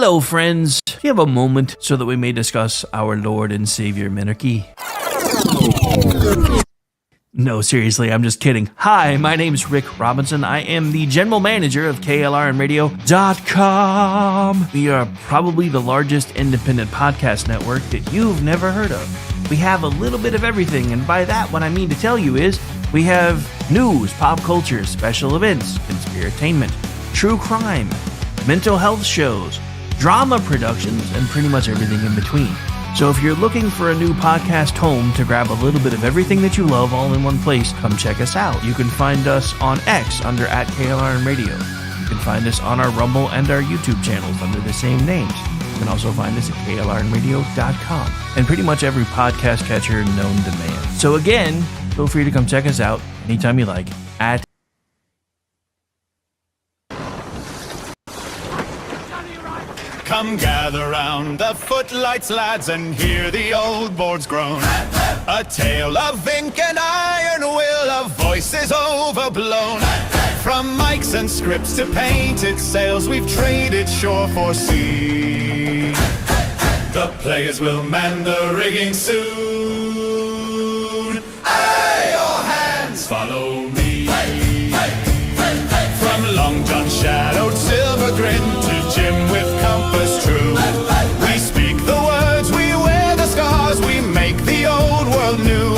Hello, friends. Do you have a moment so that we may discuss our Lord and Savior Minarchy? No, seriously, I'm just kidding. Hi, my name's Rick Robinson. I am the general manager of KLRNradio.com. We are probably the largest independent podcast network that you've never heard of. We have a little bit of everything, and by that, what I mean to tell you is we have news, pop culture, special events, conspiratainment, true crime, mental health shows, drama productions, and pretty much everything in between. So if you're looking for a new podcast home to grab a little bit of everything that you love all in one place, come check us out. You can find us on X under @KLRNradio. You can find us on our Rumble and our YouTube channels under the same names. You can also find us at KLRNradio.com and pretty much every podcast catcher known to man. So again, feel free to come check us out anytime you like at Come gather round the footlights, lads, and hear the old boards groan. A tale of ink and iron will, of voices overblown. From mics and scripts to painted sails, we've traded shore for sea. The players will man the rigging soon. Aye, all hands, follow me. From Long John shadowed silver grin to Jim with compass true. We speak the words, we wear the scars, we make the old world new.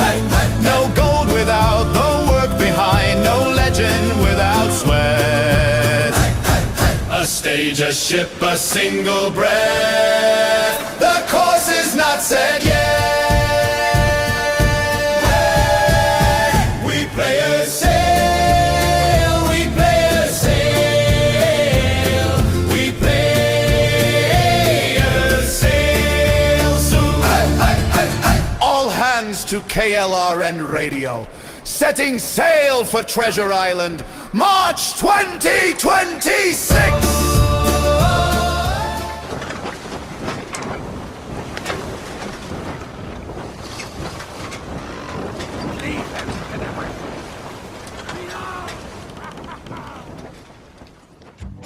No gold without the work behind, no legend without sweat. A stage, a ship, a single breath. The course is not set yet. We players sail, we players sail, we players sail soon. All hands to KLRN Radio, setting sail for Treasure Island, March 2026.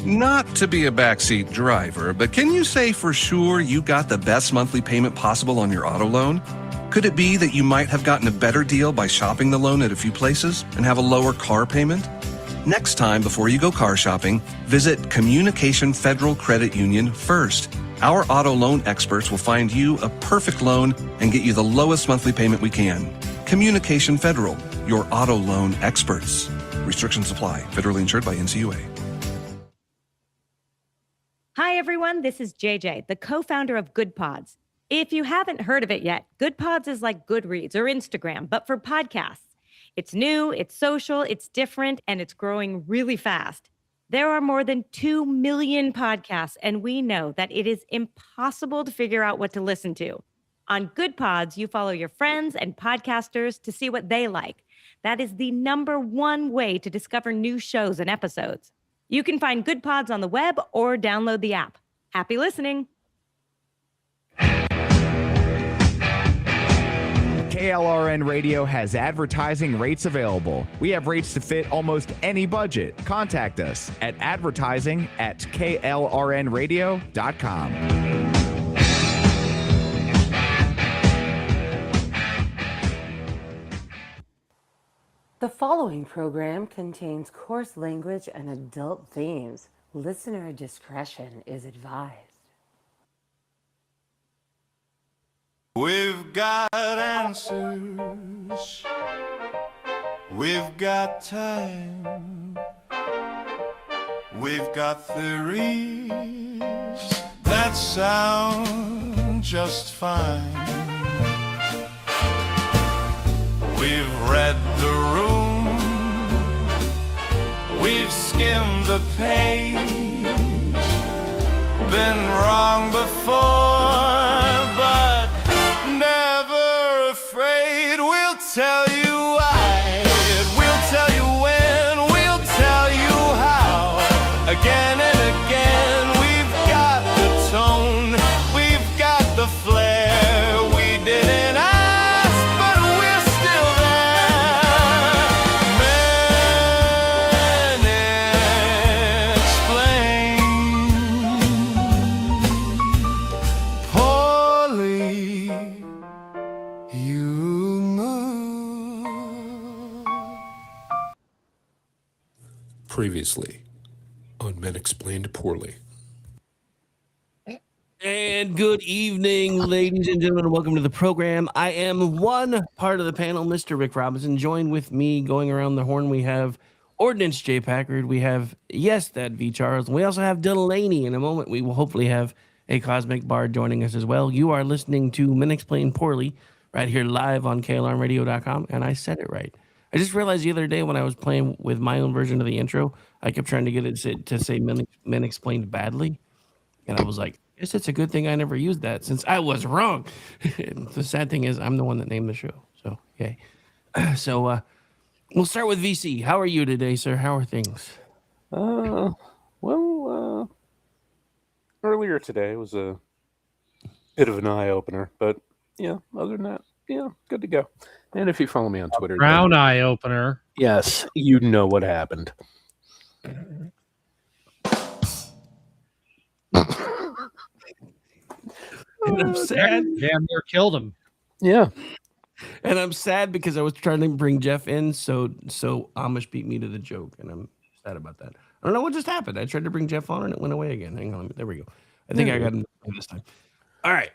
Not to be a backseat driver, but can you say for sure you got the best monthly payment possible on your auto loan? Could it be that you might have gotten a better deal by shopping the loan at a few places and have a lower car payment? Next time, before you go car shopping, visit Communication Federal Credit Union first. Our auto loan experts will find you a perfect loan and get you the lowest monthly payment we can. Communication Federal, your auto loan experts. Restrictions apply. Federally insured by NCUA. Hi, everyone. This is JJ, the co-founder of Good Pods. If you haven't heard of it yet, Good Pods is like Goodreads or Instagram, but for podcasts. It's new, it's social, it's different, and it's growing really fast. There are more than 2 million podcasts, and we know that it is impossible to figure out what to listen to. On Good Pods, you follow your friends and podcasters to see what they like. That is the #1 way to discover new shows and episodes. You can find Good Pods on the web or download the app. Happy listening. KLRN Radio has advertising rates available. We have rates to fit almost any budget. Contact us at advertising@klrnradio.com. The following program contains coarse language and adult themes. Listener discretion is advised. We've got answers, we've got time, we've got theories that sound just fine. We've read the room, we've skimmed the page, been wrong before, but never afraid. We'll tell you why, we'll tell you when, we'll tell you how. Again and again, we've got the tone, we've got the flair. We didn't ask, but we're still there. Men explain. Previously on Men Explained Poorly. And good evening, ladies and gentlemen. Welcome to the program. I am one part of the panel, Mr. Rick Robinson. Joined with me, going around the horn, we have Ordnance J. Packard. We have, yes, that V. Charles. And we also have Delaney. In a moment, we will hopefully have a Cosmic Bard joining us as well. You are listening to Men Explained Poorly right here live on KLRMradio.com. And I said it right. I just realized the other day when I was playing with my own version of the intro, I kept trying to get it to say Men Explained badly. And I was like, I guess it's a good thing I never used that since I was wrong. And the sad thing is I'm the one that named the show. So, yay. So, we'll start with VC. How are you today, sir? How are things? Earlier today was a bit of an eye-opener, but yeah, other than that, yeah, good to go. And if you follow me on Twitter... Brown eye-opener. Yes, you know what happened. And I'm sad. Damn near killed him. Yeah. And I'm sad because I was trying to bring Jeff in, so Amish beat me to the joke, and I'm sad about that. I don't know what just happened. I tried to bring Jeff on, and it went away again. Hang on, there we go. I think I got him this time. All right.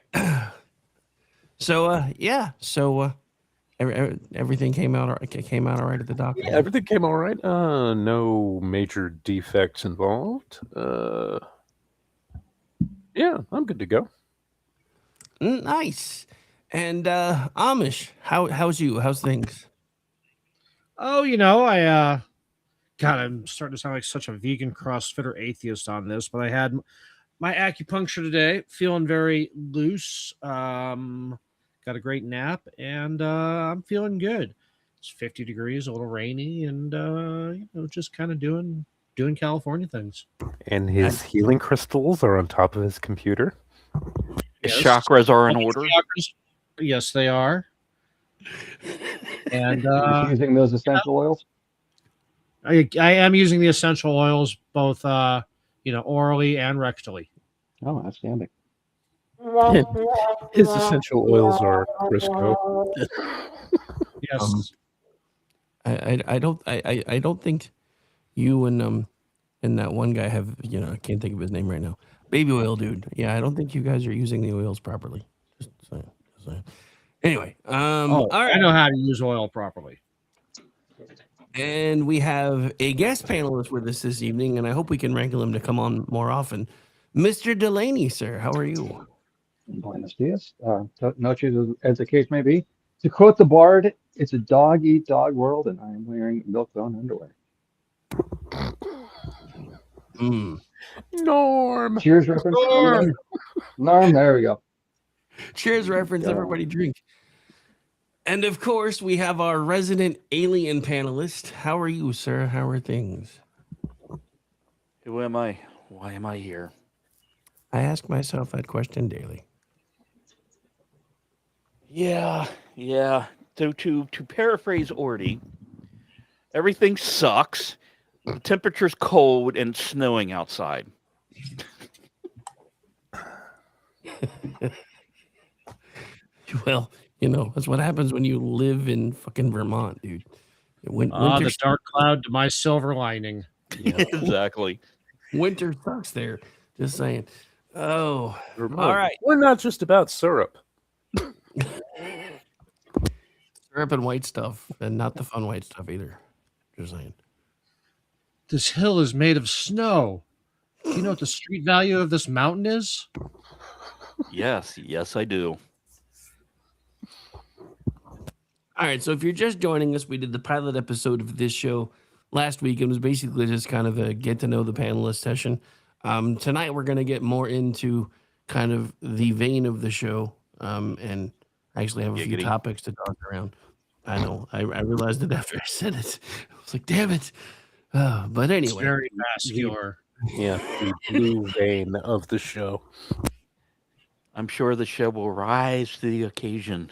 So everything came out all right at the doctor. Yeah, everything came all right. No major defects involved. Yeah, I'm good to go. Nice. And Amish, how's you? How's things? Oh, God, I'm starting to sound like such a vegan CrossFitter atheist on this, but I had my acupuncture today, feeling very loose. Got a great nap, and I'm feeling good. It's 50 degrees, a little rainy, and just kind of doing California things. And his healing crystals are on top of his computer. His chakras are in order. Yes, they are. And using those essential oils. I am using the essential oils both, orally and rectally. Oh, outstanding. His essential oils are Crisco. Yes. I don't think you and that one guy have, I can't think of his name right now. Baby oil dude. Yeah, I don't think you guys are using the oils properly. Just saying. Anyway, all right. I know how to use oil properly. And we have a guest panelist with us this evening, and I hope we can wrangle him to come on more often. Mr. Delaney, sir, how are you? Buenos dias. Noches, as the case may be. To quote the Bard, it's a dog-eat-dog world, and I'm wearing milk-bone underwear. Norm. Cheers reference. Norm, there we go. Cheers reference, everybody drink. And of course, we have our resident alien panelist. How are you, sir? How are things? Who am I? Why am I here? I ask myself that question daily. Yeah. So to paraphrase Ordy, everything sucks. The temperature's cold and snowing outside. Well, that's what happens when you live in fucking Vermont, dude. The dark cloud to my silver lining. Yeah. Exactly. Winter sucks there. Just saying. Oh, Vermont. All right. We're not just about syrup. Syrup and white stuff, and not the fun white stuff either. Just saying. This hill is made of snow. Do you know what the street value of this mountain is? Yes, I do. All right, so if you're just joining us, we did the pilot episode of this show last week. It was basically just kind of a get to know the panelist session. Tonight, we're going to get more into kind of the vein of the show and actually have a few topics to talk around. I know. I realized it after I said it. I was like, damn it. But anyway. It's very vascular. Yeah, the blue vein of the show. I'm sure the show will rise to the occasion.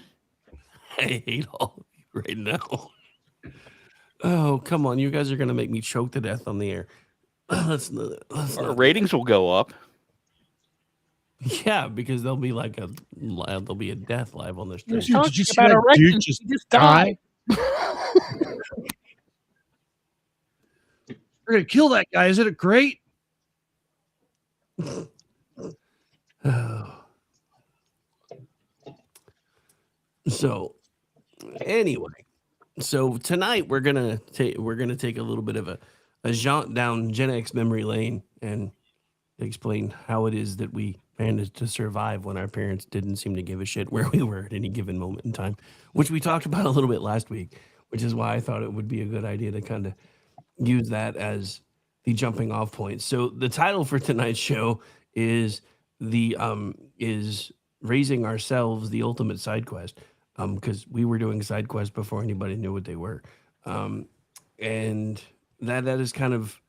I hate all of you right now. Oh, come on. You guys are going to make me choke to death on the air. Our ratings will go up. Yeah, because there'll be a death live on the stream. Did you see that dude just die? We're gonna kill that guy. Isn't it great? So anyway, so tonight we're gonna take a little bit of a jaunt down Gen X memory lane and explain how it is that we managed to survive when our parents didn't seem to give a shit where we were at any given moment in time, which we talked about a little bit last week, which is why I thought it would be a good idea to kind of use that as the jumping off point. So the title for tonight's show is is Raising Ourselves, the Ultimate Side Quest, because we were doing side quests before anybody knew what they were, and that is kind of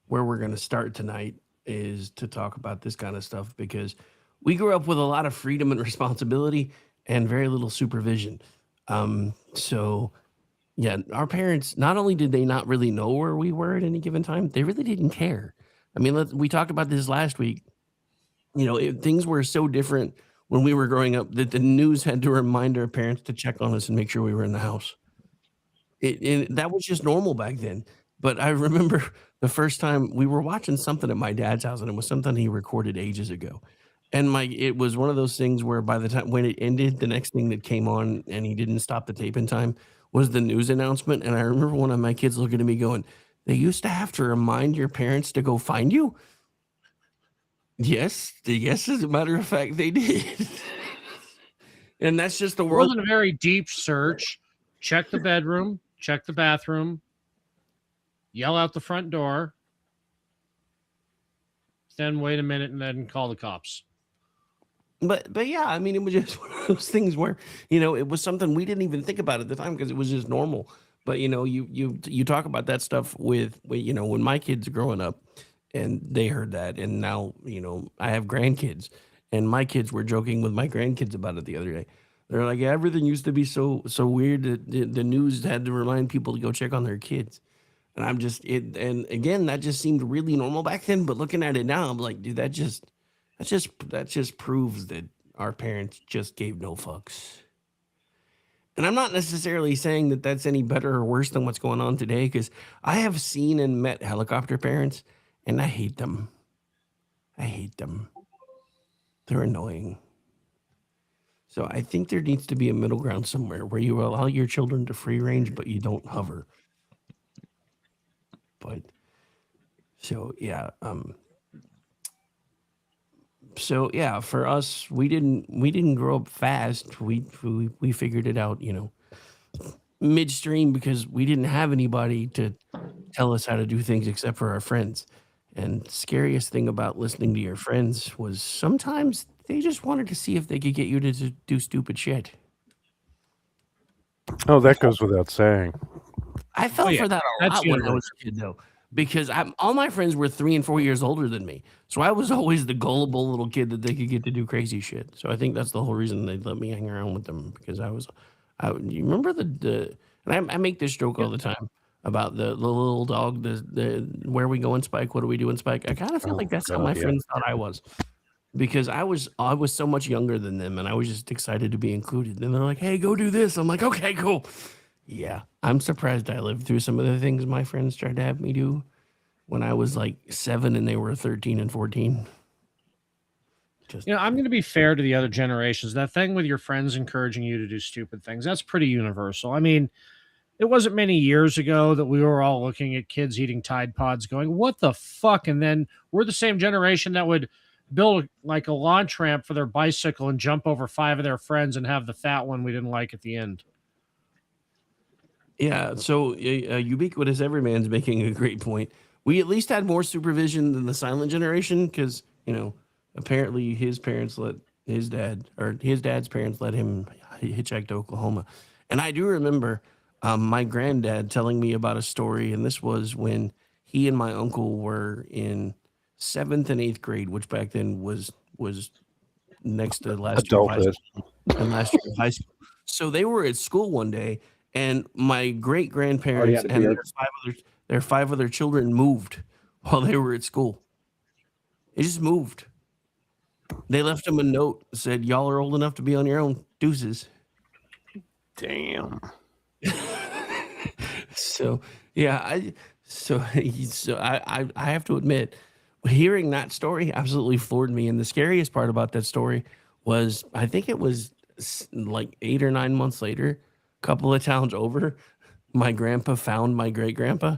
where we're going to start tonight, is to talk about this kind of stuff, because we grew up with a lot of freedom and responsibility and very little supervision. So yeah, our parents, not only did they not really know where we were at any given time, they really didn't care. I mean, we talked about this last week. You know, things were so different when we were growing up that the news had to remind our parents to check on us and make sure we were in the house. That was just normal back then. But I remember the first time we were watching something at my dad's house, and it was something he recorded ages ago. And it was one of those things where by the time when it ended, the next thing that came on, and he didn't stop the tape in time, was the news announcement. And I remember one of my kids looking at me going, "They used to have to remind your parents to go find you?" Yes, as a matter of fact, they did. And that's just the It world. wasn't a very deep search. Check the bedroom, check the bathroom, yell out the front door, then wait a minute and then call the cops. But yeah, I mean, it was just one of those things where, you know, it was something we didn't even think about at the time because it was just normal. But you know, you talk about that stuff with you know, when my kids are growing up and they heard that, and now, you know, I have grandkids, and my kids were joking with my grandkids about it the other day. They're like, "Yeah, everything used to be so weird that the news had to remind people to go check on their kids." And and again, that just seemed really normal back then. But looking at it now, I'm like, dude, that just proves that our parents just gave no fucks. And I'm not necessarily saying that that's any better or worse than what's going on today, because I have seen and met helicopter parents, and I hate them. I hate them. They're annoying. So I think there needs to be a middle ground somewhere where you allow your children to free range, but you don't hover. But so yeah, for us, we didn't grow up fast. We figured it out, you know, midstream, because we didn't have anybody to tell us how to do things except for our friends. And scariest thing about listening to your friends was sometimes they just wanted to see if they could get you to do stupid shit. Oh, that goes without saying. I fell for that a lot when I was a kid, though, because all my friends were 3 and 4 years older than me. So I was always the gullible little kid that they could get to do crazy shit. So I think that's the whole reason they let me hang around with them, because you remember and I make this joke all the time about the little dog, the where we go in Spike, what do we do in Spike? I kind of feel like that's how my friends thought I was, because I was so much younger than them, and I was just excited to be included. And they're like, "Hey, go do this." I'm like, "Okay, cool." Yeah, I'm surprised I lived through some of the things my friends tried to have me do when I was like 7 and they were 13 and 14. You know, I'm going to be fair to the other generations. That thing with your friends encouraging you to do stupid things, that's pretty universal. I mean, it wasn't many years ago that we were all looking at kids eating Tide Pods going, "What the fuck?" And then we're the same generation that would build like a launch ramp for their bicycle and jump over 5 of their friends and have the fat one we didn't like at the end. Yeah, so ubiquitous everyman's making a great point. We at least had more supervision than the silent generation, because, you know, apparently his dad's parents let him hitchhike to Oklahoma. And I do remember my granddad telling me about a story, and this was when he and my uncle were in 7th and 8th grade, which back then was next to last year of high school and last year of high school. So they were at school one day, and my great grandparents and their 5 other children moved while they were at school. They just moved. They left them a note that said, "Y'all are old enough to be on your own. Deuces." Damn. So yeah, So, I have to admit, hearing that story absolutely floored me. And the scariest part about that story was, I think it was like 8 or 9 months later, a couple of towns over, my grandpa found my great grandpa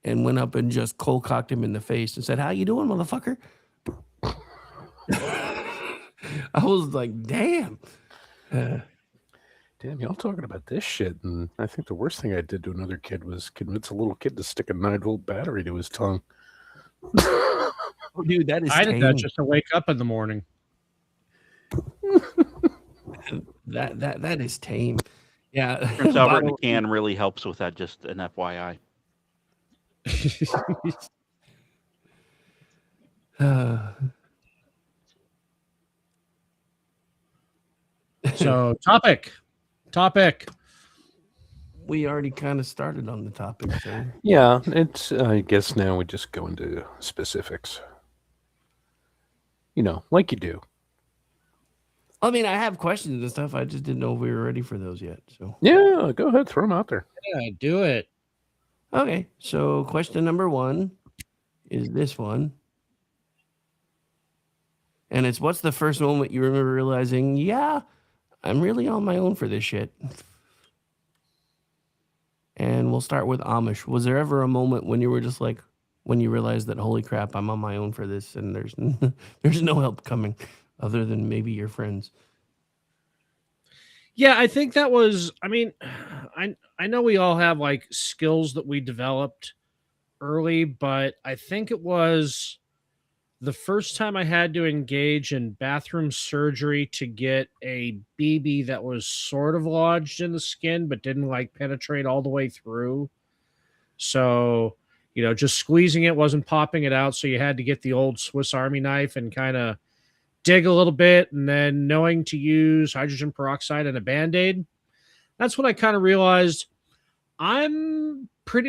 and went up and just cold cocked him in the face and said, "How you doing, motherfucker?" I was like, damn. Damn, y'all talking about this shit, and I think the worst thing I did to another kid was convince a little kid to stick a 9-volt battery to his tongue. Oh, dude, that is I did that tame. just to wake up in the morning. That is tame. Yeah. Turns out in Bottle- a can really helps with that. Just an FYI. So topic. We already kind of started on the topic, sir. Yeah, it's. I guess now we just go into specifics. You know, like you do. I mean, I have questions and stuff. I just didn't know if we were ready for those yet. So Yeah, go ahead, throw them out there. Yeah, do it. okay. So question number 1 is this one. And it's, what's the first moment you remember realizing, yeah, I'm really on my own for this shit? And we'll start with Amish. Was there ever a moment when you were just like, when you realized that, holy crap, I'm on my own for this and there's there's no help coming other than maybe your friends? Yeah, I think that was. I mean, I know we all have like skills that we developed early, but I think it was the first time I had to engage in bathroom surgery to get a BB that was sort of lodged in the skin, but didn't like penetrate all the way through. So, just squeezing it wasn't popping it out. So you had to get the old Swiss Army knife and kind of dig a little bit, and then knowing to use hydrogen peroxide and a Band-Aid. That's when I kind of realized I'm the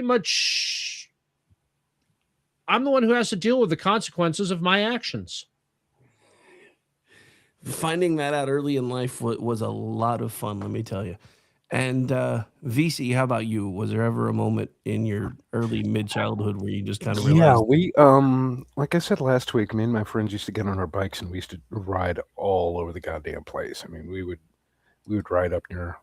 one who has to deal with the consequences of my actions. Finding that out early in life was a lot of fun, let me tell you. And VC, how about you? Was there ever a moment in your early mid-childhood where you just kind of realized? Yeah, we like I said last week, me and my friends used to get on our bikes and we used to ride all over the goddamn place. I mean, we would ride up near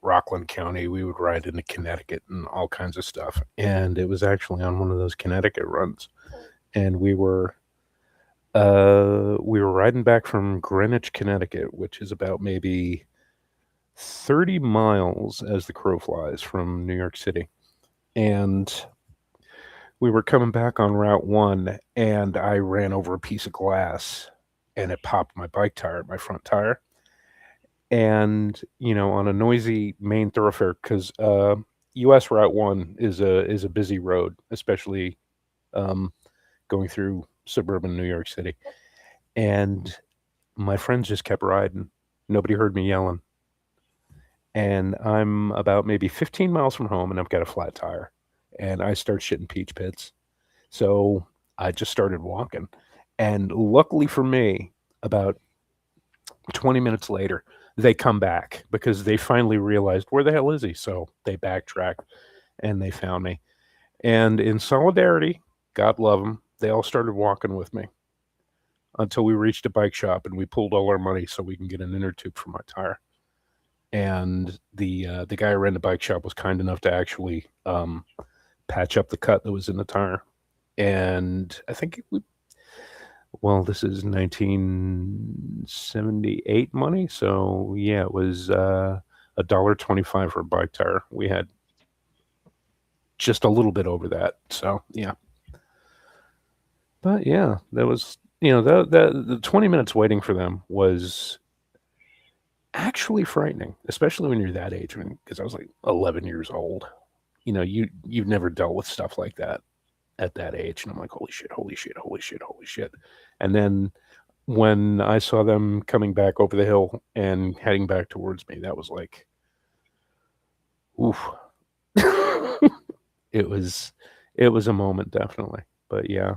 Rockland County, we would ride into Connecticut and all kinds of stuff. And it was actually on one of those Connecticut runs. And we were riding back from Greenwich, Connecticut, which is about maybe 30 miles as the crow flies from New York City. And we were coming back on Route 1, and I ran over a piece of glass, and it popped my bike tire, my front tire. And, on a noisy main thoroughfare, because US Route 1 is a busy road, especially going through suburban New York City. And my friends just kept riding. Nobody heard me yelling. And I'm about maybe 15 miles from home, and I've got a flat tire. And I start shitting peach pits. So I just started walking. And luckily for me, about 20 minutes later, they come back because they finally realized, where the hell is he? So they backtracked and they found me. And in solidarity, God love them, they all started walking with me until we reached a bike shop and we pulled all our money so we can get an inner tube for my tire. And the guy who ran the bike shop was kind enough to actually patch up the cut that was in the tire. And I think this is 1978 money, so yeah, it was $1.25 for a bike tire. We had just a little bit over that, so yeah. But yeah, that was the 20 minutes waiting for them was actually frightening, especially when you're that age. Because I was like 11 years old. You've never dealt with stuff like that at that age, and I'm like, holy shit. And then when I saw them coming back over the hill and heading back towards me, that was like, oof. It was a moment, definitely. But yeah.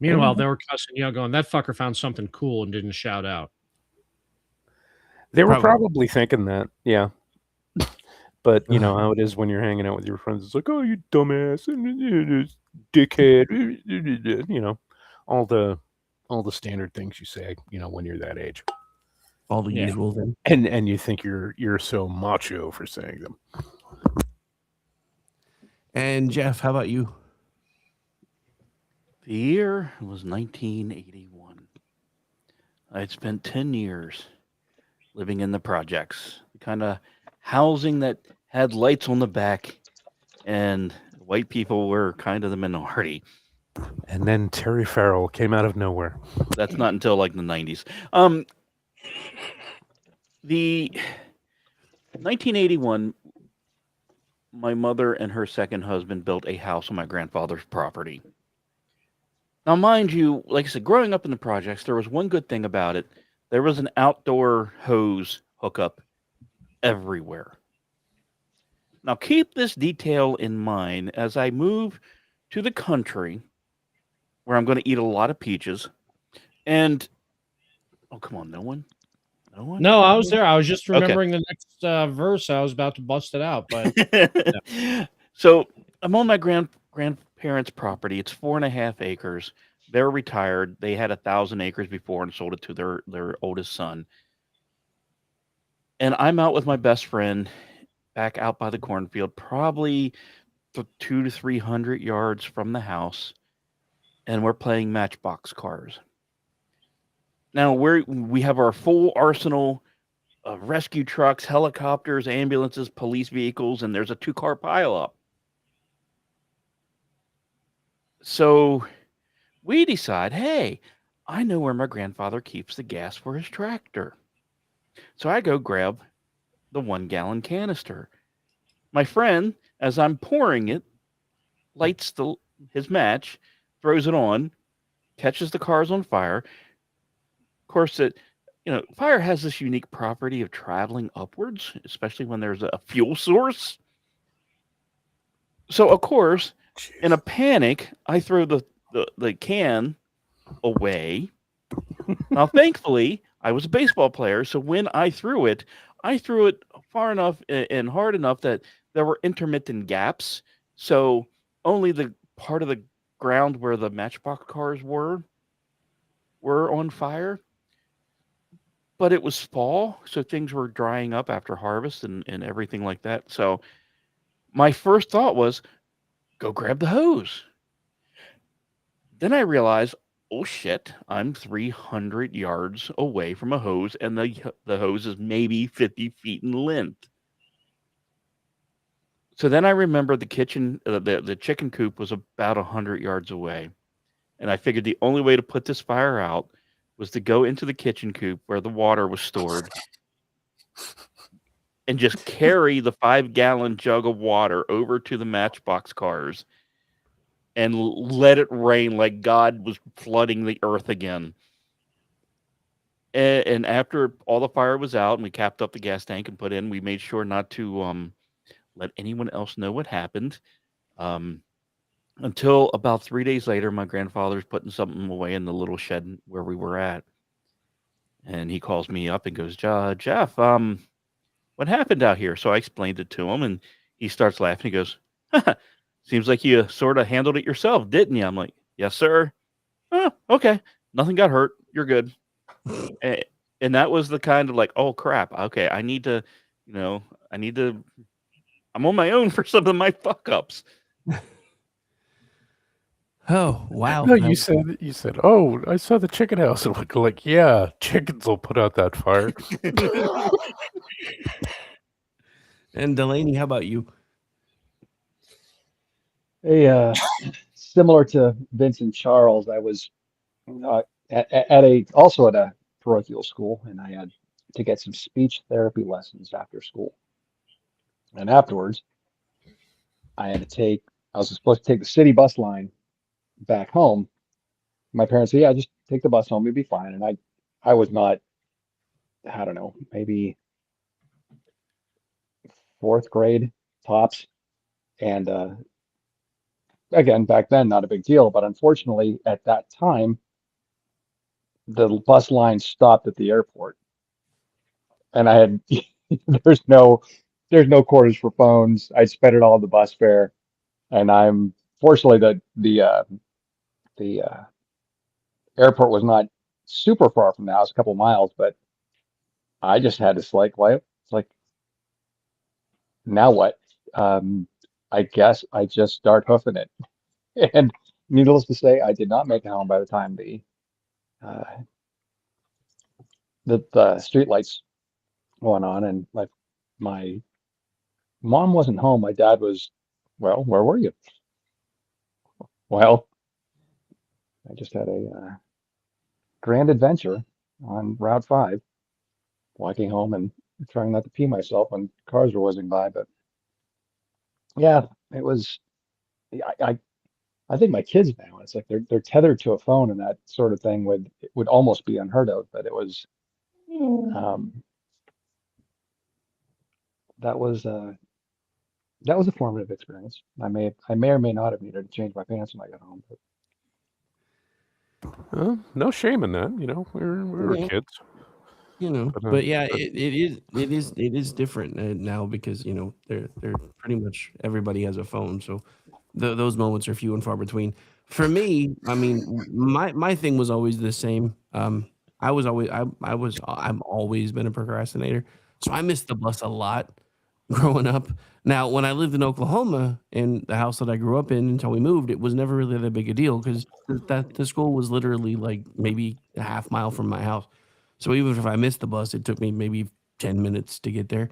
Meanwhile, they were cussing you out, going, "That fucker found something cool and didn't shout out." They were probably thinking that, yeah. But you know how it is when you're hanging out with your friends. It's like, oh, you dumbass, dickhead, you know, all the standard things you say, you know, when you're that age. All the Yeah. usual then. And you think you're so macho for saying them. And Jeff, how about you? The year was 1981. I had spent 10 years living in the projects, the kind of housing that had lights on the back, and white people were kind of the minority. And then Terry Farrell came out of nowhere. That's not until like the 90s. The 1981, my mother and her second husband built a house on my grandfather's property. Now, mind you, like I said, growing up in the projects, there was one good thing about it. There was an outdoor hose hookup everywhere. Now, keep this detail in mind as I move to the country where I'm going to eat a lot of peaches. And, oh, come on, no one? No one? No, I was there. I was just Okay. remembering the next verse. I was about to bust it out, but So I'm on my grandparents' property. It's 4.5 acres. They're retired. They had 1,000 acres before and sold it to their oldest son. And I'm out with my best friend back out by the cornfield, probably 200 to 300 yards from the house, and we're playing Matchbox cars. Now we have our full arsenal of rescue trucks, helicopters, ambulances, police vehicles, and there's a 2-car pileup. So we decide, hey, I know where my grandfather keeps the gas for his tractor. So I go grab the 1-gallon canister. My friend, as I'm pouring it, lights his match, throws it on, catches the cars on fire. Of course, fire has this unique property of traveling upwards, especially when there's a fuel source. So, of course, in a panic, I throw the can away. Now, thankfully, I was a baseball player, so when I threw it far enough and hard enough that there were intermittent gaps. So only the part of the ground where the Matchbox cars were on fire. But it was fall, so things were drying up after harvest and everything like that. So my first thought was, go grab the hose. Then I realized, oh shit, I'm 300 yards away from a hose, and the hose is maybe 50 feet in length. So then I remembered the kitchen, the chicken coop was about 100 yards away. And I figured the only way to put this fire out was to go into the kitchen coop where the water was stored and just carry the 5-gallon jug of water over to the Matchbox cars and let it rain like God was flooding the earth again. And after all the fire was out and we capped up the gas tank and put in, we made sure not to let anyone else know what happened. Until about 3 days later, my grandfather's putting something away in the little shed where we were at. And he calls me up and goes, Jeff, what happened out here? So I explained it to him, and he starts laughing. He goes, seems like you sort of handled it yourself, didn't you? I'm like, yes, sir. Oh, okay. Nothing got hurt. You're good. And that was the kind of like, oh, crap. Okay, I need to, I'm on my own for some of my fuck ups. Oh, wow. No, you said, oh, I saw the chicken house. And like, yeah, chickens will put out that fire. And Delaney, how about you? Similar to Vincent Charles, I was also at a parochial school, and I had to get some speech therapy lessons after school. And afterwards, I was supposed to take the city bus line back home. My parents said, yeah, just take the bus home, you'll be fine. And I was not, I don't know, maybe 4th grade tops. And again, back then, not a big deal. But unfortunately, at that time, the bus line stopped at the airport. And there's no there's no quarters for phones. I'd spent it all on the bus fare, and I'm fortunately the airport was not super far from the house, a couple miles, but I just had this like, why? It's like, now what? Um, I guess I just start hoofing it. And needless to say, I did not make it home by the time uh, the street lights went on, and my mom wasn't home. My dad was, well, where were you? Well, I just had a grand adventure on Route 5, walking home and trying not to pee myself when cars were whizzing by. But yeah, it was. I think my kids now, it's like they're tethered to a phone, and that sort of thing would almost be unheard of. But it was um, that was that was a formative experience. I may or may not have needed to change my pants when I got home. But Well, no shame in that. We were Yeah. kids. But yeah, it is different now because they're pretty much everybody has a phone, so those moments are few and far between. For me, I mean, my thing was always the same. I've always been a procrastinator, so I missed the bus a lot growing up. Now, when I lived in Oklahoma in the house that I grew up in until we moved, it was never really that big a deal because that the school was literally like maybe a half mile from my house. So even if I missed the bus, it took me maybe 10 minutes to get there.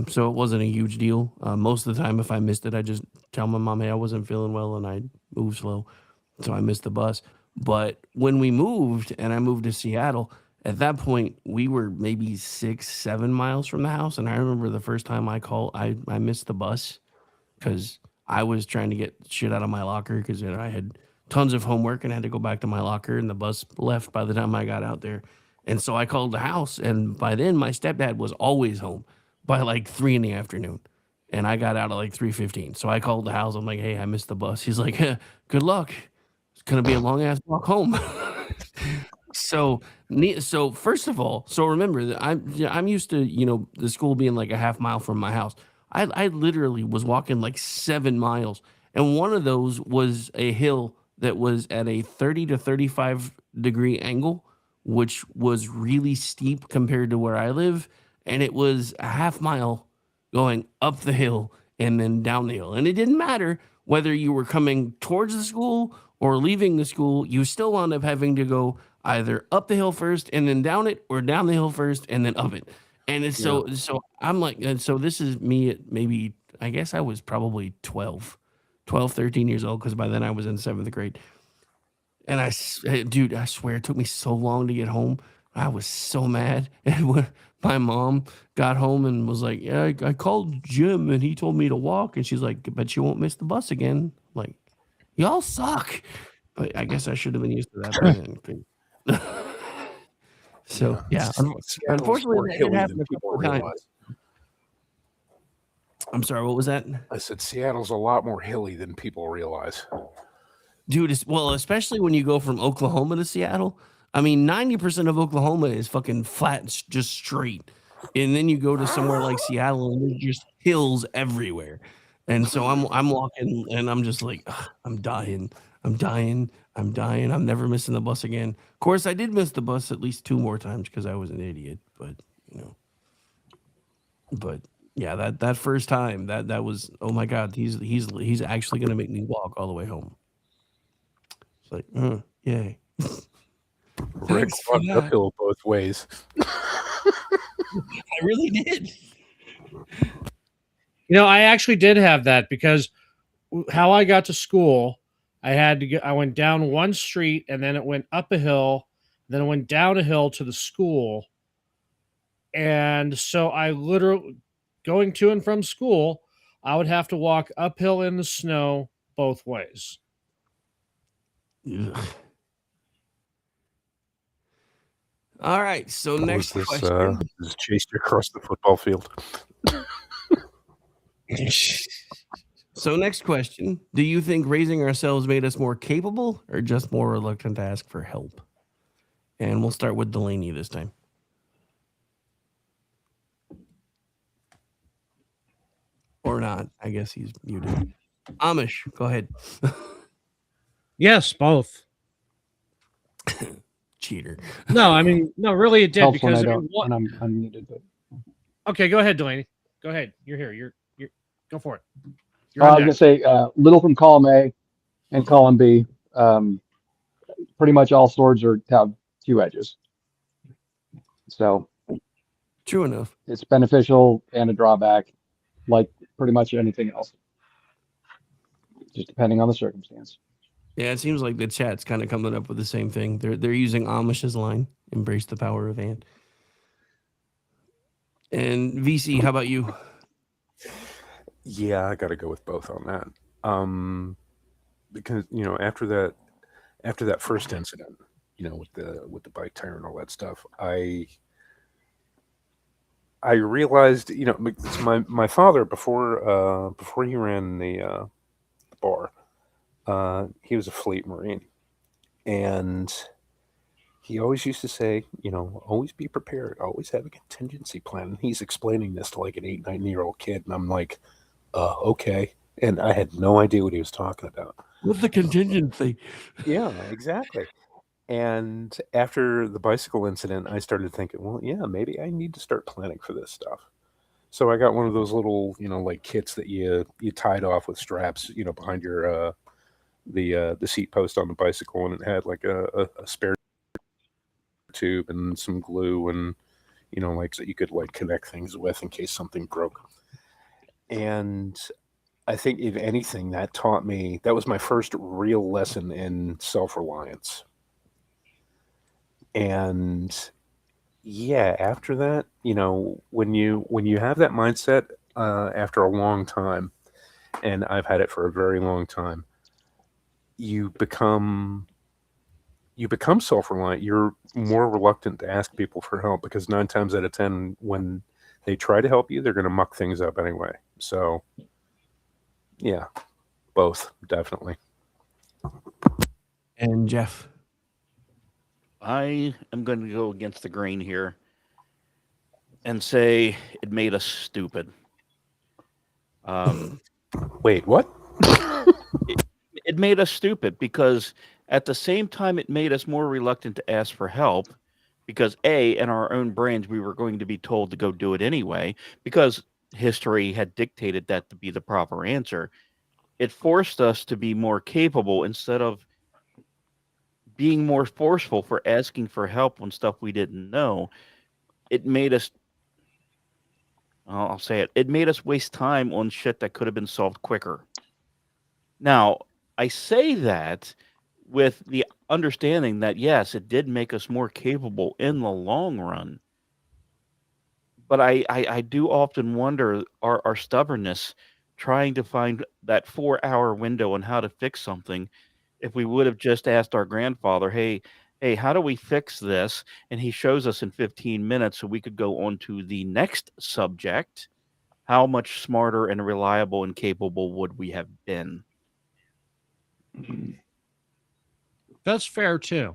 So it wasn't a huge deal. Most of the time, if I missed it, I just tell my mom, hey, I wasn't feeling well and I moved slow. So I missed the bus. But when we moved and I moved to Seattle, at that point, we were maybe 6, 7 miles from the house. And I remember the first time I missed the bus because I was trying to get shit out of my locker because I had tons of homework and had to go back to my locker, and the bus left by the time I got out there. And so I called the house, and by then my stepdad was always home by like 3 in the afternoon, and I got out at like 3:15. So I called the house. I'm like, "Hey, I missed the bus." He's like, "Good luck. It's gonna be a long ass walk home." So first of all, so remember that I'm used to the school being like a half mile from my house. I literally was walking like 7 miles, and one of those was a hill that was at a 30 to 35 degree angle, which was really steep compared to where I live, and it was a half mile going up the hill and then down the hill, and it didn't matter whether you were coming towards the school or leaving the school, you still wound up having to go either up the hill first and then down it, or down the hill first and then up it. And it's Yeah. so I'm like, and so this is me at maybe, I guess I was probably 12, 13 years old, because by then I was in seventh grade. And dude, I swear it took me so long to get home. I was so mad. And when my mom got home and was like, yeah, I called Jim and he told me to walk. And she's like, but you won't miss the bus again. I'm like, y'all suck. But I guess I should have been used to that by then. So yeah, Seattle's unfortunately, more that did hilly happen than a people couple of times. realize. I'm sorry, what was that? I said Seattle's a lot more hilly than people realize. Dude, especially when you go from Oklahoma to Seattle. I mean, 90% of Oklahoma is fucking flat, just straight. And then you go to somewhere like Seattle and there's just hills everywhere. And so I'm walking and I'm just like, "Ugh, I'm dying. I'm dying. I'm dying. I'm never missing the bus again." Of course, I did miss the bus at least 2 more times because I was an idiot. But yeah, that first time that was, oh my God, he's actually gonna make me walk all the way home. It's like, yay. Rick Thanks for walked that. uphill both ways. I really did. I actually did have that because how I got to school, I went down one street and then it went up a hill, then it went down a hill to the school. And so I literally, going to and from school, I would have to walk uphill in the snow both ways. Ugh. All right, so Was next this question. this chased you across the football field? So next question. Do you think raising ourselves made us more capable or just more reluctant to ask for help? And we'll start with Delaney this time. Or not. I guess he's muted. Amish, go ahead. Yes, both. Cheater. No, I mean, no, really, it did Helps when because I I don't mean, what? when I'm unmuted. But Okay, go ahead, Delaney. Go ahead. You're here. You're go for it. You're I on was gonna deck. say little from column A and column B. Pretty much all swords have two edges, so True enough. it's beneficial and a drawback, like pretty much anything else, just depending on the circumstance. Yeah, it seems like the chat's kind of coming up with the same thing. They're using Amish's line, "Embrace the power of Ant." And VC, how about you? Yeah, I got to go with both on that. Because after that first incident, with the bike tire and all that stuff, I realized, because my father before he ran the bar, he was a fleet Marine, and he always used to say, always be prepared, always have a contingency plan. And he's explaining this to like an 8, 9-year-old kid, and I'm like, okay. And I had no idea what he was talking about. What's the contingency? Yeah, exactly. And after the bicycle incident, I started thinking, well, yeah, maybe I need to start planning for this stuff. So I got one of those little, like kits that you tied off with straps, behind your the seat post on the bicycle, and it had like a spare tube and some glue and like so you could like connect things with in case something broke. And I think if anything, that was my first real lesson in self-reliance. And yeah, after that, when you have that mindset after a long time, and I've had it for a very long time, you become self-reliant. You're more reluctant to ask people for help because 9 times out of 10, when they try to help you, they're going to muck things up anyway. So yeah, both, definitely. And Jeff. I am going to go against the grain here and say it made us stupid. Wait, what? It made us stupid because at the same time it made us more reluctant to ask for help because in our own brains we were going to be told to go do it anyway because history had dictated that to be the proper answer. It forced us to be more capable instead of being more forceful for asking for help when stuff we didn't know. It made us, I'll say it, it made us waste time on shit that could have been solved quicker. Now, I say that with the understanding that, yes, it did make us more capable in the long run. But I do often wonder our stubbornness trying to find that 4-hour window on how to fix something. If we would have just asked our grandfather, hey, how do we fix this? And he shows us in 15 minutes so we could go on to the next subject. How much smarter and reliable and capable would we have been? That's fair too.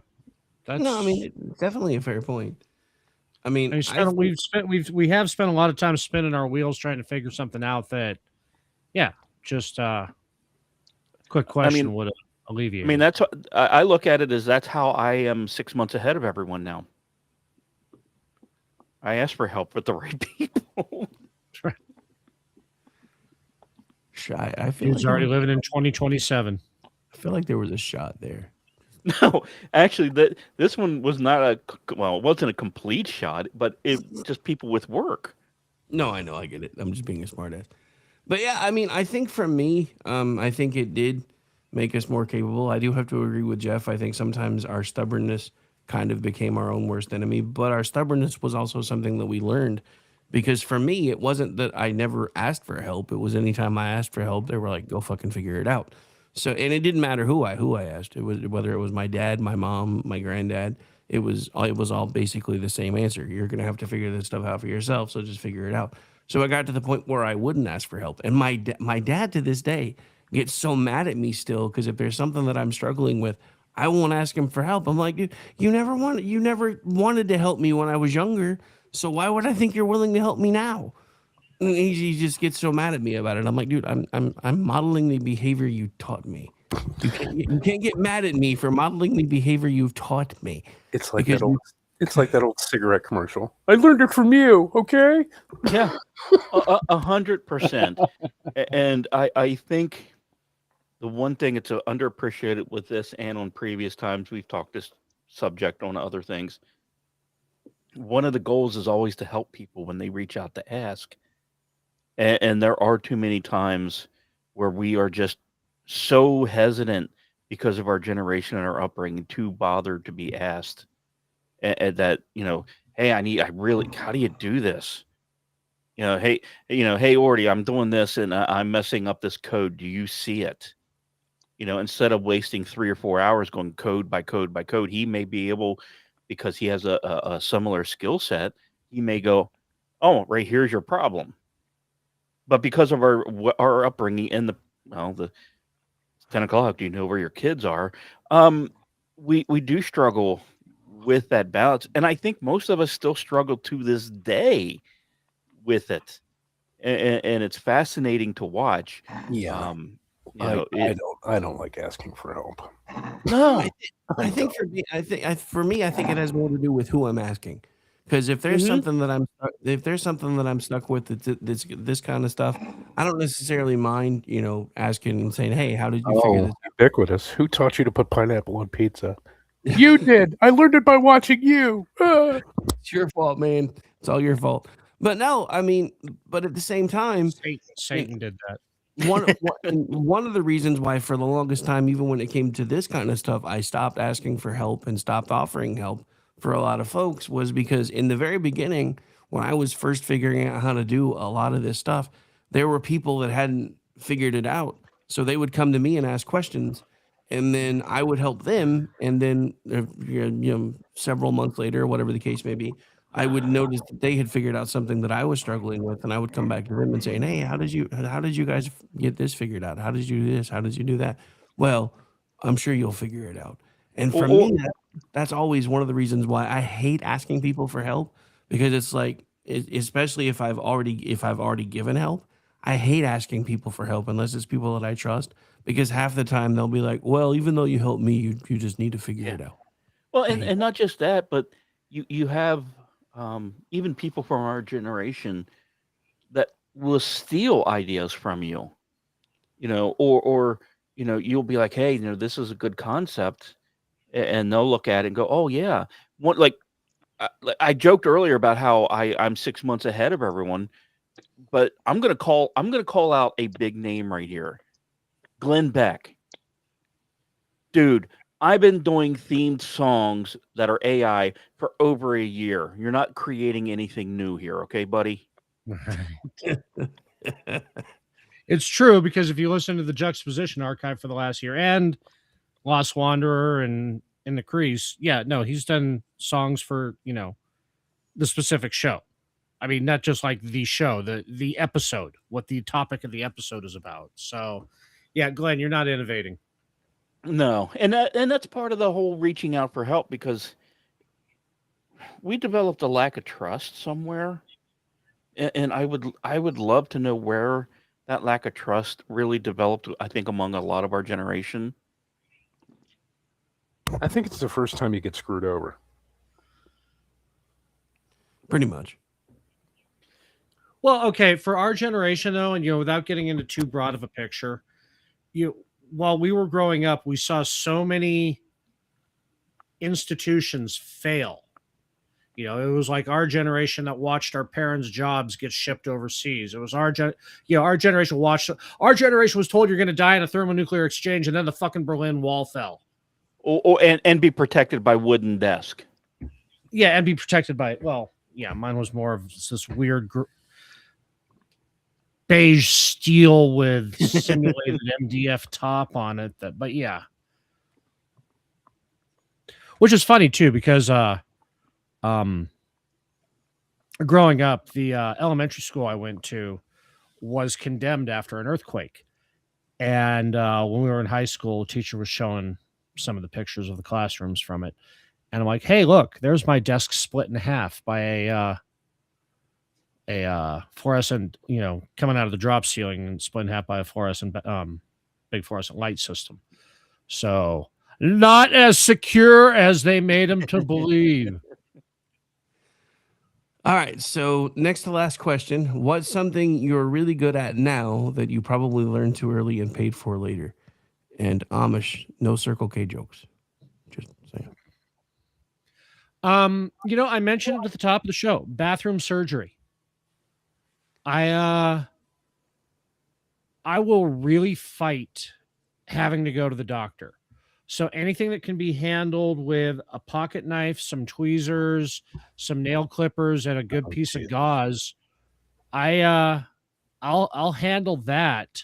No, I mean, it's definitely a fair point. I mean, we have spent a lot of time spinning our wheels trying to figure something out that, yeah, just quick question would alleviate. I mean, that's I look at it as that's how I am 6 months ahead of everyone now. I asked for help with the right people. I feel he's already living in 2027. I feel like there was a shot there. No, actually, this one was not it wasn't a complete shot, but it just people with work. No, I know, I get it. I'm just being a smartass. But yeah, I mean, I think for me, I think it did make us more capable. I do have to agree with Jeff. I think sometimes our stubbornness kind of became our own worst enemy, but our stubbornness was also something that we learned. Because for me, it wasn't that I never asked for help. It was anytime I asked for help, they were like, go fucking figure it out. So, and it didn't matter who I asked. It was whether it was my dad, my mom, my granddad. It was all basically the same answer. You're gonna have to figure this stuff out for yourself. So just figure it out. So I got to the point where I wouldn't ask for help. And my dad to this day gets so mad at me still because if there's something that I'm struggling with, I won't ask him for help. I'm like, dude, you never wanted to help me when I was younger. So why would I think you're willing to help me now? And he just gets so mad at me about it. I'm like, dude, I'm modeling the behavior you taught me. You can't get mad at me for modeling the behavior you've taught me. It's like Because that old. It's like that old cigarette commercial. I learned it from you. Okay. Yeah, 100%. And I think the one thing that's underappreciated with this, and on previous times we've talked this subject on other things, one of the goals is always to help people when they reach out to ask. And there are too many times where we are just so hesitant because of our generation and our upbringing, too bothered to be asked. And that, hey, I really, how do you do this? Hey, hey, Orty, I'm doing this and I'm messing up this code. Do you see it? Instead of wasting 3 or 4 hours going code by code by code, he may be able, because he has a similar skill set, he may go, oh, right here's your problem. But because of our upbringing and the 10 o'clock, do you know where your kids are? We do struggle with that balance, and I think most of us still struggle to this day with it, and it's fascinating to watch. Yeah. You know, I don't like asking for help. no, I think for me, I think it has more to do with who I'm asking. Because if there's Mhm. something that I'm stuck with that's this kind of stuff, I don't necessarily mind, asking and saying, "Hey, how did you figure this?" Ubiquitous. Who taught you to put pineapple on pizza? You did. I learned it by watching you. It's your fault, man. It's all your fault. But no, I mean, but at the same time, Satan did that. one of the reasons why for the longest time, even when it came to this kind of stuff, I stopped asking for help and stopped offering help for a lot of folks was because in the very beginning, when I was first figuring out how to do a lot of this stuff, there were people that hadn't figured it out. So they would come to me and ask questions, and then I would help them. And then, several months later, whatever the case may be, I would notice that they had figured out something that I was struggling with, and I would come back to them and saying, "Hey, how did you guys get this figured out? How did you do this? How did you do that?" Well, I'm sure you'll figure it out. And for Or, me, that's always one of the reasons why I hate asking people for help because it's like, especially if I've already given help, I hate asking people for help unless it's people that I trust because half the time they'll be like, "Well, even though you helped me, you just need to figure yeah. it out." Well, I and hate not just that, but you have even people from our generation that will steal ideas from you. Or you'll be like, hey, this is a good concept, and they'll look at it and go, oh yeah. One like I joked earlier about how I'm 6 months ahead of everyone, but I'm gonna call out a big name right here, Glenn Beck, dude. I've been doing themed songs that are AI for over a year. You're not creating anything new here, okay, buddy? It's true because if you listen to the Juxtaposition archive for the last year and Lost Wanderer and In the Crease, yeah, no, he's done songs for, the specific show. I mean, not just like the show, the episode, what the topic of the episode is about. So, yeah, Glenn, you're not innovating. No, and that's part of the whole reaching out for help because we developed a lack of trust somewhere, and I would love to know where that lack of trust really developed. I think among a lot of our generation. I think it's the first time you get screwed over. pretty much. Well, okay, for our generation though, and without getting into too broad of a picture, while we were growing up, we saw so many institutions fail. It was like our generation that watched our parents' jobs get shipped overseas. It was our generation our generation was told you're going to die in a thermonuclear exchange, and then the fucking Berlin Wall fell. And be protected by wooden desk. Yeah, and be protected by well, yeah, mine was more of this weird beige steel with simulated MDF top on it. But yeah, which is funny too because growing up, the elementary school I went to was condemned after an earthquake, and when we were in high school, a teacher was showing some of the pictures of the classrooms from it, and I'm like, "Hey, look, there's my desk split in half by fluorescent, coming out of the drop ceiling and split in half by a fluorescent, big fluorescent light system. So not as secure as they made him to believe. All right. So next to last question. What's something you're really good at now that you probably learned too early and paid for later? And Amish, no Circle K jokes. Just saying. I mentioned it at the top of the show, bathroom surgery. I will really fight having to go to the doctor. So anything that can be handled with a pocket knife, some tweezers, some nail clippers, and a good piece of gauze, I'll handle that.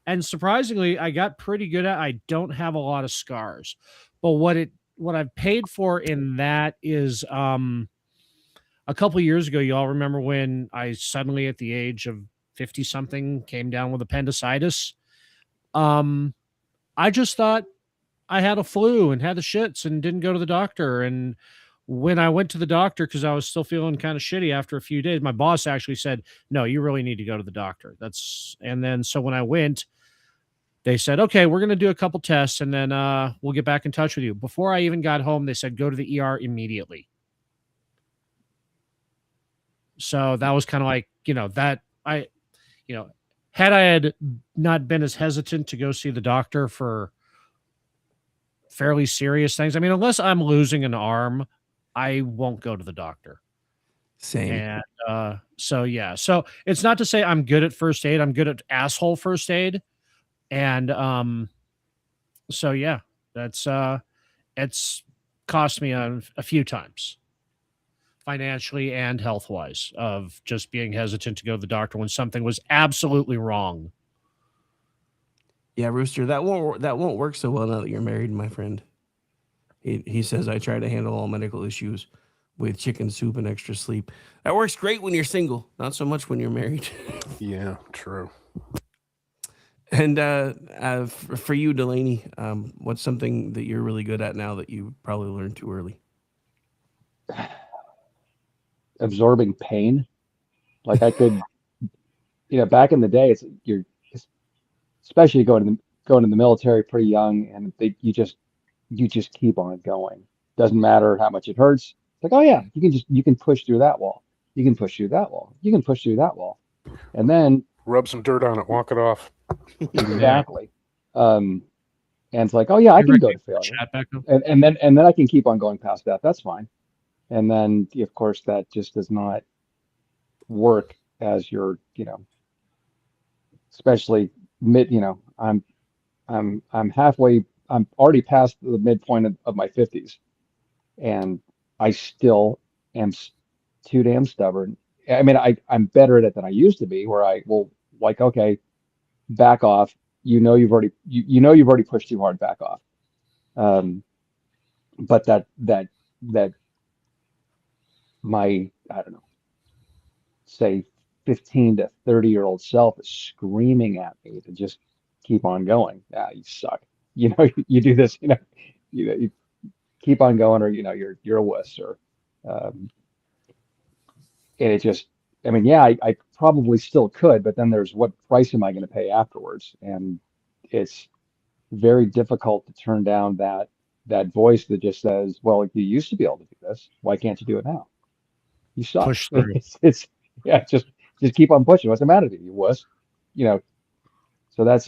And surprisingly, I got pretty good at. I don't have a lot of scars, but what I've paid for in that is a couple of years ago. You all remember when I suddenly, at the age of 50 something, came down with appendicitis. I just thought I had a flu and had the shits and didn't go to the doctor. And when I went to the doctor, because I was still feeling kind of shitty after a few days, my boss actually said, "No, you really need to go to the doctor." And then so when I went, they said, "Okay, we're going to do a couple tests and then we'll get back in touch with you." Before I even got home, they said, "Go to the ER immediately." So that was kind of like, had I had not been as hesitant to go see the doctor for fairly serious things. I mean, unless I'm losing an arm, I won't go to the doctor. Same. And so it's not to say I'm good at first aid. I'm good at asshole first aid. And that's it's cost me a few times, financially and health wise, of just being hesitant to go to the doctor when something was absolutely wrong. Yeah, Rooster, that won't work so well now that you're married, my friend. He says I try to handle all medical issues with chicken soup and extra sleep. That works great when you're single, not so much when you're married. Yeah, true. And for you, Delaney, what's something that you're really good at now that you probably learned too early? Absorbing pain. Like I could, back in the day, you're especially going to the military pretty young, and you just keep on going. Doesn't matter how much it hurts. It's like, oh yeah, you can push through that wall. You can push through that wall. You can push through that wall, and then rub some dirt on it, walk it off. Exactly. And it's like, oh yeah, I can go to failure, and then I can keep on going past that. That's fine. And then of course that just does not work as you're, especially mid. I'm halfway. I'm already past the midpoint of my 50s, and I still am too damn stubborn. I mean, I'm better at it than I used to be, where I will like, okay, back off. You've already pushed too hard. Back off. But that my, I don't know, say 15 to 30-year-old self is screaming at me to just keep on going. Ah, you suck. You do this. You keep on going, or you're a wuss, or and it just. I mean, yeah, I probably still could, but then there's what price am I going to pay afterwards? And it's very difficult to turn down that voice that just says, "Well, you used to be able to do this. Why can't you do it now? You suck." Push through. It's yeah, just keep on pushing. What's the matter with you, wuss? So that's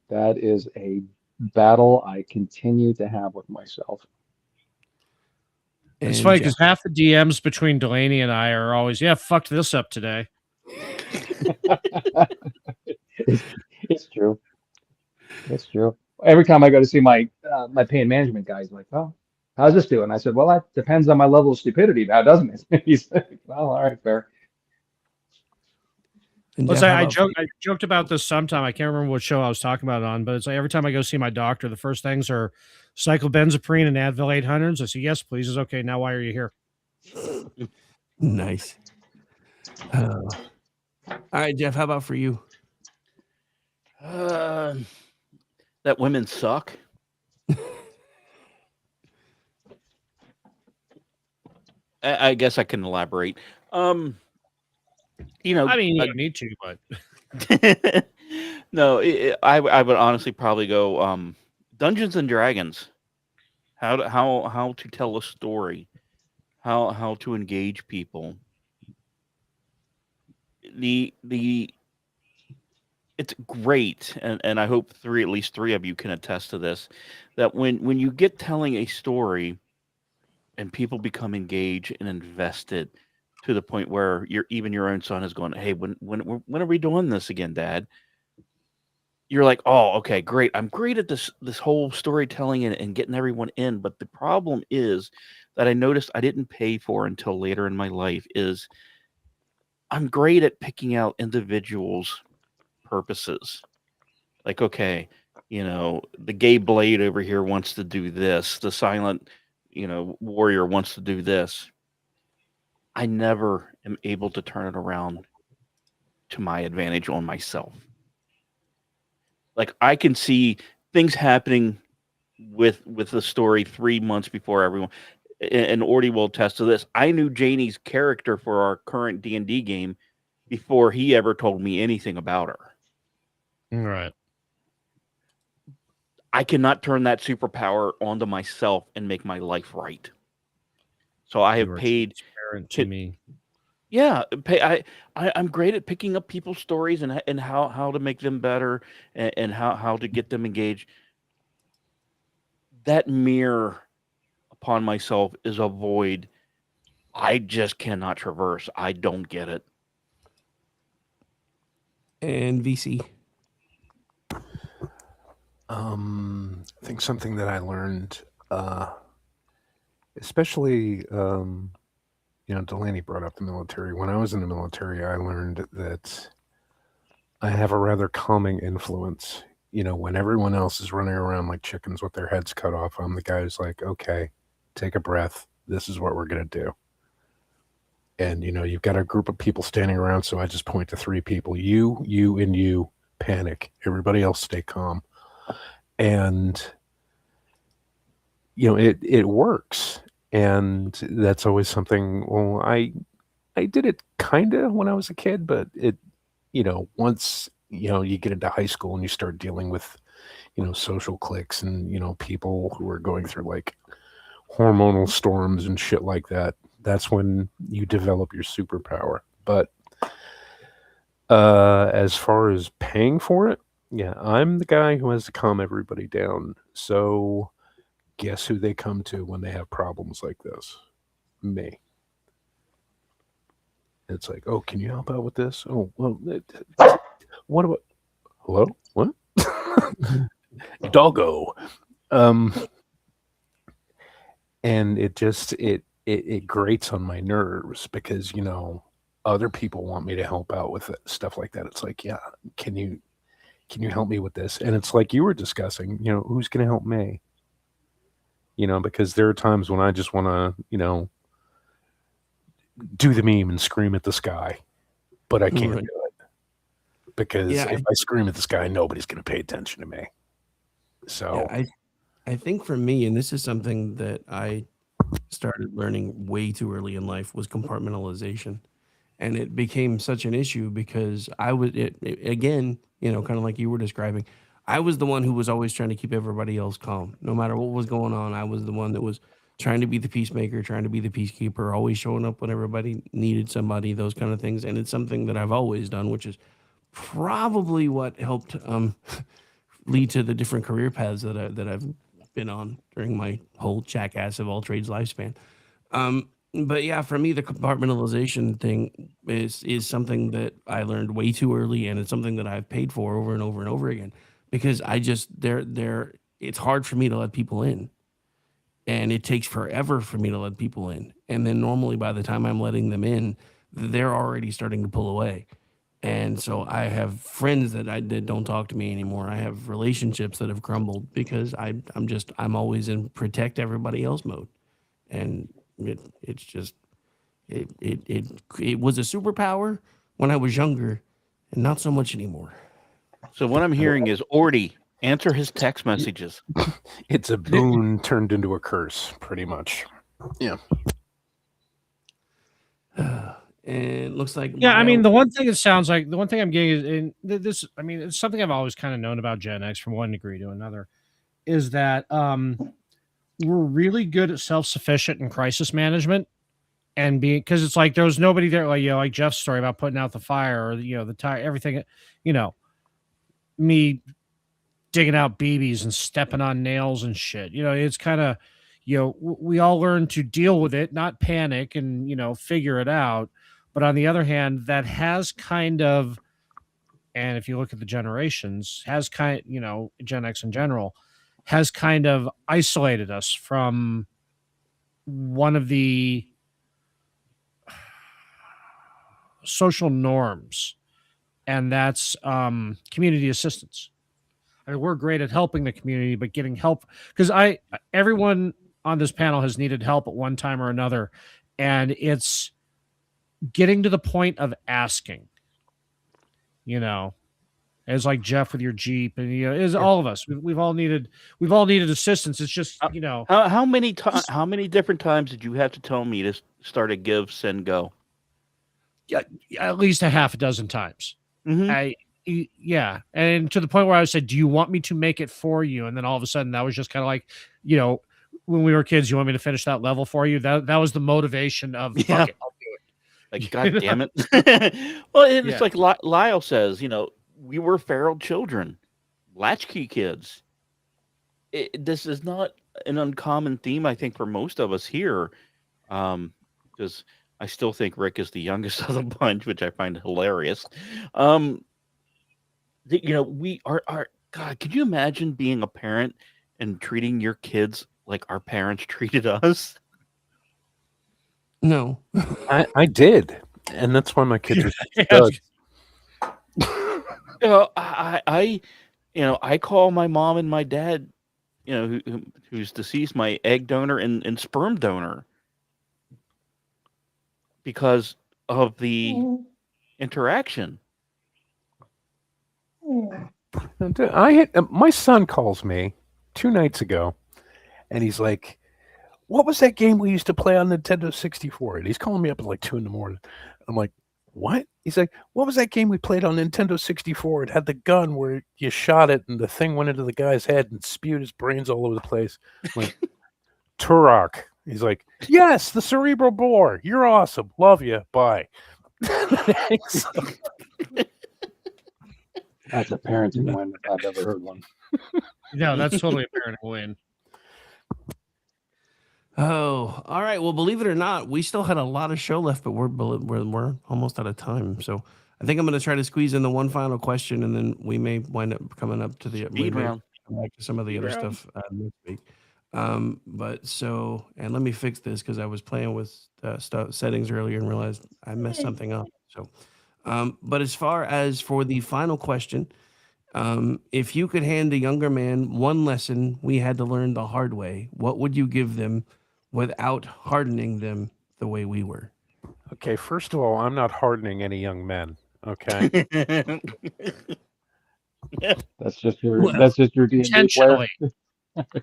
that is a battle I continue to have with myself. It's funny because half the DMs between Delaney and I are always, "Yeah, fucked this up today." It's true. It's true. Every time I go to see my pain management guy, he's like, "Oh, how's this doing?" I said, "Well, that depends on my level of stupidity now, doesn't it?" He's like, "Well, all right, fair." Let's say I joked about this sometime. I can't remember what show I was talking about it on, but it's like every time I go see my doctor, the first things are cyclobenzaprine and Advil 800s. I say, "Yes, please." It's okay. Now, why are you here? Nice. All right, Jeff, how about for you? That women suck. I guess I can elaborate. You know, I mean, you uh, don't need to, but no, I would honestly probably go Dungeons and Dragons. How to tell a story, how to engage people. The it's great, and I hope at least three of you can attest to this, that when you get telling a story and people become engaged and invested to the point where even your own son is going, hey, when are we doing this again, Dad? You're like, oh, okay, great. I'm great at this whole storytelling and getting everyone in. But the problem is that I noticed I didn't pay for until later in my life is I'm great at picking out individuals' purposes. Like, okay, the gay blade over here wants to do this. The silent, warrior wants to do this. I never am able to turn it around to my advantage on myself. Like I can see things happening with the story 3 months before everyone. And Orty will attest to this. I knew Janie's character for our current D&D game before he ever told me anything about her. right. I cannot turn that superpower onto myself and make my life right. So I You have are paid. transparent to me. Yeah, I'm great at picking up people's stories and how to make them better and how to get them engaged. That mirror upon myself is a void I just cannot traverse. I don't get it. And VC. I think something that I learned, especially, Delaney brought up the military. When I was in the military, I learned that I have a rather calming influence. When everyone else is running around like chickens with their heads cut off, I'm the guy who's like, okay, take a breath. This is what we're going to do. And, you've got a group of people standing around, so I just point to three people. You, and you, panic. Everybody else stay calm. And, it works. And that's always something, well, I did it kind of when I was a kid, but once, you get into high school and you start dealing with, social cliques and, people who are going through like hormonal storms and shit like that, that's when you develop your superpower. But as far as paying for it, yeah, I'm the guy who has to calm everybody down. So guess who they come to when they have problems like this? Me. It's like, oh, can you help out with this? Oh, well, what about, hello? What? Doggo. And it grates on my nerves because, other people want me to help out with it, stuff like that. It's like, yeah, can you help me with this? And it's like you were discussing, who's going to help me? Because there are times when I just want to, do the meme and scream at the sky, but I can't do it because if I scream at the sky, nobody's going to pay attention to me. So I think for me, and this is something that I started learning way too early in life, was compartmentalization. And it became such an issue because I was, again, kind of like you were describing, I was the one who was always trying to keep everybody else calm. No matter what was going on, I was the one that was trying to be the peacemaker, trying to be the peacekeeper, always showing up when everybody needed somebody, those kind of things. And it's something that I've always done, which is probably what helped lead to the different career paths that I've been on during my whole jackass of all trades lifespan. But yeah, for me, the compartmentalization thing is something that I learned way too early, and it's something that I've paid for over and over and over again because I just it's hard for me to let people in, and it takes forever for me to let people in, and then normally by the time I'm letting them in, they're already starting to pull away. And so I have friends that don't talk to me anymore. I have relationships that have crumbled because I'm always in protect everybody else mode, and it's just it was a superpower when I was younger, and not so much anymore. So what I'm hearing is Orty, answer his text messages. It's a boon turned into a curse, pretty much. Yeah. And it looks like Yeah, I mean, Miles- the one thing I'm getting is this. I mean, it's something I've always kind of known about Gen X from one degree to another, is that we're really good at self-sufficient and crisis management, and being because it's like there was nobody there, like like Jeff's story about putting out the fire or the tire, everything, me digging out BBs and stepping on nails and shit. It's kind of, we all learn to deal with it, not panic and, figure it out. But on the other hand, that has kind of, and if you look at the generations, Gen X in general, has kind of isolated us from one of the social norms, and that's community assistance. I mean, we're great at helping the community, but getting help, because everyone on this panel has needed help at one time or another, and it's getting to the point of asking. As like Jeff with your Jeep, and is all of us. We've all needed assistance. It's just how many different times did you have to tell me to start a give, send, go? Yeah, at least a half a dozen times. Mm-hmm. Yeah, and to the point where I said, "Do you want me to make it for you?" And then all of a sudden, that was just kind of like, when we were kids, you want me to finish that level for you? That was the motivation of fuck it, I'll do it. Like, God damn it! Well, it's like Lyle says, we were feral children, latchkey kids. This is not an uncommon theme, I think, for most of us here, because I still think Rick is the youngest of the bunch, which I find hilarious. We are God. Could you imagine being a parent and treating your kids like our parents treated us? No, I did, and that's why my kids are studs. I call my mom and my dad, who's deceased, my egg donor and sperm donor, because of the interaction. My son calls me 2 nights ago, and he's like, "What was that game we used to play on Nintendo 64?" And he's calling me up at like 2 a.m. I'm like, "What?" He's like, "What was that game we played on Nintendo 64? It had the gun where you shot it and the thing went into the guy's head and spewed his brains all over the place." I'm like, Turok. He's like, "Yes, the cerebral bore. You're awesome. Love you. Bye." That's a parenting win if I've ever heard one. No, that's totally a parenting win. Oh, all right. Well, believe it or not, we still had a lot of show left, but we're almost out of time. So I think I'm going to try to squeeze in the one final question, and then we may wind up coming up to the round. Back to some of the other stuff next week. And let me fix this because I was playing with settings earlier and realized I messed something up. So, but as far as for the final question, if you could hand a younger man one lesson we had to learn the hard way, what would you give them without hardening them the way we were? Okay, first of all, I'm not hardening any young men. Okay. That's just your D&D player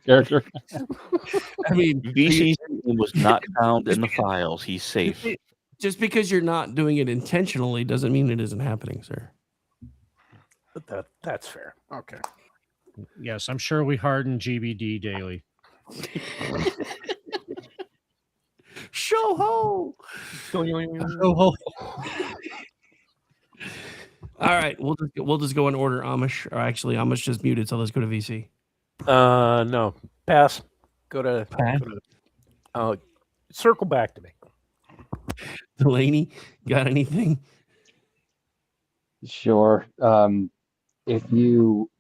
character. I mean, VC's name was not found in the files. He's safe. Just because you're not doing it intentionally doesn't mean it isn't happening, sir. But that's fair. Okay. Yes, I'm sure we harden GBD daily. Show ho! All right, we'll just go in order. Amish, or actually, Amish just muted, so let's go to VC. No, pass. Go to circle back to me. Delaney, got anything? Sure. If you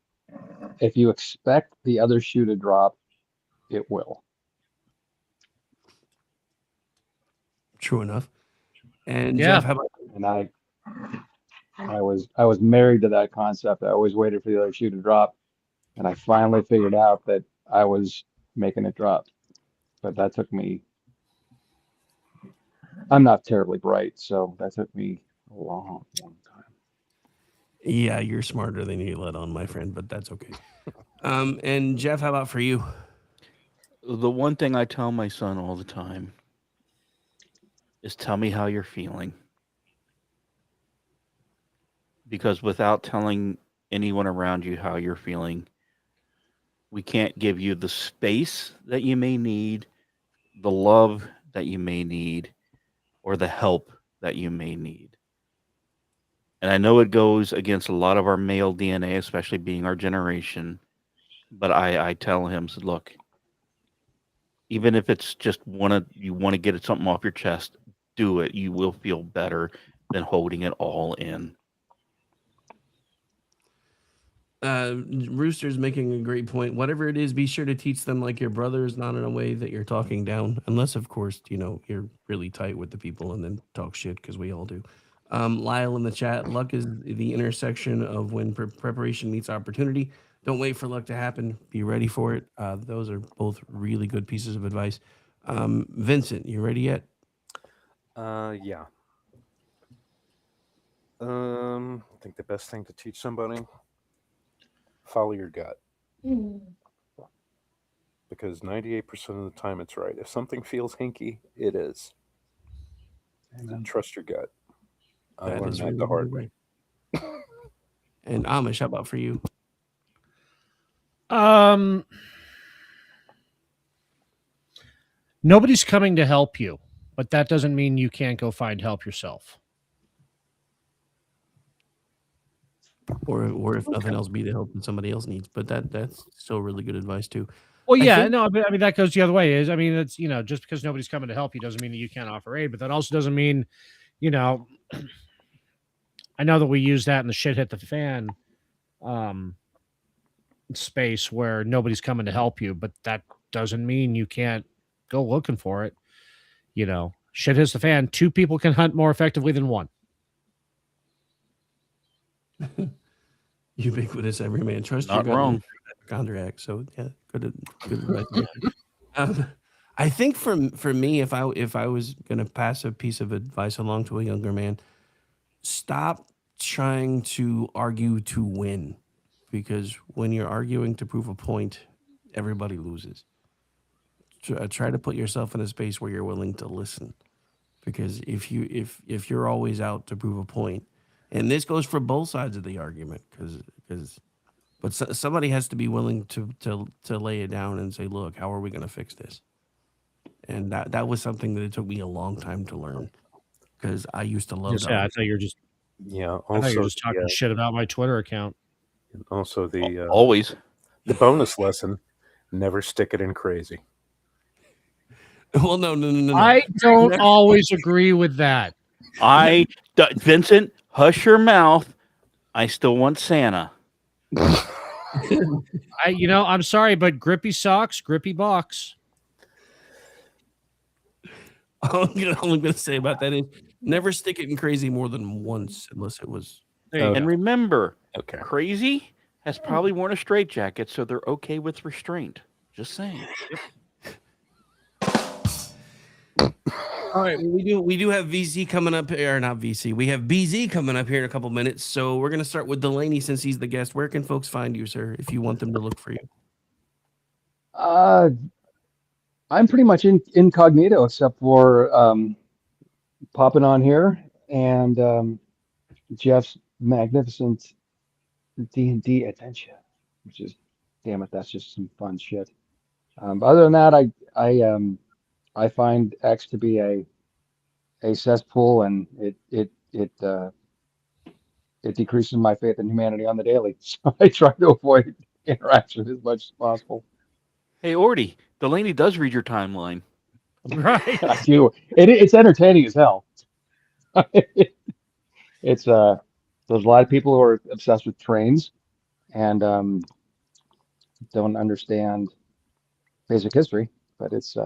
expect the other shoe to drop, it will. True enough. And Jeff, how about? And I was married to that concept. I always waited for the other shoe to drop, and I finally figured out that I was making it drop. But that took me. I'm not terribly bright, so that took me a long time. Yeah, you're smarter than you let on, my friend, but that's okay. And Jeff, how about for you? The one thing I tell my son all the time is tell me how you're feeling. because without telling anyone around you how you're feeling, we can't give you the space that you may need, the love that you may need, or the help that you may need. And I know it goes against a lot of our male DNA, especially being our generation. But I tell him, said, look, even if it's just you want to get something off your chest, do it. You will feel better than holding it all in. Rooster's making a great point. Whatever it is, be sure to teach them like your brothers, not in a way that you're talking down. Unless, of course, you're really tight with the people and then talk shit, because we all do. Lyle in the chat, luck is the intersection of when preparation meets opportunity. Don't wait for luck to happen. Be ready for it. Those are both really good pieces of advice. Vincent, you ready yet? Yeah. I think the best thing to teach somebody, follow your gut. Because 98% of the time it's right. If something feels hinky, it is. And trust your gut. I learned that the hard way. And Amish, how about for you? Nobody's coming to help you, but that doesn't mean you can't go find help yourself. Or if nothing else, be the help that somebody else needs. But that's still really good advice too. Well, yeah, no, but I mean that goes the other way. It's just because nobody's coming to help you doesn't mean that you can't offer aid, but that also doesn't mean, I know that we use that in the shit hit the fan space where nobody's coming to help you, but that doesn't mean you can't go looking for it. Shit hits the fan. 2 people can hunt more effectively than 1. Ubiquitous everyman. Trust Not your wrong. Gondrak. So yeah, good advice. I think for me, if I was gonna pass a piece of advice along to a younger man, stop trying to argue to win, because when you're arguing to prove a point, everybody loses. Try to put yourself in a space where you're willing to listen, because if you're always out to prove a point, and this goes for both sides of the argument, but somebody has to be willing to lay it down and say, look, how are we going to fix this? And that was something that it took me a long time to learn, because I used to love. I thought you were just talking shit about my Twitter account. Also, always the bonus lesson: never stick it in crazy. Well, no. I don't always agree with that. Vincent, hush your mouth. I still want Santa. I'm sorry, but grippy socks, grippy box. All I'm gonna say about that is never stick it in crazy more than once, unless it was. And remember, crazy has probably worn a straitjacket, so they're okay with restraint. Just saying. All right, we do have VC coming up, or not VC. We have BZ coming up here in a couple minutes. So we're gonna start with Delaney since he's the guest. Where can folks find you, sir, if you want them to look for you? I'm pretty much incognito except for popping on here and Jeff's magnificent D&D adventure, which is, damn it, that's just some fun shit. Other than that, I find X to be a cesspool, and it decreases my faith in humanity on the daily. So I try to avoid interaction as much as possible. Hey, Ordy, Delaney does read your timeline. Right. I do. It's entertaining as hell. It's there's a lot of people who are obsessed with trains and don't understand basic history, but it's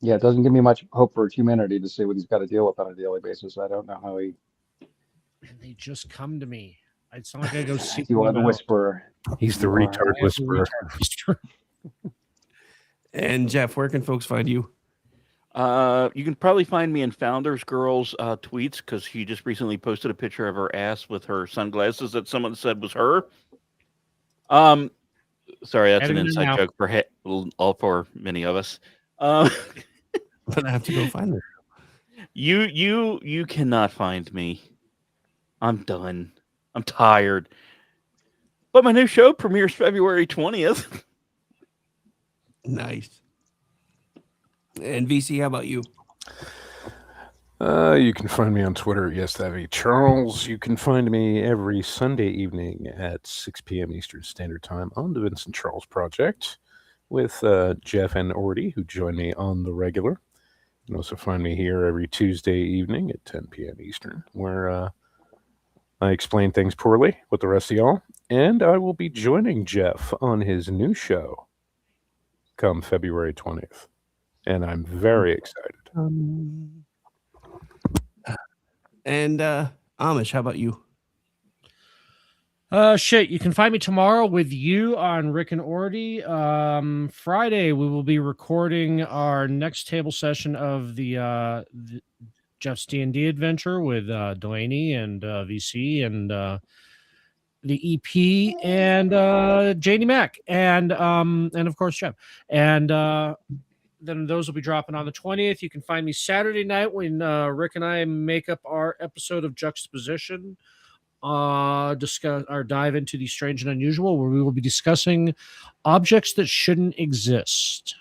it doesn't give me much hope for humanity to see what he's got to deal with on a daily basis. I don't know how he. And they just come to me. It's not like I go see. You are the whisperer. He's the retard whisperer. And Jeff, where can folks find you? You can probably find me in Founders Girl's tweets, because she just recently posted a picture of her ass with her sunglasses that someone said was her. Sorry, that's an inside joke for many of us. But I have to go find her. You cannot find me. I'm done. I'm tired. But my new show premieres February 20th. Nice. And VC, how about you? You can find me on Twitter, yes, that be Charles. You can find me every Sunday evening at 6 p.m. Eastern Standard Time on the Vincent Charles Project with Jeff and Ordy, who join me on the regular. You can also find me here every Tuesday evening at 10 p.m. Eastern, where I explain things poorly with the rest of y'all. And I will be joining Jeff on his new show come February 20th. And I'm very excited. And Amish, how about you? You can find me tomorrow with you on Rick and Ordy. Friday, we will be recording our next table session of the Jeff's D&D adventure with Delaney and VC and the EP and JD Mack and of course Jeff. And then those will be dropping on the 20th. You can find me Saturday night when Rick and I make up our episode of Juxtaposition. Discuss or dive into the strange and unusual, where we will be discussing objects that shouldn't exist.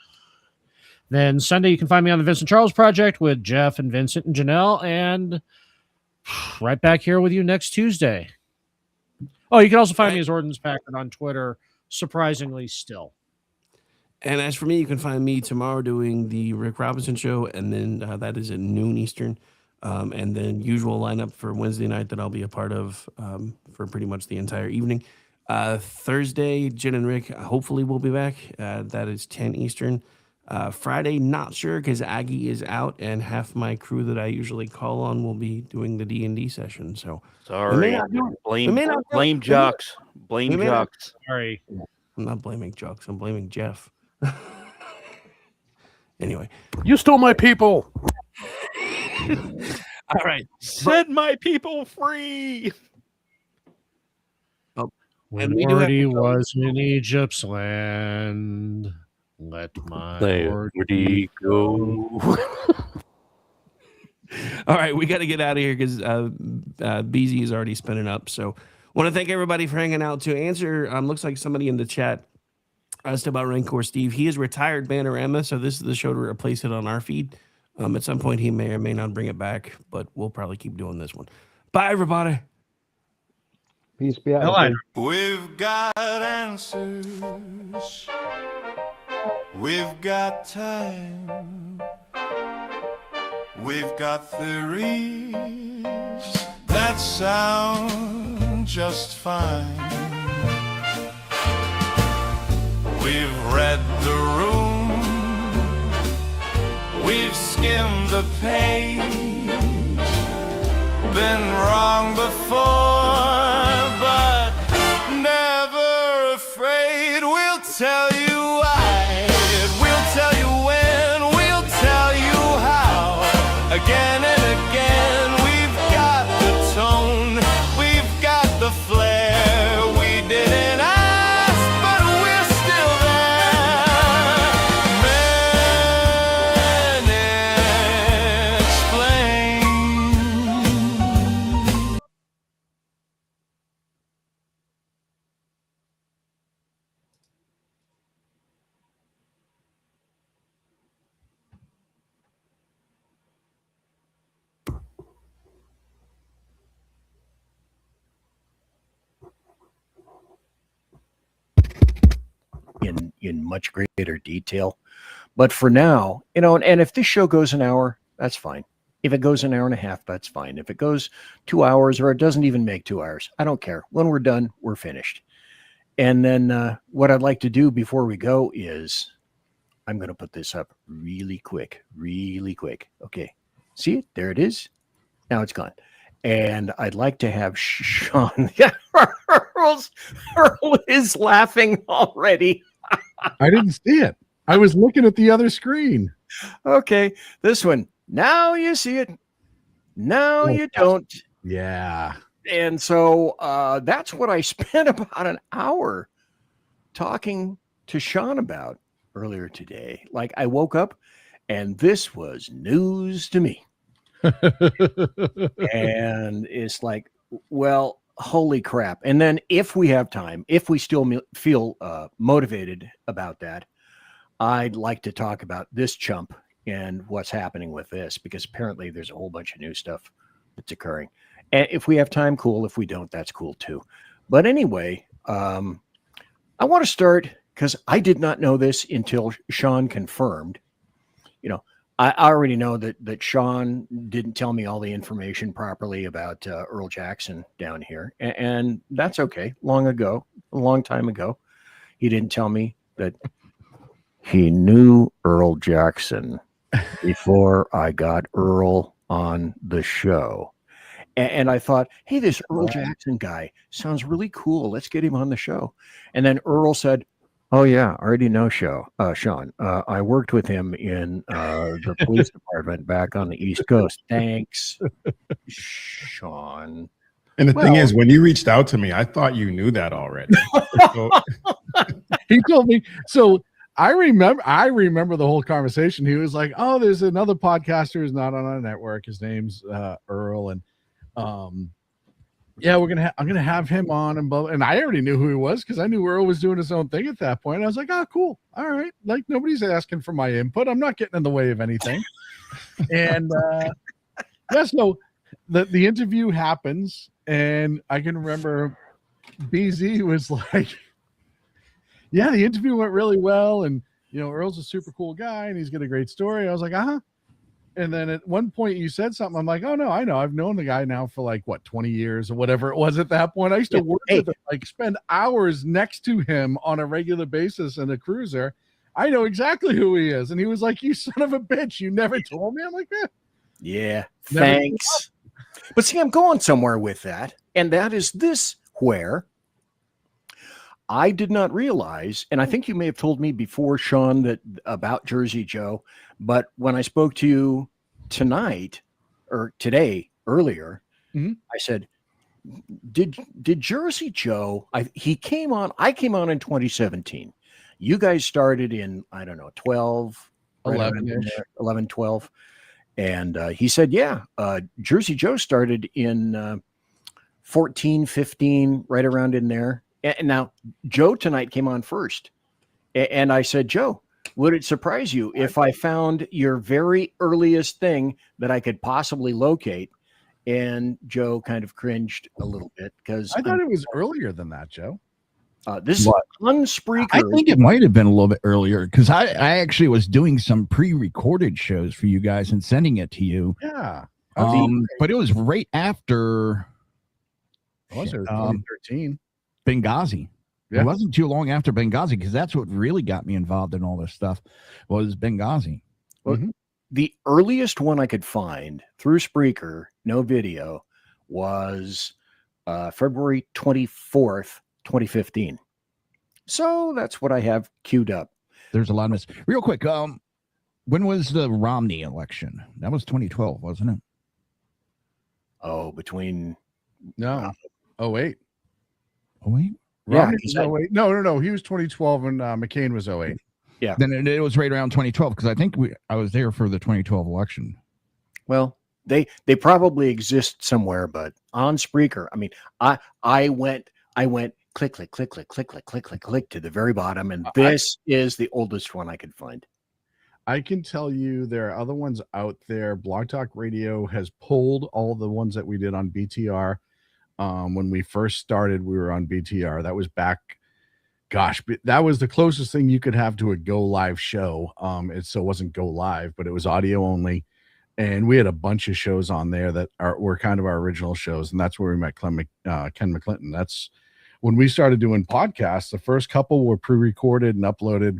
Then Sunday, you can find me on the Vincent Charles Project with Jeff and Vincent and Janelle, and right back here with you next Tuesday. Oh, you can also find me as Ordens Packard on Twitter, surprisingly still. And as for me, you can find me tomorrow doing the Rick Robinson show, and then that is at noon Eastern. And then usual lineup for Wednesday night that I'll be a part of for pretty much the entire evening. Thursday, Jen and Rick hopefully will be back. That is 10 Eastern. Friday, not sure because Aggie is out, and half my crew that I usually call on will be doing the D&D session. So sorry, blame Jocks. Blame Jocks. Sorry, I'm not blaming Jocks. I'm blaming Jeff. Anyway, you stole my people. All right, set my people free. Oh, when Ordy was in Egypt's land, let my Ordy go. All right, we got to get out of here because BZ is already spinning up. So want to thank everybody for hanging out. To answer, looks like somebody in the chat asked about Rancor Steve. He is retired Bannerama, so this is the show to replace it on our feed. At some point, he may or may not bring it back, but we'll probably keep doing this one. Bye, everybody. Peace be out. We've got answers. We've got time. We've got theories that sound just fine. We've read the room. We've skimmed the page, been wrong before, but never afraid. We'll tell you why, we'll tell you when, we'll tell you how. Again and again, we've got the tone, we've got the flair. We didn't ask, but we're still in much greater detail. But for now, and if this show goes an hour, that's fine. If it goes an hour and a half, that's fine. If it goes 2 hours or it doesn't even make 2 hours, I don't care. When we're done, we're finished. And then what I'd like to do before we go is I'm going to put this up really quick. Okay. See it? There it is. Now it's gone. And I'd like to have Sean. Earl is laughing already. I didn't see it. I was looking at the other screen. Okay. This one. Now you see it. Now you don't. Yeah. And so that's what I spent about an hour talking to Sean about earlier today. Like I woke up and this was news to me. And it's like, Well, holy crap. And then if we have time, if we still feel motivated about that, I'd like to talk about this chump and what's happening with this, because apparently there's a whole bunch of new stuff that's occurring. And if we have time, cool. If we don't, that's cool too. But anyway, I want to start because I did not know this until Sean confirmed. You know, I already know that Sean didn't tell me all the information properly about Earl Jackson down here. And that's okay. A long time ago, he didn't tell me that he knew Earl Jackson before I got Earl on the show. And I thought, hey, this Earl Jackson guy sounds really cool. Let's get him on the show. And then Earl said, oh, yeah, I already know Sean. I worked with him in the police department back on the East Coast. Thanks, Sean. And the thing is, when you reached out to me, I thought you knew that already. So, he told me. So I remember the whole conversation. He was like, oh, there's another podcaster who's not on our network. His name's Earl. And yeah, I'm gonna have him on, and I already knew who he was because I knew Earl was doing his own thing at that point. I was like, oh, cool, all right. Like, nobody's asking for my input. I'm not getting in the way of anything. And yeah, so the interview happens, and I can remember BZ was like, yeah, the interview went really well, and Earl's a super cool guy, and he's got a great story. I was like, uh-huh. And then at one point you said something. I'm like, oh no, I know. I've known the guy now for like 20 years or whatever it was at that point. I used to work with him, like spend hours next to him on a regular basis in a cruiser. I know exactly who he is. And he was like, you son of a bitch, you never told me. I'm like, yeah, thanks. But see, I'm going somewhere with that. And that is this, where I did not realize, and I think you may have told me before, Sean, that about Jersey Joe, but when I spoke to you tonight or today earlier, I said, did Jersey Joe, I came on in 2017. You guys started in, I don't know, 11, 12. And he said, yeah, Jersey Joe started in 14, 15, right around in there. And now Joe tonight came on first. And I said, Joe, would it surprise you if I found your very earliest thing that I could possibly locate? And Joe kind of cringed a little bit because I thought it was earlier than that, Joe. This is on Spreaker. I think it might have been a little bit earlier because I actually was doing some pre-recorded shows for you guys and sending it to you. Yeah. But it was right after. Was it 2013? Benghazi. Yeah. It wasn't too long after Benghazi because that's what really got me involved in all this stuff was Benghazi. Well, the earliest one I could find through Spreaker, no video, was February 24th, 2015. So that's what I have queued up. There's a lot of this. Real quick, when was the Romney election? That was 2012, wasn't it? Oh, between... No. 08. 08? Yeah. No. He was 2012 and McCain was 08. Yeah. Then it was right around 2012 because I think I was there for the 2012 election. Well, they probably exist somewhere, but on Spreaker, I mean, I went click to the very bottom, and this is the oldest one I could find. I can tell you there are other ones out there. Blog Talk Radio has pulled all the ones that we did on BTR. When we first started, we were on BTR. That was back, gosh, that was the closest thing you could have to a Go Live show. It still wasn't Go Live, but it was audio only. And we had a bunch of shows on there that were kind of our original shows. And that's where we met Ken McClinton. That's when we started doing podcasts. The first couple were pre-recorded and uploaded.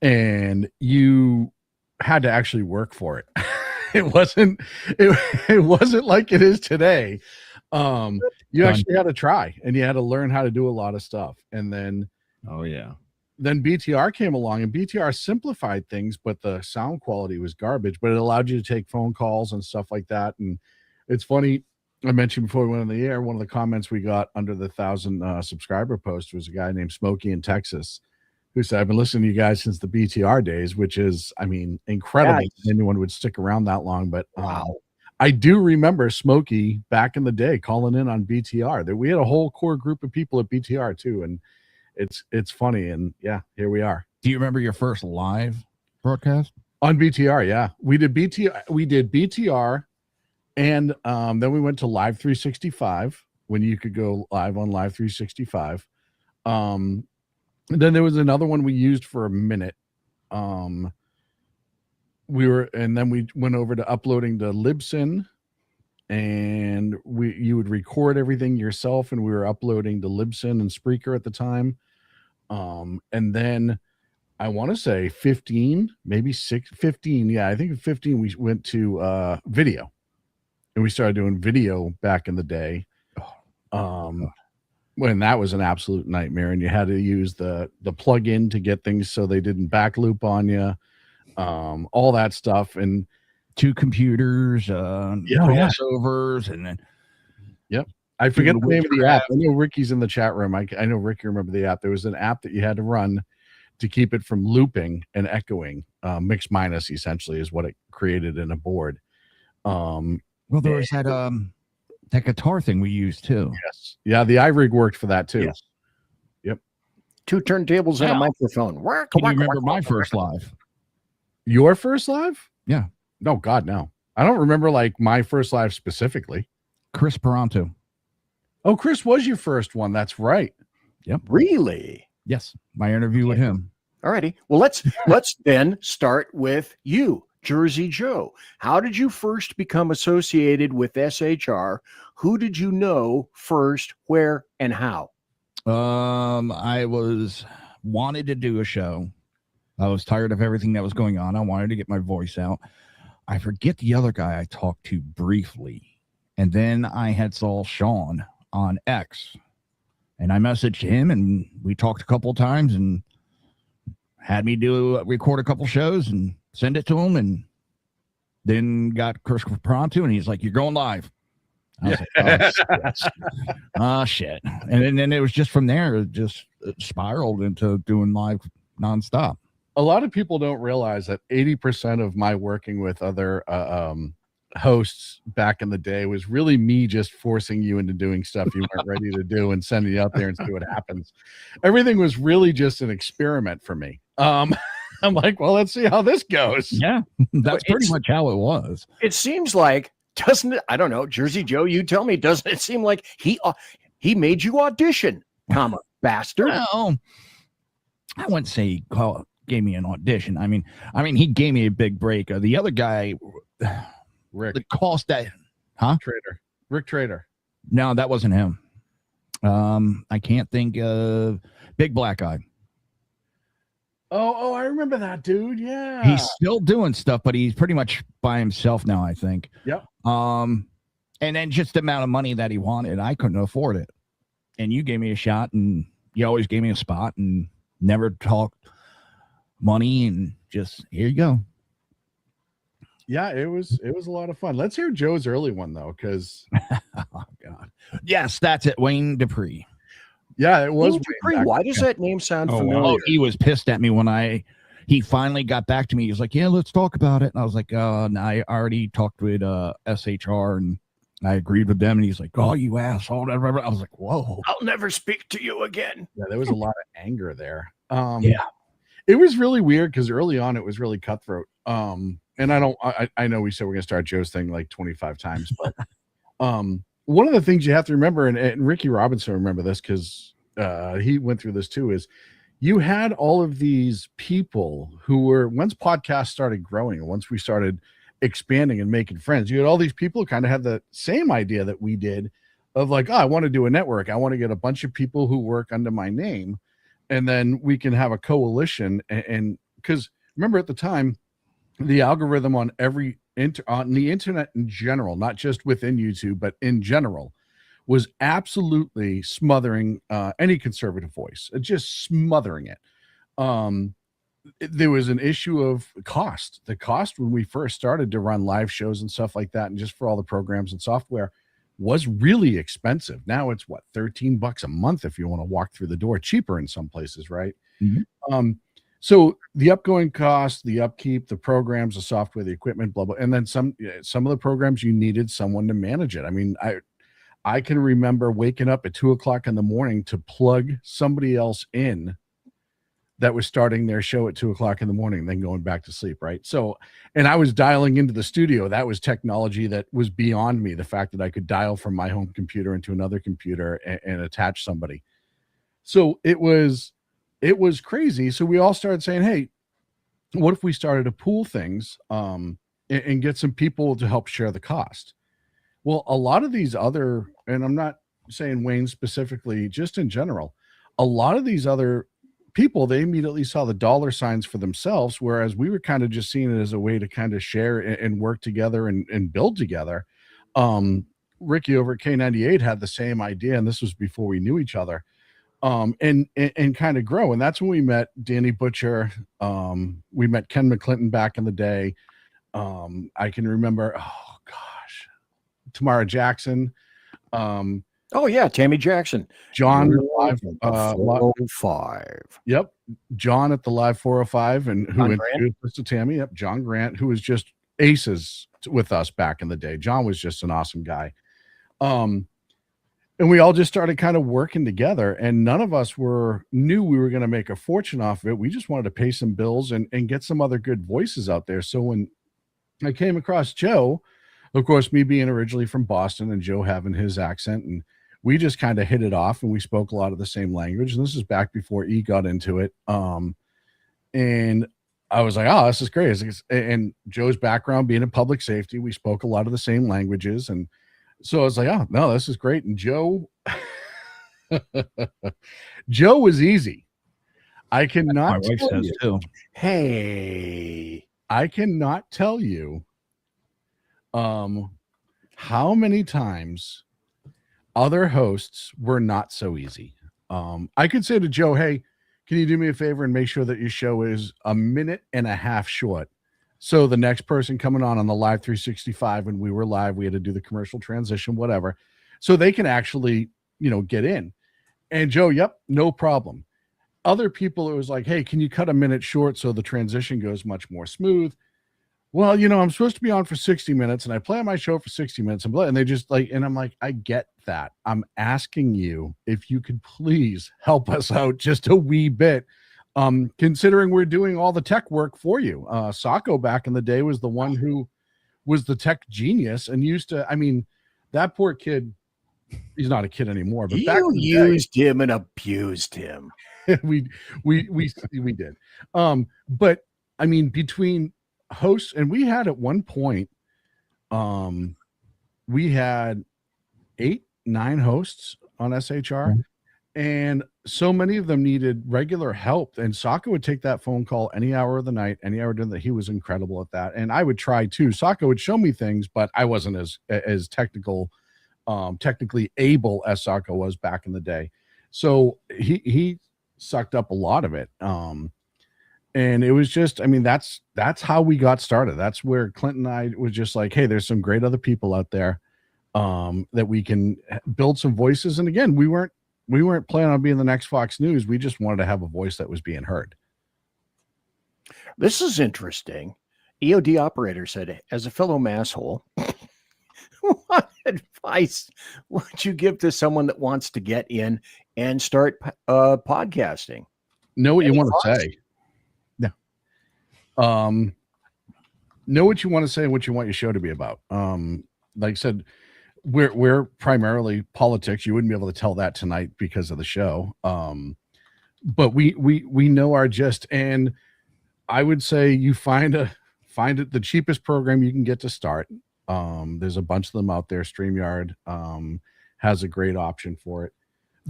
And you had to actually work for it. It wasn't like it is today. You actually had to try, and you had to learn how to do a lot of stuff. And then then BTR came along, and BTR simplified things, but the sound quality was garbage, but it allowed you to take phone calls and stuff like that. And it's funny, I mentioned before we went on the air, one of the comments we got under the 1,000 subscriber post was a guy named Smokey in Texas who said, I've been listening to you guys since the BTR days, which is, I mean, incredible. Anyone would stick around that long, but I do remember Smokey back in the day calling in on BTR. That we had a whole core group of people at BTR too, and it's funny. And yeah, here we are. Do you remember your first live broadcast on BTR? Yeah, we did BTR. We did BTR, and then we went to Live 365 when you could go live on Live 365. Then there was another one we used for a minute. And then we went over to uploading to Libsyn, and you would record everything yourself, and we were uploading to Libsyn and Spreaker at the time. And then I want to say 15, maybe 15. Yeah, I think 15 we went to video, and we started doing video back in the day. When that was an absolute nightmare, and you had to use the plug-in to get things so they didn't back loop on you. All that stuff, and 2 computers, crossovers, and then I forget the name of the app. I know Ricky's in the chat room. I know Ricky remember the app. There was an app that you had to run to keep it from looping and echoing. Mix minus essentially is what it created in a board. Well, there was that guitar thing we used too. Yes, yeah, the iRig worked for that too. Yes. Yep. 2 turntables and a microphone. Can you remember my first live? Your first live? Yeah. No, God, no. I don't remember like my first live specifically. Chris Peranto. Oh, Chris was your first one. That's right. Yep. Really? Yes. My interview with him. All righty. Well, let's then start with you, Jersey Joe. How did you first become associated with SHR? Who did you know first, where, and how? I wanted to do a show. I was tired of everything that was going on. I wanted to get my voice out. I forget the other guy I talked to briefly. And then I had saw Sean on X. And I messaged him, and we talked a couple of times, and had me record a couple shows and send it to him, and then got Chris Pronto, and he's like, "You're going live." I was like, oh, shit. And then it was just from there, it just spiraled into doing live nonstop. A lot of people don't realize that 80% of my working with other hosts back in the day was really me just forcing you into doing stuff you weren't ready to do and sending you out there and see what happens. Everything was really just an experiment for me. I'm like, well, let's see how this goes. Yeah, that's pretty much how it was. It seems like, doesn't it? I don't know, Jersey Joe, you tell me, doesn't it seem like he made you audition, bastard? Well, I wouldn't say he gave me an audition. I mean, he gave me a big break. The other guy, Rick, the cost that, Rick Trader. No, that wasn't him. I can't think of Big Black Guy. Oh, I remember that dude. Yeah. He's still doing stuff, but he's pretty much by himself now, I think. Yep. And then just the amount of money that he wanted, I couldn't afford it. And you gave me a shot, and you always gave me a spot, and never talked money, and just here you go. Yeah, it was a lot of fun. Let's hear Joe's early one though, because oh God. Yes, that's it. Wayne Dupree. Yeah, it was Wayne Dupree. Why does that name sound familiar? Oh, he was pissed at me when he finally got back to me. He was like, "Yeah, let's talk about it." And I was like, no, I already talked with SHR, and I agreed with them. And he's like, "Oh, you asshole." I was like, "Whoa. I'll never speak to you again." Yeah, there was a lot of anger there. Yeah. It was really weird because early on it was really cutthroat. And I know we said we're gonna start Joe's thing like 25 times, but one of the things you have to remember, and Ricky Robinson remember this because he went through this too, is you had all of these people who were, once podcasts started growing, once we started expanding and making friends, you had all these people who kind of had the same idea that we did of like, oh, I want to do a network. I want to get a bunch of people who work under my name, and then we can have a coalition. And because remember at the time, the algorithm on on the internet in general, not just within YouTube, but in general, was absolutely smothering any conservative voice, just smothering it. There was an issue of cost. The cost when we first started to run live shows and stuff like that, and just for all the programs and software, was really expensive. Now it's what, $13 a month if you want to walk through the door, cheaper in some places, right? Mm-hmm. So the upgoing cost, the upkeep, the programs, the software, the equipment, blah blah, and then some of the programs you needed someone to manage it. I mean, I can remember waking up at 2:00 in the morning to plug somebody else in that was starting their show at 2:00 in the morning, then going back to sleep, right? So, and I was dialing into the studio. That was technology that was beyond me. The fact that I could dial from my home computer into another computer and attach somebody. So it was crazy. So we all started saying, hey, what if we started to pool things and get some people to help share the cost? Well, a lot of these other, and I'm not saying Wayne specifically, just in general, a lot of these other people, they immediately saw the dollar signs for themselves, whereas we were kind of just seeing it as a way to kind of share and work together and build together. Ricky over at K98 had the same idea, and this was before we knew each other, and kind of grow. And that's when we met Danny Butcher. We met Ken McClinton back in the day. I can remember, oh gosh, Tamara Jackson. Oh yeah, Tammy Jackson. John Live 405. Yep. John at the Live 405, and who introduced us to Tammy. Yep. John Grant, who was just aces with us back in the day. John was just an awesome guy. And we all just started kind of working together, and none of us knew we were going to make a fortune off of it. We just wanted to pay some bills and get some other good voices out there. So when I came across Joe, of course, me being originally from Boston and Joe having his accent, and we just kind of hit it off, and we spoke a lot of the same language. And this is back before E got into it. And I was like, oh, this is great. And Joe's background being in public safety, we spoke a lot of the same languages. And so I was like, oh, no, this is great. And Joe, Joe was easy. I cannot My wife tell says you. too. Hey, I cannot tell you how many times other hosts were not so easy. I could say to Joe, hey, can you do me a favor and make sure that your show is a minute and a half short? So the next person coming on the Live 365, when we were live, we had to do the commercial transition, whatever. So they can actually, get in. And Joe, yep, no problem. Other people, it was like, hey, can you cut a minute short so the transition goes much more smooth? Well, I'm supposed to be on for 60 minutes and I plan my show for 60 minutes and they just and I'm like, I get that. I'm asking you if you could please help us out just a wee bit. Considering we're doing all the tech work for you. Sacco back in the day was the one who was the tech genius and used to, that poor kid, he's not a kid anymore, but back you in the used him and abused him. we did. But between hosts, and we had at one point, we had 8-9 hosts on SHR, and so many of them needed regular help. And Saka would take that phone call any hour of the night, any hour during that. He was incredible at that, and I would try too. Saka would show me things, but I wasn't as technically able as Saka was back in the day. So he sucked up a lot of it. And it was just, that's how we got started. That's where Clint and I was just like, hey, there's some great other people out there that we can build some voices. And again, we weren't planning on being the next Fox News. We just wanted to have a voice that was being heard. This is interesting. EOD operator said, as a fellow masshole, what advice would you give to someone that wants to get in and start podcasting? Know what you want to say. Know what you want to say and what you want your show to be about. Like I said, we're primarily politics. You wouldn't be able to tell that tonight because of the show. But we know our gist, and I would say you find it the cheapest program you can get to start. There's a bunch of them out there. StreamYard has a great option for it.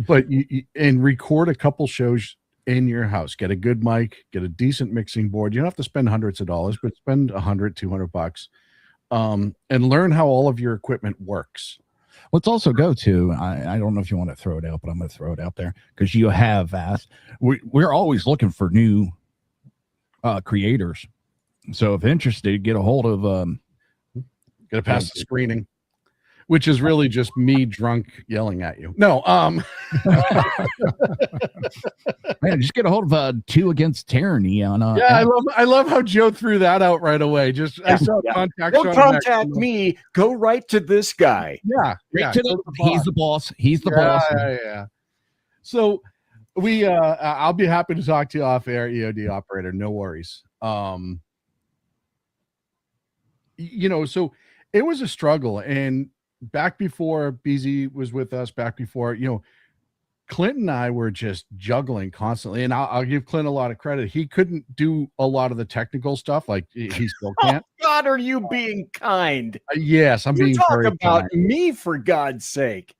But you record a couple shows in your house. Get a good mic, get a decent mixing board. You don't have to spend hundreds of dollars, but spend $100-$200 and learn how all of your equipment works. Let's also go to, I don't know if you want to throw it out, but I'm going to throw it out there because you have asked. We're always looking for new creators. So if interested, get a hold of Get to pass the screening. which is really just me drunk yelling at you. No, Man, just get a hold of 2 Against Tyranny on. Yeah, I love how Joe threw that out right away. Just I saw contact. Don't contact me. Go right to this guy. Yeah, Right to he's the boss. He's the boss. Yeah. So we, I'll be happy to talk to you off air, EOD operator. No worries. So it was a struggle, and back before BZ was with us, back before Clint and I were just juggling constantly, and I'll give Clint a lot of credit. He couldn't do a lot of the technical stuff, like he still can't. Oh, God, are you being kind? Yes, I'm being very about kind. me, for God's sake.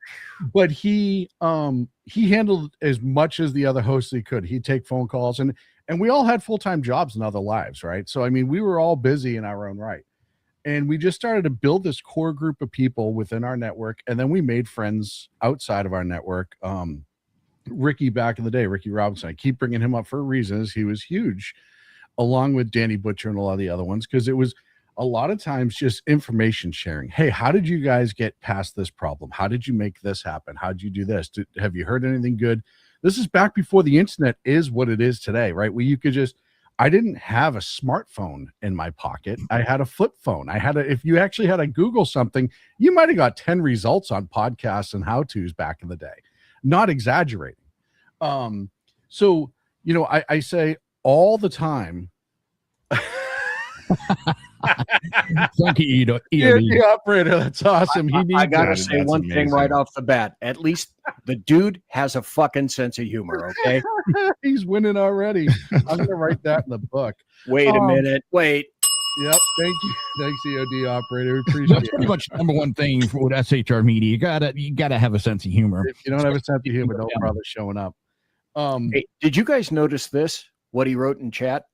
But he handled as much as the other hosts he could. He'd take phone calls, and we all had full-time jobs and other lives, right? So I mean, we were all busy in our own right. And we just started to build this core group of people within our network, and then we made friends outside of our network. Ricky back in the day, Ricky Robinson, I keep bringing him up for reasons. He was huge, along with Danny Butcher and a lot of the other ones, because it was a lot of times just information sharing. Hey, how did you guys get past this problem? How did you make this happen? How did you do this? Have you heard anything good? This is back before the internet is what it is today, right? Where you could I didn't have a smartphone in my pocket. I had a flip phone. If you actually had to Google something, you might have got 10 results on podcasts and how-tos back in the day. Not exaggerating. So, I say all the time. Thank you, the operator. That's awesome. I gotta say one thing right off the bat. At least the dude has a fucking sense of humor. Okay, he's winning already. I'm gonna write that in the book. Wait a minute. Wait. Yep. Thank you. Thanks, EOD operator. We appreciate That's pretty much number one thing with SHR media. You gotta have a sense of humor. If you don't have a sense of humor, don't bother showing up. Hey, did you guys notice this? What he wrote in chat?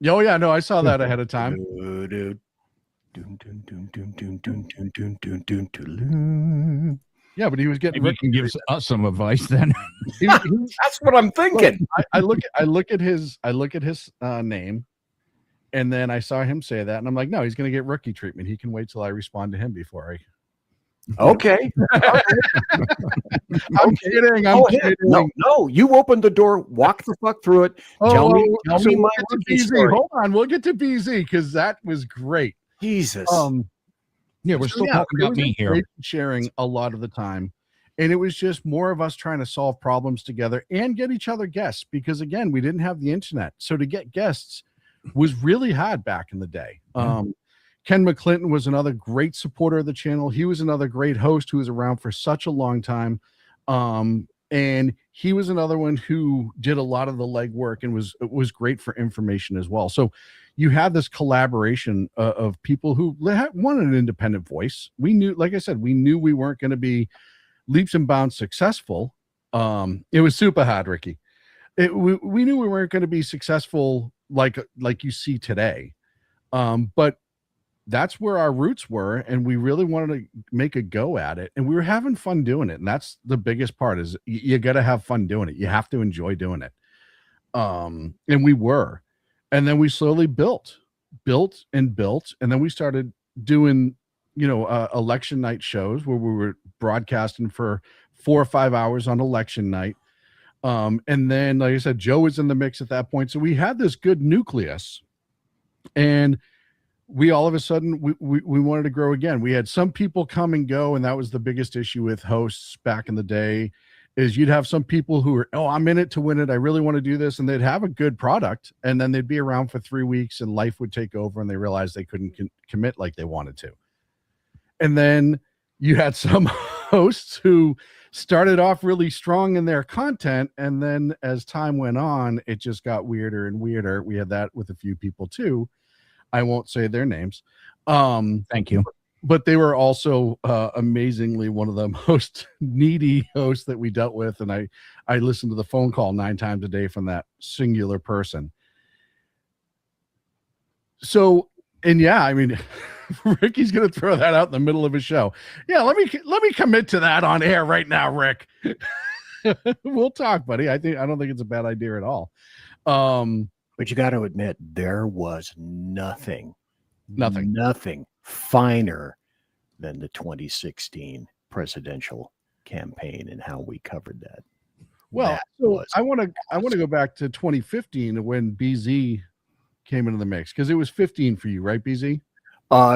Oh yeah, no, I saw that ahead of time. Yeah, but he was getting. Maybe you can give us some advice then. That's what I'm thinking. I look at his name, and then I saw him say that, and I'm like, no, he's going to get rookie treatment. He can wait till I respond to him before I. Okay. I'm kidding. I'm kidding. No, you opened the door. Walk the fuck through it. Tell me my rookie story. Hold on, we'll get to BZ because that was great. Jesus. Yeah, we're still talking about me here. Sharing a lot of the time. And it was just more of us trying to solve problems together and get each other guests because, again, we didn't have the internet. So to get guests was really hard back in the day. Ken McClinton was another great supporter of the channel. He was another great host who was around for such a long time. And he was another one who did a lot of the legwork and was great for information as well. So you had this collaboration of people who wanted an independent voice. We knew, like I said, we weren't going to be leaps and bounds successful. It was super hard, Ricky. We knew we weren't going to be successful like you see today. But that's where our roots were, and we really wanted to make a go at it, and we were having fun doing it. And that's the biggest part is you got to have fun doing it. You have to enjoy doing it. And we were, and then we slowly built, and then we started doing, election night shows where we were broadcasting for 4 or 5 hours on election night. And then, like I said, Joe was in the mix at that point. So we had this good nucleus, and we all of a sudden we wanted to grow again. We had some people come and go, and that was the biggest issue with hosts back in the day is you'd have some people who were, I'm in it to win it. I really want to do this. And they'd have a good product, and then they'd be around for 3 weeks and life would take over and they realized they couldn't commit like they wanted to. And then you had some hosts who started off really strong in their content. And then as time went on, it just got weirder and weirder. We had that with a few people too. I won't say their names. Thank you. But they were also amazingly one of the most needy hosts that we dealt with. And I listened to the phone call 9 times a day from that singular person. So, and yeah, I mean, Ricky's going to throw that out in the middle of his show. Yeah, let me commit to that on air right now, Rick. We'll talk, buddy. I don't think it's a bad idea at all. But you got to admit, there was nothing finer than the 2016 presidential campaign and how we covered that. Well, That so was I want to go back to 2015 when BZ came into the mix, because it was 15 for you, right, BZ?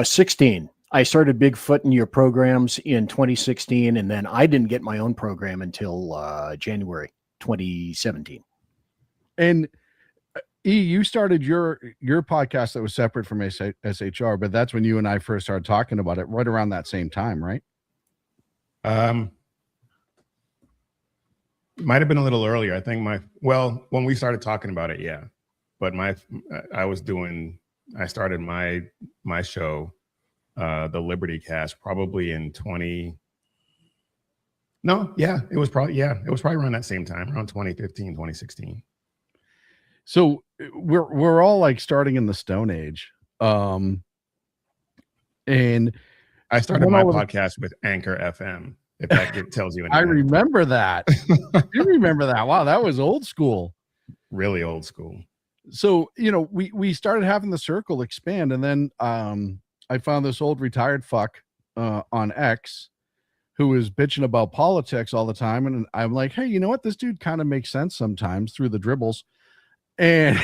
16. I started Bigfooting your programs in 2016, and then I didn't get my own program until January 2017. And you started your podcast that was separate from SHR, but that's when you and I first started talking about it, right around that same time, right? Might have been a little earlier. I think when we started talking about it, yeah. But I started my show, the Liberty Cast, probably in it was probably around that same time, around 2015, 2016. So we're all like starting in the Stone Age. And I started my podcast with Anchor FM, if that tells you anything. I remember that. You remember that? Wow, that was old school. Really old school. So, we started having the circle expand, and then I found this old retired fuck on X who was bitching about politics all the time, and I'm like, hey, you know what? This dude kind of makes sense sometimes through the dribbles. And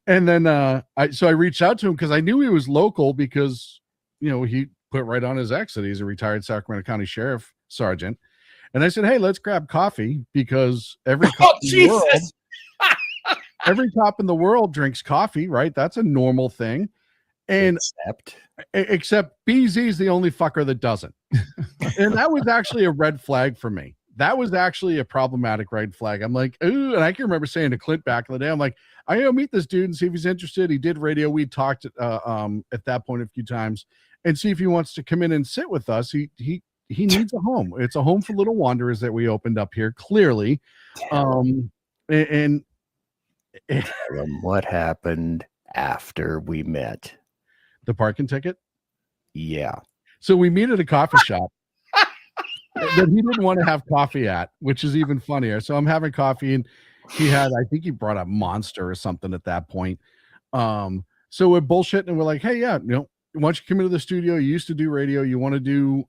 and then I reached out to him because I knew he was local, because he put right on his X that he's a retired Sacramento County Sheriff Sergeant. And I said, hey, let's grab coffee, because every cop in the world drinks coffee, right? That's a normal thing. And except BZ is the only fucker that doesn't. And that was actually a red flag for me. That was actually a problematic red flag. I'm like, ooh, and I can remember saying to Clint back in the day, I'm like, I go meet this dude and see if he's interested. He did radio. We talked at that point a few times, and see if he wants to come in and sit with us. He needs a home. It's a home for little wanderers that we opened up here, clearly. And tell him what happened after we met. The parking ticket? Yeah. So we meet at a coffee shop that he didn't want to have coffee at, which is even funnier. So I'm having coffee, and I think he brought a Monster or something at that point. So we're bullshitting, and we're like, hey, yeah, why don't you come into the studio? You used to do radio. You want to do,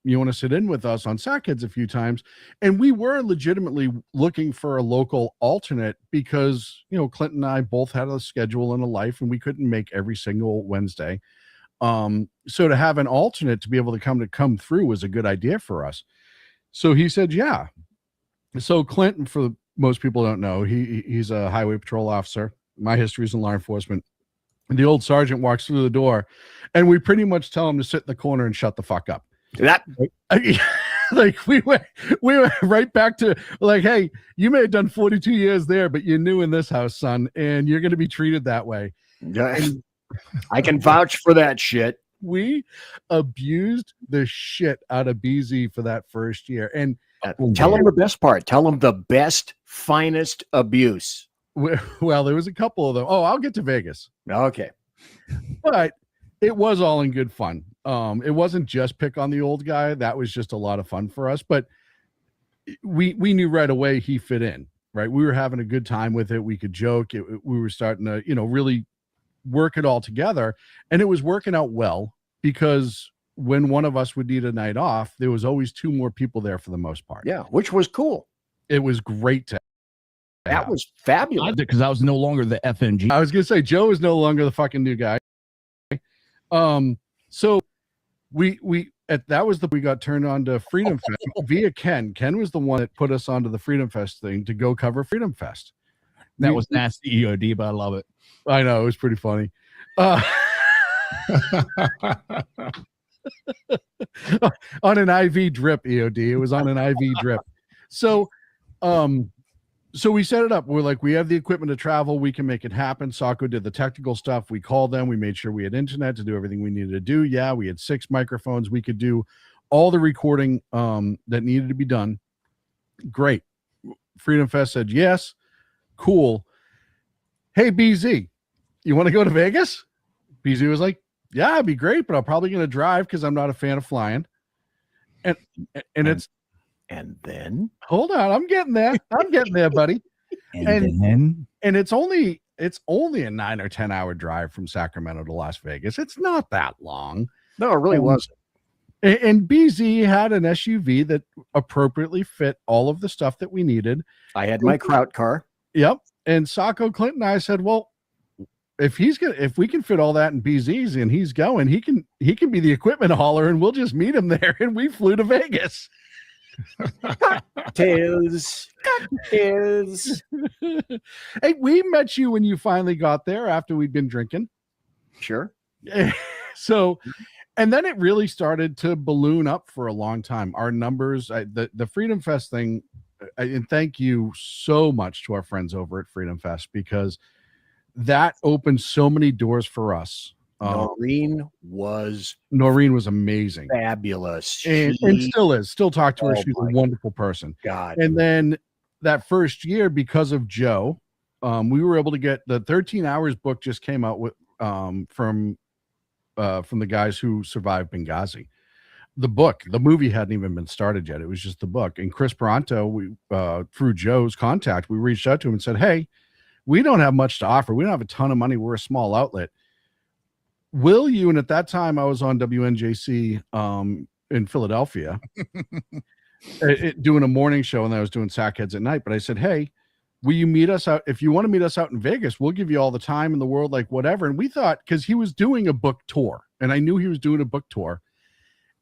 you want to sit in with us on Sackheads a few times. And we were legitimately looking for a local alternate, because, Clinton and I both had a schedule and a life, and we couldn't make every single Wednesday. So to have an alternate to be able to come through was a good idea for us. So he said, yeah. So Clinton, for most people don't know, he's a highway patrol officer. My history is in law enforcement. And the old sergeant walks through the door, and we pretty much tell him to sit in the corner and shut the fuck up. Like we went right back to like, hey, you may have done 42 years there, but you're new in this house, son, and you're going to be treated that way. And I can vouch for that shit. We abused the shit out of BZ for that first year. And tell him the best part. Tell him the best, finest abuse. Well, there was a couple of them. Oh, I'll get to Vegas. Okay. But it was all in good fun. It wasn't just pick on the old guy. That was just a lot of fun for us. But we knew right away he fit in, right? We were having a good time with it. We could joke. We were starting to, really work it all together. And it was working out well, because when one of us would need a night off, there was always two more people there for the most part. Yeah, which was cool. It was great to That was fabulous. Because I was no longer the FNG. I was going to say, Joe is no longer the fucking new guy. So we got turned on to Freedom Fest via Ken. Ken was the one that put us onto the Freedom Fest thing to go cover Freedom Fest. That was nasty EOD, but I love it. I know, it was pretty funny. On an IV drip, EOD. It was on an IV drip. So we set it up. We're like, we have the equipment to travel. We can make it happen. Sacco did the technical stuff. We called them. We made sure we had internet to do everything we needed to do. Yeah, we had 6 microphones. We could do all the recording that needed to be done. Great. Freedom Fest said, yes. Cool. Hey, BZ, you want to go to Vegas? BZ was like, yeah, it'd be great, but I'm probably going to drive because I'm not a fan of flying. And then hold on, I'm getting there, buddy. And it's only it's only a 9 or 10 hour drive from Sacramento to Las Vegas. It's not that long. No, it really wasn't. And BZ had an SUV that appropriately fit all of the stuff that we needed. I had my Kraut car. Yep. And Sacco Clinton and I said, well, if we can fit all that in BZ's and he's going, he can be the equipment hauler and we'll just meet him there. And we flew to Vegas. Cocktails. Hey, we met you when you finally got there after we'd been drinking. Sure. So, and then it really started to balloon up for a long time. Our numbers, the Freedom Fest thing, and thank you so much to our friends over at Freedom Fest, because that opened so many doors for us. Noreen was amazing, fabulous, and still is. Still talk to her. She's a wonderful person. God. And then that first year, because of Joe, we were able to get the 13 hours book just came out with from the guys who survived Benghazi. The movie hadn't even been started yet. It was just the book. And Chris Peranto, we through Joe's contact, we reached out to him and said, hey, we don't have much to offer. We don't have a ton of money. We're a small outlet. Will you? And at that time I was on WNJC in Philadelphia doing a morning show, and I was doing Sackheads at night. But I said, hey, will you meet us out? If you want to meet us out in Vegas, we'll give you all the time in the world, like whatever. And we thought, because he was doing a book tour, and I knew he was doing a book tour.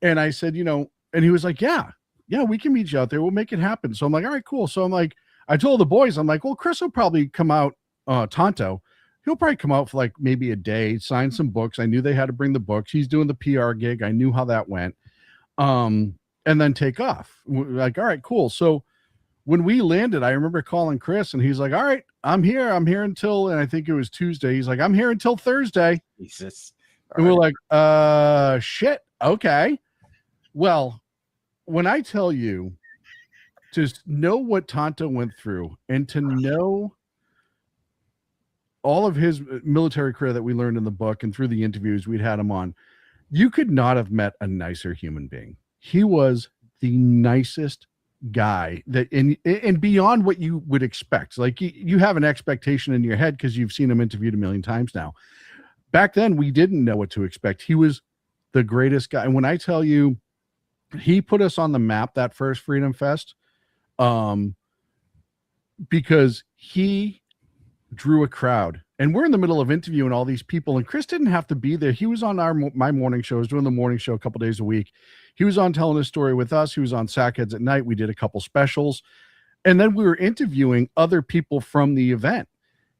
And I said, and he was like, yeah, we can meet you out there. We'll make it happen. So I'm like, all right, cool. So I'm like, I told the boys, I'm like, well, Chris will probably come out, Tonto. He'll probably come out for like maybe a day, sign some books. I knew they had to bring the books. He's doing the PR gig. I knew how that went. And then take off. Like, all right, cool. So when we landed, I remember calling Chris and he's like, all right, I'm here until, and I think it was Tuesday. He's like, I'm here until Thursday. Jesus. And we're like, shit. Okay. Well, when I tell you to know what Tonto went through and to know all of his military career that we learned in the book and through the interviews we'd had him on, you could not have met a nicer human being. He was the nicest guy that and beyond what you would expect. Like you have an expectation in your head because you've seen him interviewed a million times now. Back then we didn't know what to expect. He was the greatest guy. And when I tell you, he put us on the map that first Freedom Fest, because he drew a crowd, and we're in the middle of interviewing all these people, and Chris didn't have to be there. He was on my morning show. I was doing the morning show a couple days a week. He was on telling his story with us. He was on Sackheads at Night. We did a couple specials, and then we were interviewing other people from the event.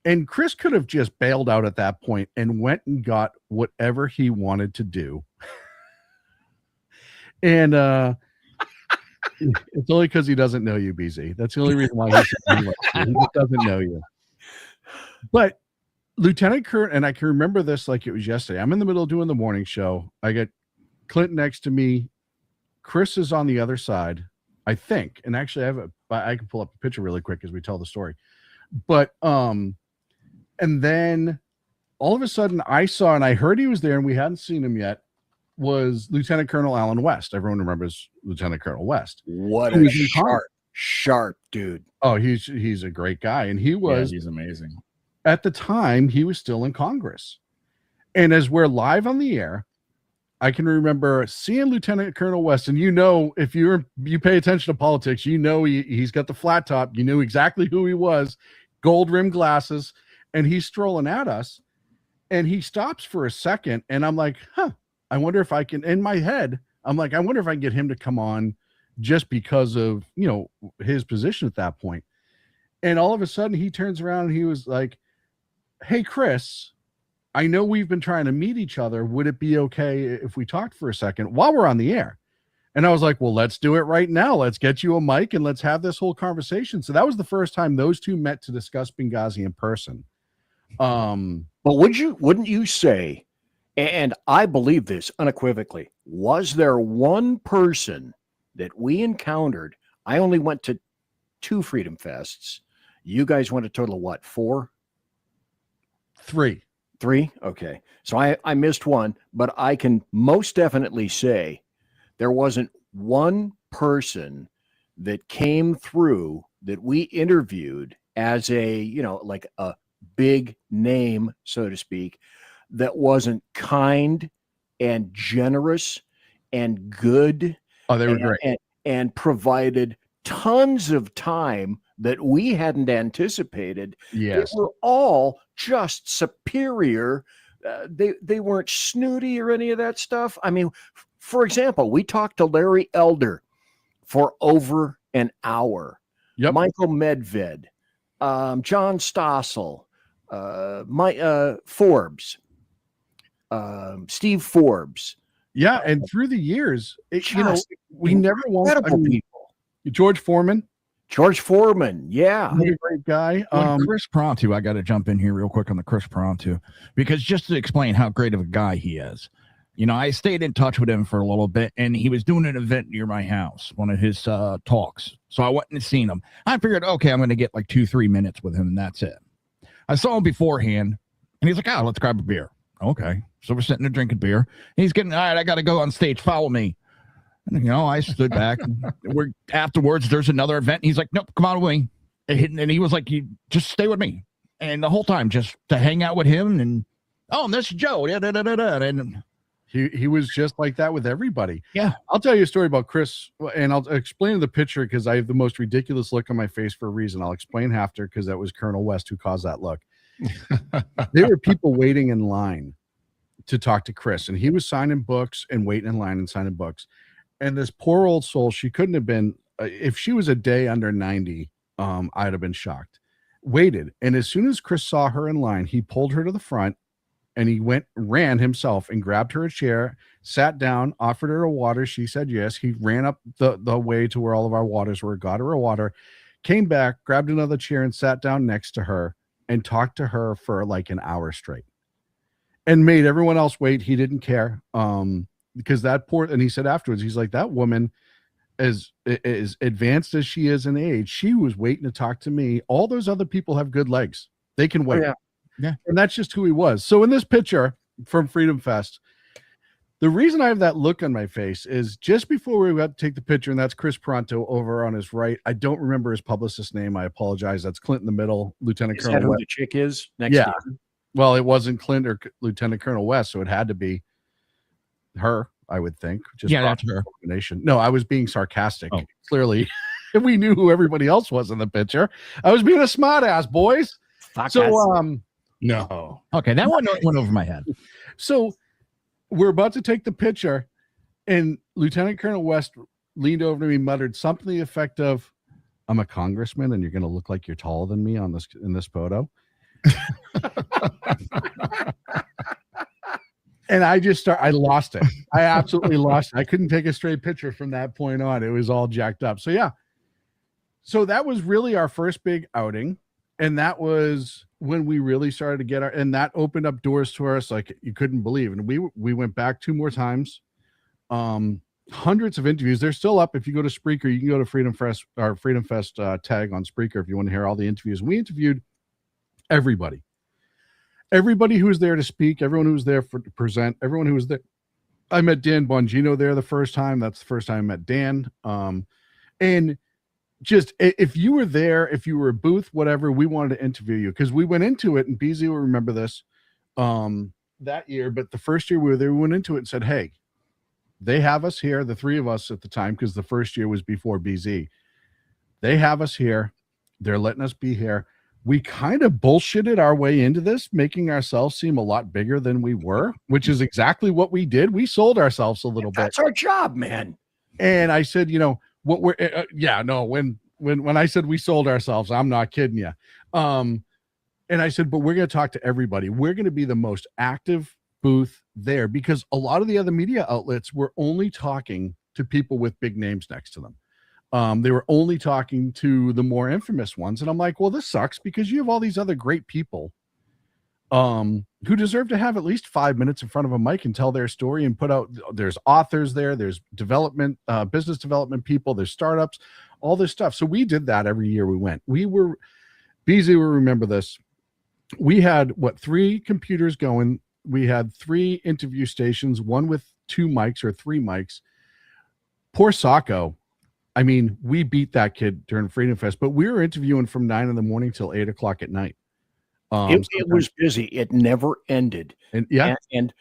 And Chris could have just bailed out at that point and went and got whatever he wanted to do. And it's only because he doesn't know you, BZ. That's the only reason why he just doesn't know you. But Lieutenant Kurt, and I can remember this like it was yesterday. I'm in the middle of doing the morning show. I get Clinton next to me. Chris is on the other side, I think. And actually, I can pull up a picture really quick as we tell the story. But and then all of a sudden, I saw and I heard he was there, and we hadn't seen him yet. Was Lieutenant Colonel Alan West. Everyone remembers Lieutenant Colonel West. What a sharp dude. Oh, he's a great guy. And he's amazing. At the time, he was still in Congress. And as we're live on the air, I can remember seeing Lieutenant Colonel West. And if you pay attention to politics, he's got the flat top. You knew exactly who he was, gold rimmed glasses, and he's strolling at us. And he stops for a second, and I'm like, I wonder if I can, in my head, I'm like, I wonder if I can get him to come on just because of, his position at that point. And all of a sudden he turns around and he was like, hey, Chris, I know we've been trying to meet each other. Would it be okay if we talked for a second while we're on the air? And I was like, well, let's do it right now. Let's get you a mic and let's have this whole conversation. So that was the first time those two met to discuss Benghazi in person. But wouldn't you say, and I believe this unequivocally, was there one person that we encountered? I only went to 2 Freedom Fests. You guys went a total of what, 4? 3. 3? Okay. So I missed one, but I can most definitely say there wasn't one person that came through that we interviewed as a, like a big name, so to speak, that wasn't kind and generous and good. Oh, they were great. And provided tons of time that we hadn't anticipated. Yes. They were all just superior. They weren't snooty or any of that stuff. I mean, for example, we talked to Larry Elder for over an hour. Yep. Michael Medved, John Stossel, Forbes, Steve Forbes. Yeah, and through the years, we never won. People. George Foreman, yeah, a great guy. Chris Pronto, I got to jump in here real quick on the Chris Pronto, because just to explain how great of a guy he is. I stayed in touch with him for a little bit, and he was doing an event near my house, one of his talks. So I went and seen him. I figured, okay, I'm going to get like 2-3 minutes with him, and that's it. I saw him beforehand, and he's like, let's grab a beer. Okay. So we're sitting there drinking beer. He's getting, all right, I got to go on stage. Follow me. And, I stood back. Afterwards, there's another event. He's like, nope, come on with me. And he was like, you just stay with me. And the whole time, just to hang out with him. And, this is Joe. And he was just like that with everybody. Yeah. I'll tell you a story about Chris, and I'll explain the picture because I have the most ridiculous look on my face for a reason. I'll explain after, because that was Colonel West who caused that look. There were people waiting in line to talk to Chris, and he was signing books and waiting in line and signing books. And this poor old soul, she couldn't have been, if she was a day under 90, I'd have been shocked. Waited. And as soon as Chris saw her in line, he pulled her to the front, and he ran himself and grabbed her a chair, sat down, offered her a water. She said yes. He ran up the way to where all of our waters were, got her a water, came back, grabbed another chair and sat down next to her and talked to her for like an hour straight and made everyone else wait. He didn't care. Because and he said afterwards, he's like, that woman, as advanced as she is in age, she was waiting to talk to me. All those other people have good legs. They can wait. Yeah. And that's just who he was. So in this picture from Freedom Fest, the reason I have that look on my face is just before we got to take the picture, and that's Chris Pronto over on his right. I don't remember his publicist's name. I apologize. That's Clint in the middle, Lieutenant Colonel Who West. the chick is next to him? Well, it wasn't Clint or Lieutenant Colonel West, so it had to be her, I would think. Just that's her. No, I was being sarcastic. Clearly, we knew who everybody else was in the picture. I was being a smart ass, boys. No. Okay, that one went over my head. So we're about to take the picture, and Lieutenant Colonel West leaned over to me, muttered something to the effect of, "I'm a congressman, and you're going to look like you're taller than me in this photo." And I lost it. I absolutely lost it. I couldn't take a straight picture from that point on. It was all jacked up. So yeah. So that was really our first big outing. And that was when we really started to get and that opened up doors to us like you couldn't believe. And we went back 2 more times. Hundreds of interviews. They're still up. If you go to Spreaker, you can go to Freedom Fest tag on Spreaker if you want to hear all the interviews. We interviewed everybody who was there to speak, everyone who was there to present, everyone who was there. I met Dan Bongino there the first time. That's the first time I met Dan. And just if you were there, if you were a booth, whatever, we wanted to interview you because we went into it, and BZ will remember this that year. But the first year we were there, we went into it and said, hey, they have us here, the 3 of us at the time, because the first year was before BZ. They have us here. They're letting us be here. We kind of bullshitted our way into this, making ourselves seem a lot bigger than we were, which is exactly what we did. We sold ourselves a little bit. That's our job, man. And I said, what we're, when I said we sold ourselves, I'm not kidding you. And I said, but we're going to talk to everybody. We're going to be the most active booth there because a lot of the other media outlets were only talking to people with big names next to them. They were only talking to the more infamous ones. And I'm like, well, this sucks because you have all these other great people who deserve to have at least 5 minutes in front of a mic and tell their story and put out, there's authors there, there's development, business development people, there's startups, all this stuff. So we did that every year we went. BZ will remember this. We had 3 computers going. We had 3 interview stations, one with 2 mics or 3 mics. Poor Sacco. I mean, we beat that kid during Freedom Fest, but we were interviewing from 9 in the morning till 8 o'clock at night. It was busy. It never ended. And yeah. And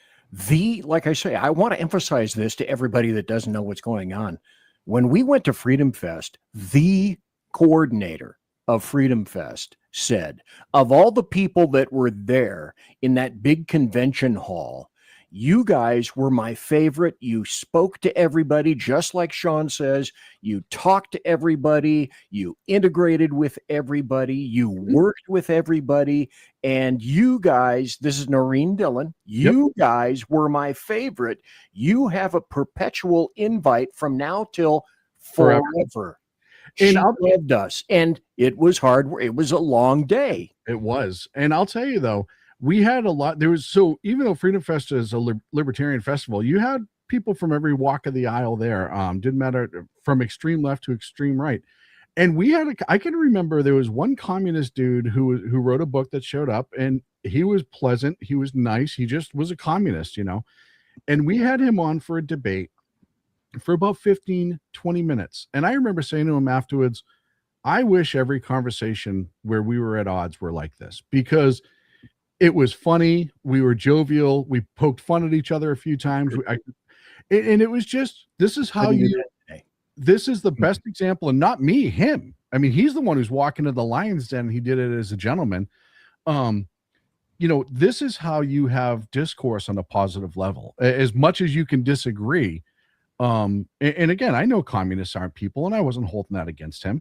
like I say, I want to emphasize this to everybody that doesn't know what's going on. When we went to Freedom Fest, the coordinator of Freedom Fest said, of all the people that were there in that big convention hall, you guys were my favorite. You spoke to everybody, just like Sean says. You talked to everybody. You integrated with everybody. You worked with everybody. And you guys, this is Noreen Dillon, you guys were my favorite. You have a perpetual invite from now till forever. She loved us. And it was hard. It was a long day. It was. And I'll tell you, though, we had a lot. Even though Freedom Fest is a libertarian festival, you had people from every walk of the aisle there. Didn't matter from extreme left to extreme right. And I can remember there was one communist dude who wrote a book that showed up, and he was pleasant. He was nice. He just was a communist, and we had him on for a debate for about 15, 20 minutes. And I remember saying to him afterwards, I wish every conversation where we were at odds were like this, because it was funny. We were jovial. We poked fun at each other a few times. And it was just, this is the best example, and not me, him. I mean, he's the one who's walking to the lion's den. He did it as a gentleman. This is how you have discourse on a positive level, as much as you can disagree. And again, I know communists aren't people, and I wasn't holding that against him.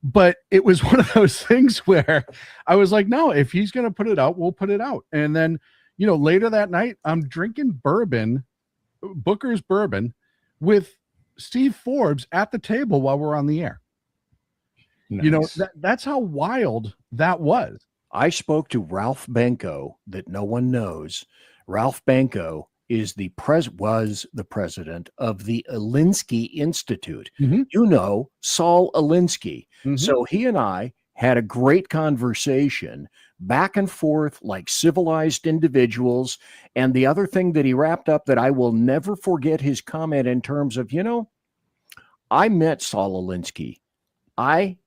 But it was one of those things where I was like, no, if he's going to put it out, we'll put it out. And then, later that night, I'm drinking Booker's bourbon with Steve Forbes at the table while we're on the air. Nice. That's how wild that was. I spoke to Ralph Benko, that no one knows. Ralph Benko was the president of the Alinsky Institute. Saul Alinsky. So he and I had a great conversation back and forth like civilized individuals. And the other thing that he wrapped up that I will never forget his comment in terms of, I met Saul Alinsky. I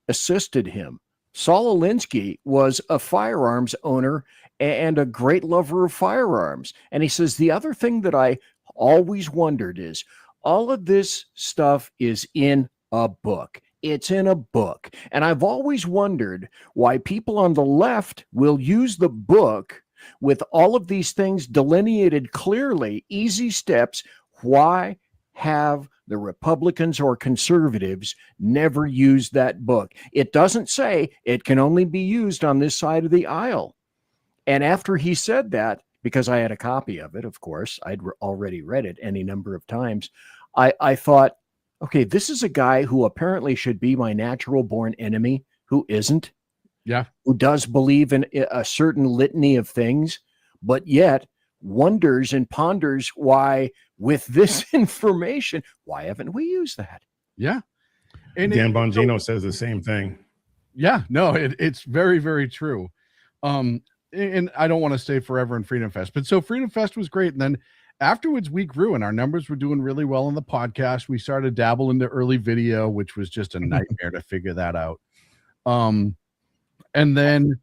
assisted him. Saul Alinsky was a firearms owner and a great lover of firearms. And he says, the other thing that I always wondered is all of this stuff is in a book. It's in a book. And I've always wondered why people on the left will use the book with all of these things delineated clearly, easy steps. Why have the Republicans or conservatives never used that book? It doesn't say it can only be used on this side of the aisle. And after he said that, because I had a copy of it, of course, I'd already read it any number of times, I thought, okay, this is a guy who apparently should be my natural born enemy, who isn't. Yeah. Who does believe in a certain litany of things, but yet wonders and ponders why, with this information, why haven't we used that? Yeah. And Dan Bongino says the same thing. Yeah, no, it's very, very true. And I don't want to stay forever in Freedom Fest, but so Freedom Fest was great. And then afterwards we grew and our numbers were doing really well on the podcast. We started dabble into early video, which was just a nightmare to figure that out. And then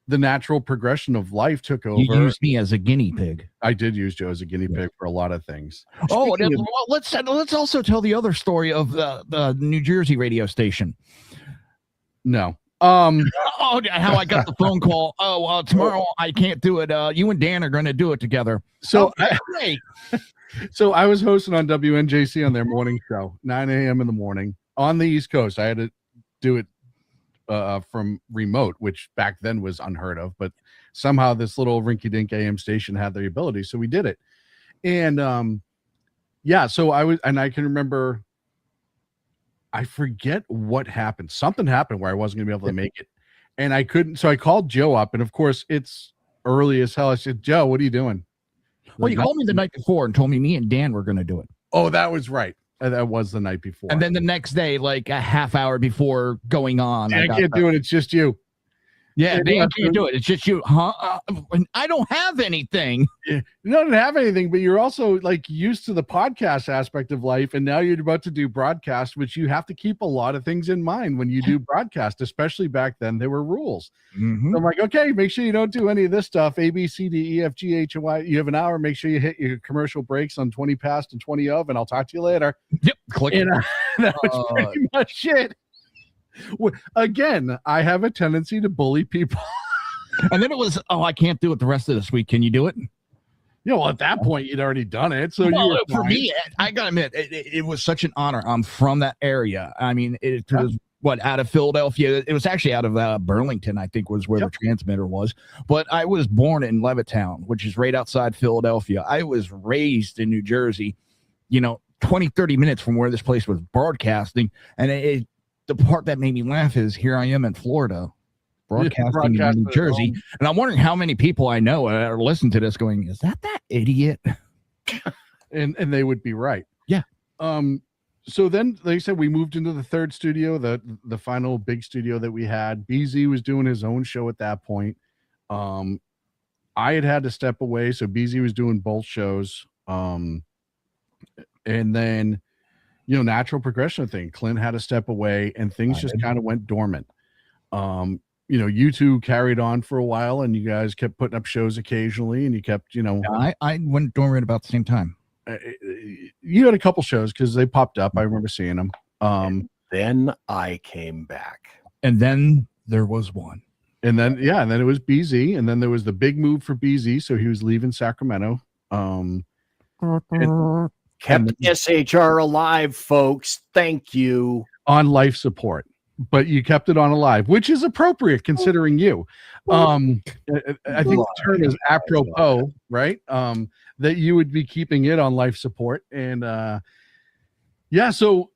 the natural progression of life took over. You used me as a guinea pig. I did use Joe as a guinea pig for a lot of things. Let's also tell the other story of the New Jersey radio station. No. How I got the phone call. Tomorrow I can't do it. You and Dan are going to do it together. So So I was hosting on WNJC on their morning show, 9 a.m. in the morning on the East Coast. I had to do it from remote, which back then was unheard of, but somehow this little rinky-dink AM station had the ability, so we did it. And so I can remember, I forget what happened. Something happened where I wasn't gonna be able to make it, and I couldn't. So I called Joe up, and of course it's early as hell. I said, Joe, what are you doing? Well, you called me the night before and told me and Dan were going to do it. Oh, that was right. That was the night before. And then the next day, like a half hour before going on, I can't do it. It's just you. Yeah, they can't do it. It's just you, huh? I don't have anything. You don't have anything, but you're also like used to the podcast aspect of life, and now you're about to do broadcast, which you have to keep a lot of things in mind when you do broadcast, especially back then there were rules. Mm-hmm. So I'm like, okay, make sure you don't do any of this stuff. A, B, C, D, E, F, G, H, and Y. You have an hour. Make sure you hit your commercial breaks on 20 past and 20 of, and I'll talk to you later. Yep, click. And that was pretty much it. Again, I have a tendency to bully people. And then it was, I can't do it the rest of this week. Can you do it? Yeah, well, at that point, you'd already done it. So for me, I got to admit, it was such an honor. I'm from that area. I mean, it was out of Philadelphia. It was actually out of Burlington, I think, was where the transmitter was. But I was born in Levittown, which is right outside Philadelphia. I was raised in New Jersey, 20, 30 minutes from where this place was broadcasting. And the part that made me laugh is here I am in Florida broadcasting in New Jersey. And I'm wondering how many people I know are listening to this going, is that idiot? and they would be right. Yeah. So then, like I said, we moved into the third studio, the final big studio that we had. BZ was doing his own show at that point. I had to step away. So BZ was doing both shows. And then, natural progression thing. Clint had to step away, and things just kind of went dormant. You two carried on for a while, and you guys kept putting up shows occasionally, and you kept, I went dormant about the same time. You had a couple shows because they popped up. I remember seeing them. Then I came back, and then there was one, and then it was BZ, and then there was the big move for BZ, so he was leaving Sacramento. Kept SHR alive, folks. Thank you. On life support, but you kept it on alive, which is appropriate considering you. I think the term is apropos, right? That you would be keeping it on life support. And so,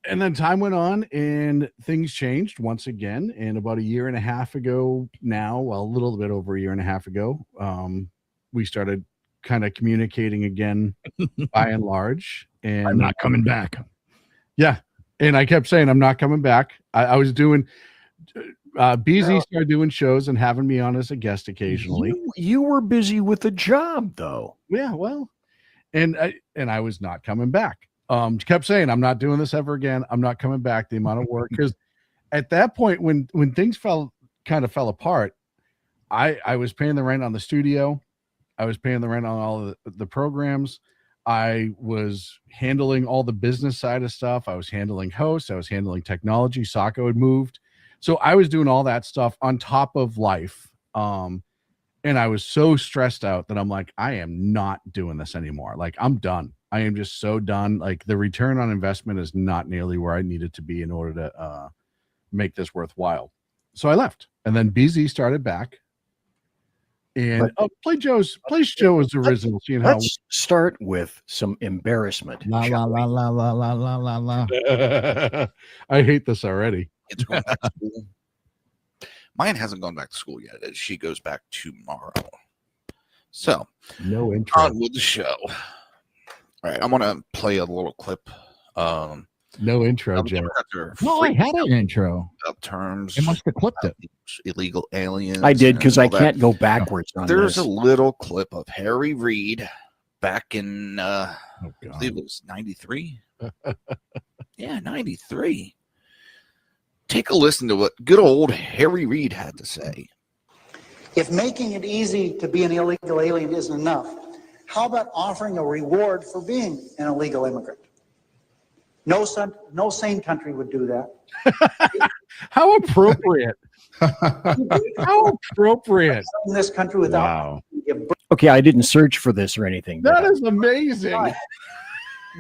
and then time went on and things changed once again. And about a year and a half ago now, well, a little bit over a year and a half ago, we started kind of communicating again by and large. And I'm not coming back. Yeah. And I kept saying, I'm not coming back. I was doing, BZ started doing shows and having me on as a guest occasionally. You were busy with a job though. Yeah. Well, and I was not coming back. Kept saying, I'm not doing this ever again. I'm not coming back. The amount of work, because at that point, when things fell apart, I was paying the rent on the studio. I was paying the rent on all the programs. I was handling all the business side of stuff. I was handling hosts. I was handling technology. Sacco had moved. So I was doing all that stuff on top of life. And I was so stressed out that I'm like, I am not doing this anymore. Like, I'm done. I am just so done. Like, the return on investment is not nearly where I needed to be in order to make this worthwhile. So I left. And then BZ started back. And play Joe's original. Let's start with some embarrassment. La la la la la la la la la. I hate this already. It's going back to school. Mine hasn't gone back to school yet. She goes back tomorrow. So no intro. On with the show. All right, I'm gonna play a little clip. No intro, Joe. No, I had an intro. Terms. It must have clipped it. Illegal aliens. I did, because I can't go backwards on There's this. a little clip of Harry Reid back in I believe it was 93. Yeah, 93. Take a listen to what good old Harry Reid had to say. If making it easy to be an illegal alien isn't enough, how about offering a reward for being an illegal immigrant? No sane country would do that. How appropriate. How appropriate. In this country without. Okay, I didn't search for this or anything. That is amazing.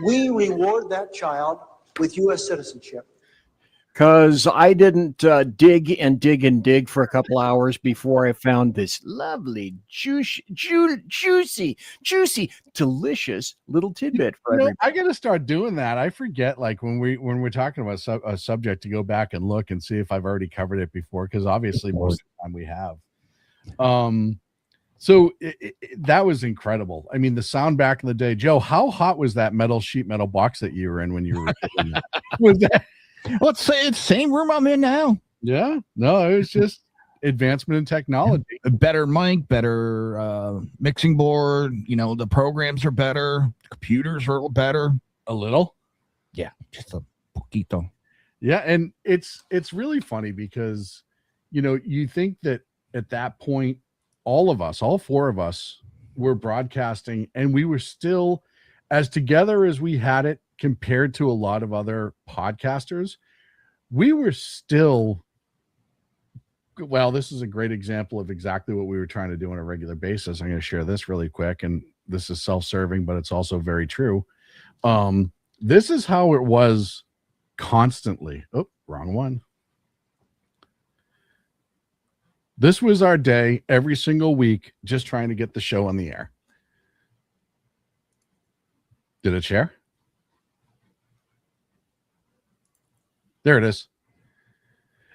We reward that child with U.S. citizenship. Because I didn't dig and dig and dig for a couple hours before I found this lovely, juicy, delicious little tidbit for everybody. I got to start doing that. I forget, like when we're talking about a subject, to go back and look and see if I've already covered it before, because obviously most of the time we have. So that was incredible. I mean, the sound back in the day, Joe. How hot was that sheet metal box that you were in when you were in that? Was that? Let's say it's the same room I'm in now. Yeah, no, it was just advancement in technology. A better mic, better mixing board. The programs are better. Computers are better. A little. Yeah, just a poquito. Yeah, and it's really funny because, you think that at that point, all 4 of us were broadcasting, and we were still as together as we had it compared to a lot of other podcasters. We were still, well, this is a great example of exactly what we were trying to do on a regular basis. I'm going to share this really quick, and this is self-serving, but it's also very true. This is how it was constantly. Oh, wrong one. This was our day every single week, just trying to get the show on the air. Did it share? There it is.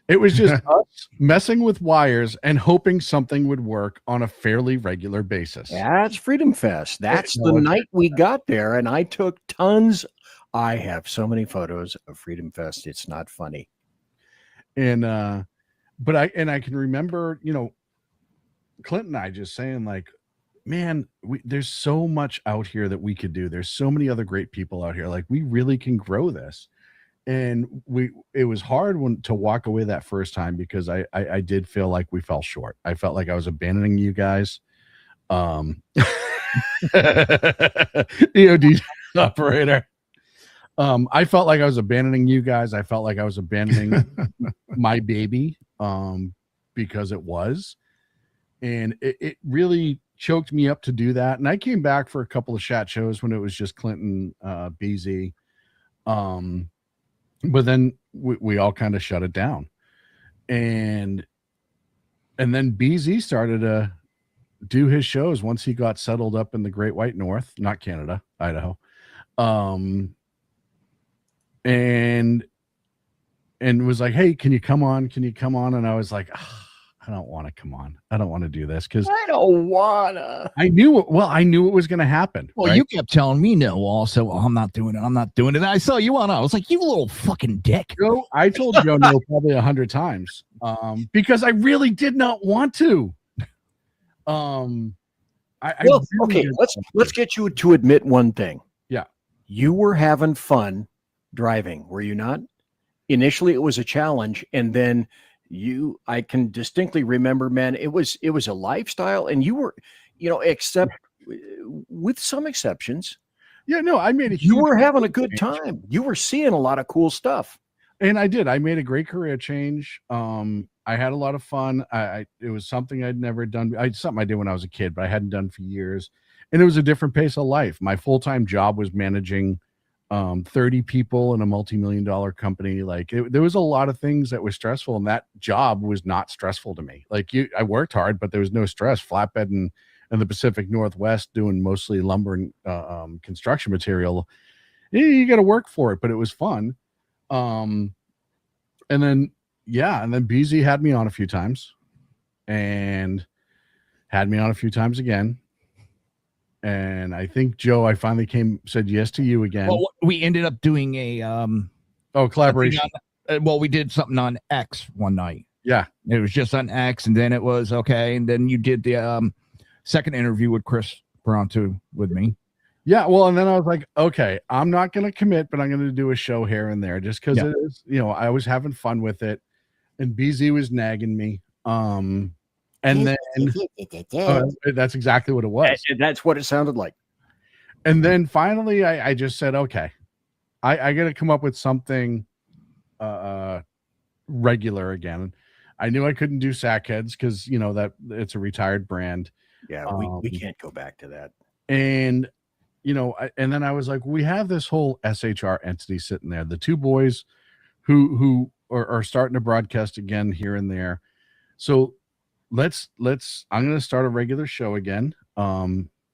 It was just us messing with wires and hoping something would work on a fairly regular basis. That's Freedom Fest. That's the night we got there, and I took tons. I have so many photos of Freedom Fest. It's not funny. And but I can remember, Clint and I just saying, like, man, there's so much out here that we could do. There's so many other great people out here. Like, we really can grow this. And it was hard to walk away that first time because I did feel like we fell short. I felt like I was abandoning you guys. EOD operator. I felt like I was abandoning you guys. I felt like I was abandoning my baby because it was. And it really choked me up to do that. And I came back for a couple of chat shows when it was just Clinton, BZ. But then we all kind of shut it down. And then BZ started to do his shows once he got settled up in the Great White North, not Canada, Idaho. And was like, hey, can you come on? Can you come on? And I was like, I don't want to come on. I don't want to do this because I don't wanna. I knew it was going to happen. Well, right? you kept telling me no. Also, I'm not doing it. I'm not doing it. I saw you on. I was like, you little fucking dick. Joe, I told Joe no probably 100 times because I really did not want to. Okay, let's get you to admit one thing. Yeah, you were having fun driving, were you not? Initially, it was a challenge, and then I can distinctly remember, man, it was a lifestyle, and you were, except with some exceptions. Yeah, no, I made you were having a good time. You were seeing a lot of cool stuff. And I did. I made a great career change. I had a lot of fun. It was something I'd never done. Something I did when I was a kid, but I hadn't done for years. And it was a different pace of life. My full-time job was managing 30 people in a multi-million-dollar company. Like there was a lot of things that were stressful, and that job was not stressful to me. Like I worked hard, but there was no stress. Flatbed in the Pacific Northwest, doing mostly lumber and construction material. You got to work for it, but it was fun. And then BZ had me on a few times, and had me on a few times again. And I think, Joe, I finally said yes to you again. Well, we ended up doing a collaboration. We did something on X one night. Yeah, it was just on X, and then it was okay. And then you did the second interview with Chris Bronto with me. Yeah, well, and then I was like, okay, I'm not going to commit, but I'm going to do a show here and there just because it is, I was having fun with it, and BZ was nagging me. And then that's exactly what it was. That's what it sounded like. And then finally, I just said, okay, I got to come up with something regular again. I knew I couldn't do Sackheads because that it's a retired brand. Yeah, we can't go back to that. And and then I was like, we have this whole SHR entity sitting there. The two boys who are starting to broadcast again here and there. So let's I'm going to start a regular show again.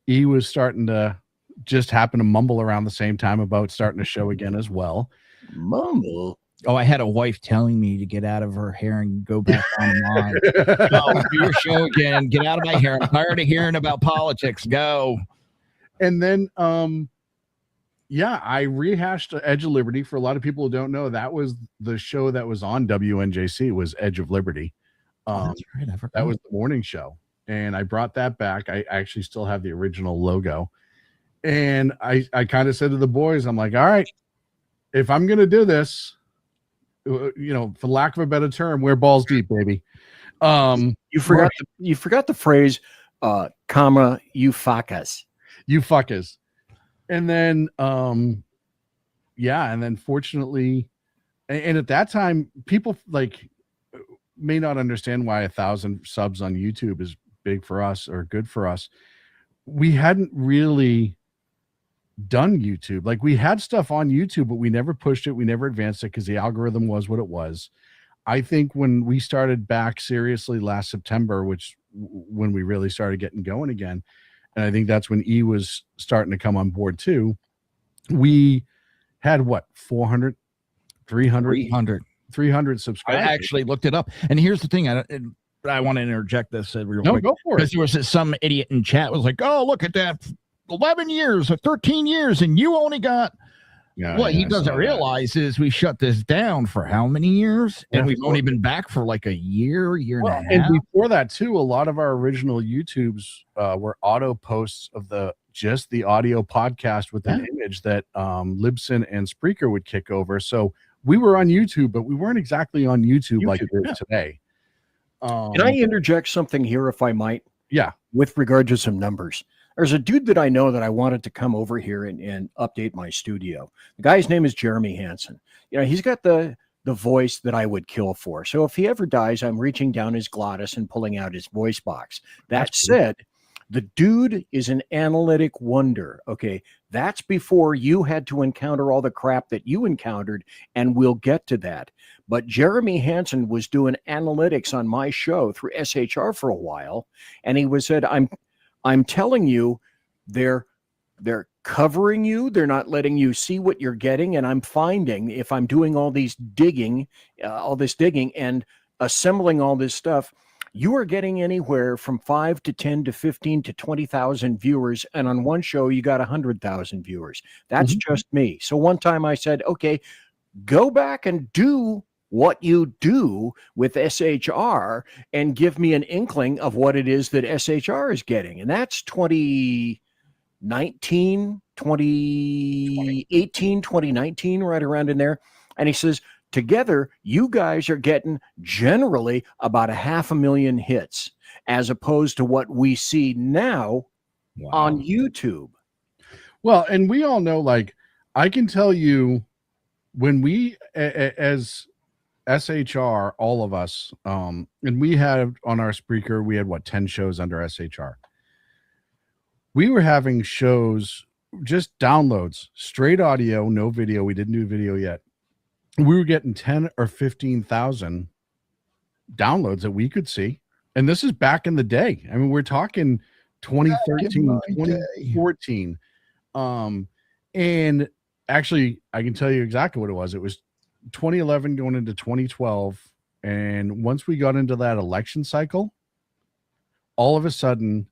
E was starting to just happen to mumble around the same time about starting a show again as well. Mumble. Oh, I had a wife telling me to get out of her hair and go back online. Go do your show again. Get out of my hair. I'm tired of hearing about politics. Go. And then, I rehashed Edge of Liberty. For a lot of people who don't know, that was the show that was on WNJC was Edge of Liberty. That's right. I That forgot. was the morning show. And I brought that back. I actually still have the original logo. And I kind of said to the boys, I'm like, all right, if I'm going to do this, for lack of a better term, we're balls deep, baby. You forgot the phrase, comma, you fuckers. You fuckers. And then, and then fortunately, and at that time, people may not understand why 1,000 subs on YouTube is big for us or good for us. We hadn't really done YouTube. Like, we had stuff on YouTube, but we never pushed it. We never advanced it because the algorithm was what it was. I think when we started back seriously last September, when we really started getting going again, and I think that's when E was starting to come on board too, we had 400, 300 subscribers. I actually looked it up. And here's the thing. I want to interject this real quick. Go for it. Because there was some idiot in chat was like, oh, look at that. 11 years or 13 years. And you only got what he doesn't realize is we shut this down for how many years? And we've only been back for like a year and a half. And before that too, a lot of our original YouTubes were auto posts of just the audio podcast with an image that Libsyn and Spreaker would kick over. So we were on YouTube, but we weren't exactly on YouTube like we're today. Can I interject something here, if I might? Yeah. With regard to some numbers. There's a dude that I know that I wanted to come over here and update my studio. The guy's name is Jeremy Hansen. He's got the voice that I would kill for. So if he ever dies, I'm reaching down his glottis and pulling out his voice box. That said, the dude is an analytic wonder. Okay. That's before you had to encounter all the crap that you encountered, and we'll get to that. But Jeremy Hansen was doing analytics on my show through SHR for a while, and he said, I'm telling you, they're covering you. They're not letting you see what you're getting. And I'm finding, if I'm doing all this digging and assembling all this stuff, you are getting anywhere from 5 to 10 to 15 to 20,000 viewers. And on one show, you got 100,000 viewers. That's just me. So one time I said, okay, go back and do what you do with SHR and give me an inkling of what it is that SHR is getting. And that's 2019, 2018, 2019, right around in there. And he says, together, you guys are getting generally about 500,000 hits, as opposed to what we see now on YouTube. Well, and we all know, I can tell you, when we, as SHR, all of us, and we had on our Spreaker, we had 10 shows under SHR. We were having shows, just downloads, straight audio, no video. We didn't do video yet. We were getting 10 or 15,000 downloads that we could see. And this is back in the day. I mean, we're talking 2013, 2014. And actually, I can tell you exactly what it was. It was 2011 going into 2012. And once we got into that election cycle, all of a sudden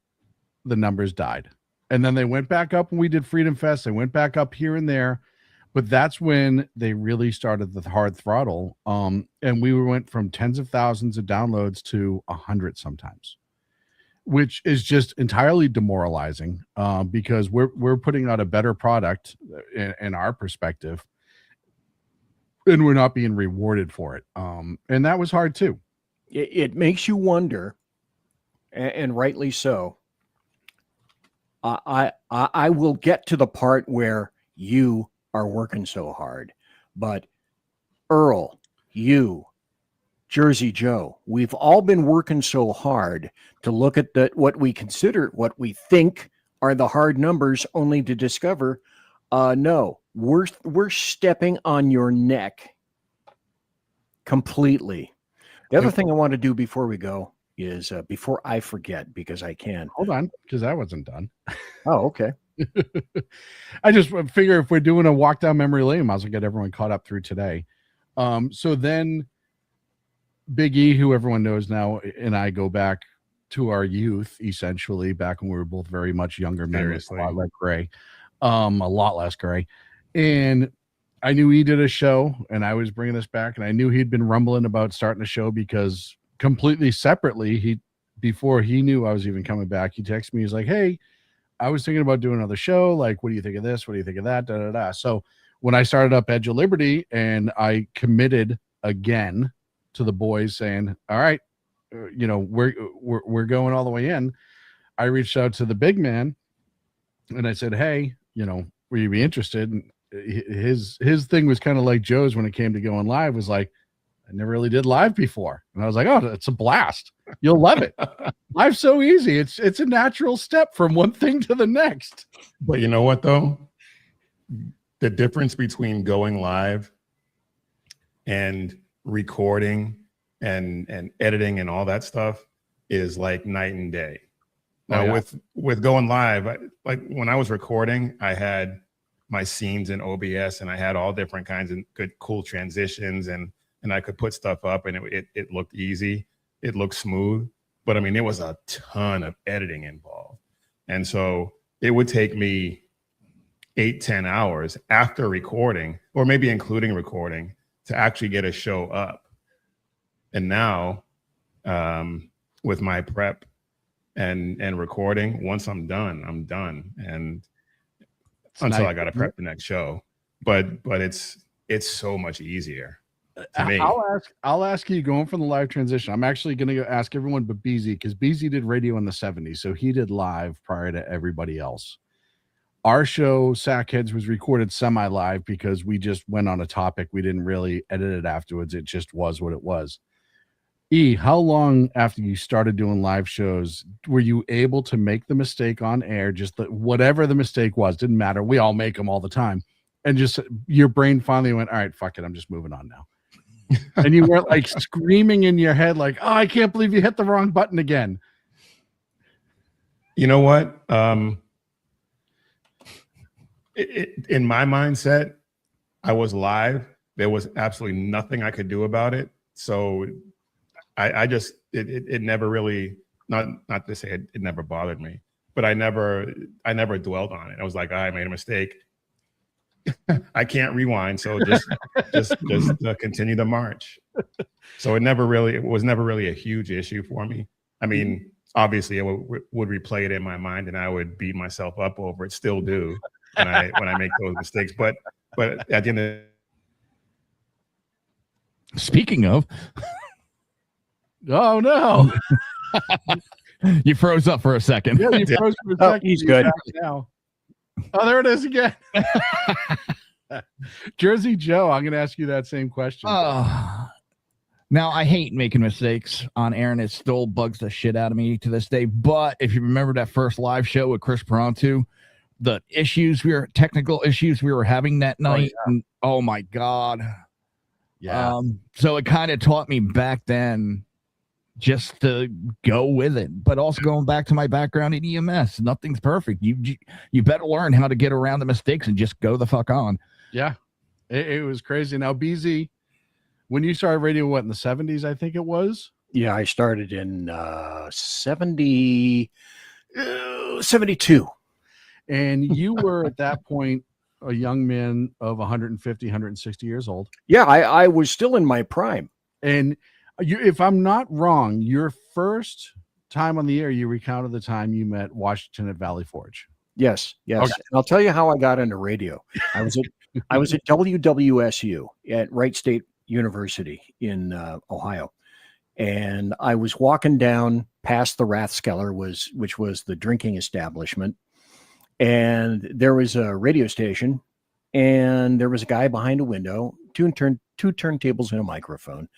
the numbers died. And then they went back up when we did Freedom Fest. They went back up here and there. But that's when they really started the hard throttle. And we went from tens of thousands of downloads to 100 sometimes, which is just entirely demoralizing, because we're putting out a better product in our perspective, and we're not being rewarded for it. And that was hard too. It makes you wonder, and rightly so. I will get to the part where you are working so hard, but Earl, you, Jersey Joe, we've all been working so hard to look at what we think are the hard numbers, only to discover, no, we're stepping on your neck completely. The other thing I want to do before we go is, before I forget, because I can. Hold on, because I wasn't done. Oh, okay. I just figure if we're doing a walk down memory lane, might as well get everyone caught up through today. So then Big E, who everyone knows now, and I go back to our youth, essentially, back when we were both very much younger men, a lot less gray, a lot less gray. And I knew he did a show, and I was bringing this back, and I knew he'd been rumbling about starting a show because completely separately, before he knew I was even coming back, he texted me. He's like, "Hey, I was thinking about doing another show. Like, what do you think of this? What do you think of that? Da, da, da." So when I started up Edge of Liberty and I committed again to the boys saying, all right, we're going all the way in. I reached out to the big man and I said, hey, will you be interested? And his thing was kind of like Joe's when it came to going live, was like, I never really did live before. And I was like, oh, it's a blast. You'll love it. Live's so easy. It's a natural step from one thing to the next. But you know what, though? The difference between going live and recording and editing and all that stuff is like night and day. Now, with going live, like when I was recording, I had my scenes in OBS and I had all different kinds of good, cool transitions, and I could put stuff up and it looked easy. It looked smooth. But I mean, there was a ton of editing involved. And so it would take me 8-10 hours after recording, or maybe including recording, to actually get a show up. And now with my prep and recording, once I'm done, I'm done. And until I got to prep the next show. But it's so much easier to me. I'll ask you, going from the live transition. I'm actually going to ask everyone but BZ, because BZ did radio in the 70s, so he did live prior to everybody else. Our show, Sackheads, was recorded semi-live because we just went on a topic. We didn't really edit it afterwards. It just was what it was. How long after you started doing live shows were you able to make the mistake on air, just whatever the mistake was, didn't matter. We all make them all the time. And just your brain finally went, all right, fuck it, I'm just moving on now. And you weren't like screaming in your head like, oh, I can't believe you hit the wrong button again. You know what? In my mindset, I was live. There was absolutely nothing I could do about it. So I just, it never really, not to say it never bothered me, but I never dwelled on it. I was like, I made a mistake. I can't rewind. So just continue the march. So it was never really a huge issue for me. I mean, obviously I would replay it in my mind and I would beat myself up over it, still do when I make those mistakes. But at the end of Speaking of, oh no. You froze up for a second. Yeah, you froze for a second. He's good now. Oh, there it is again. Jersey Joe, I'm going to ask you that same question. Now, I hate making mistakes on air, and it still bugs the shit out of me to this day. But if you remember that first live show with Chris Perantu, the technical issues we were having that night, and, oh my God. Yeah. So it kind of taught me back then just to go with it, but also going back to my background in EMS, nothing's perfect. You better learn how to get around the mistakes and just go the fuck on. Yeah, it was crazy. Now, BZ, when you started radio, what, in the 70s, I think it was? Yeah, I started in 72. And you were at that point a young man of 150, 160 years old. Yeah, I was still in my prime. And if I'm not wrong, your first time on the air, you recounted the time you met Washington at Valley Forge. Yes. Okay. And I'll tell you how I got into radio. I was at WWSU at Wright State University in Ohio, and I was walking down past the Rathskeller, which was the drinking establishment, and there was a radio station, and there was a guy behind a window, two turntables and a microphone,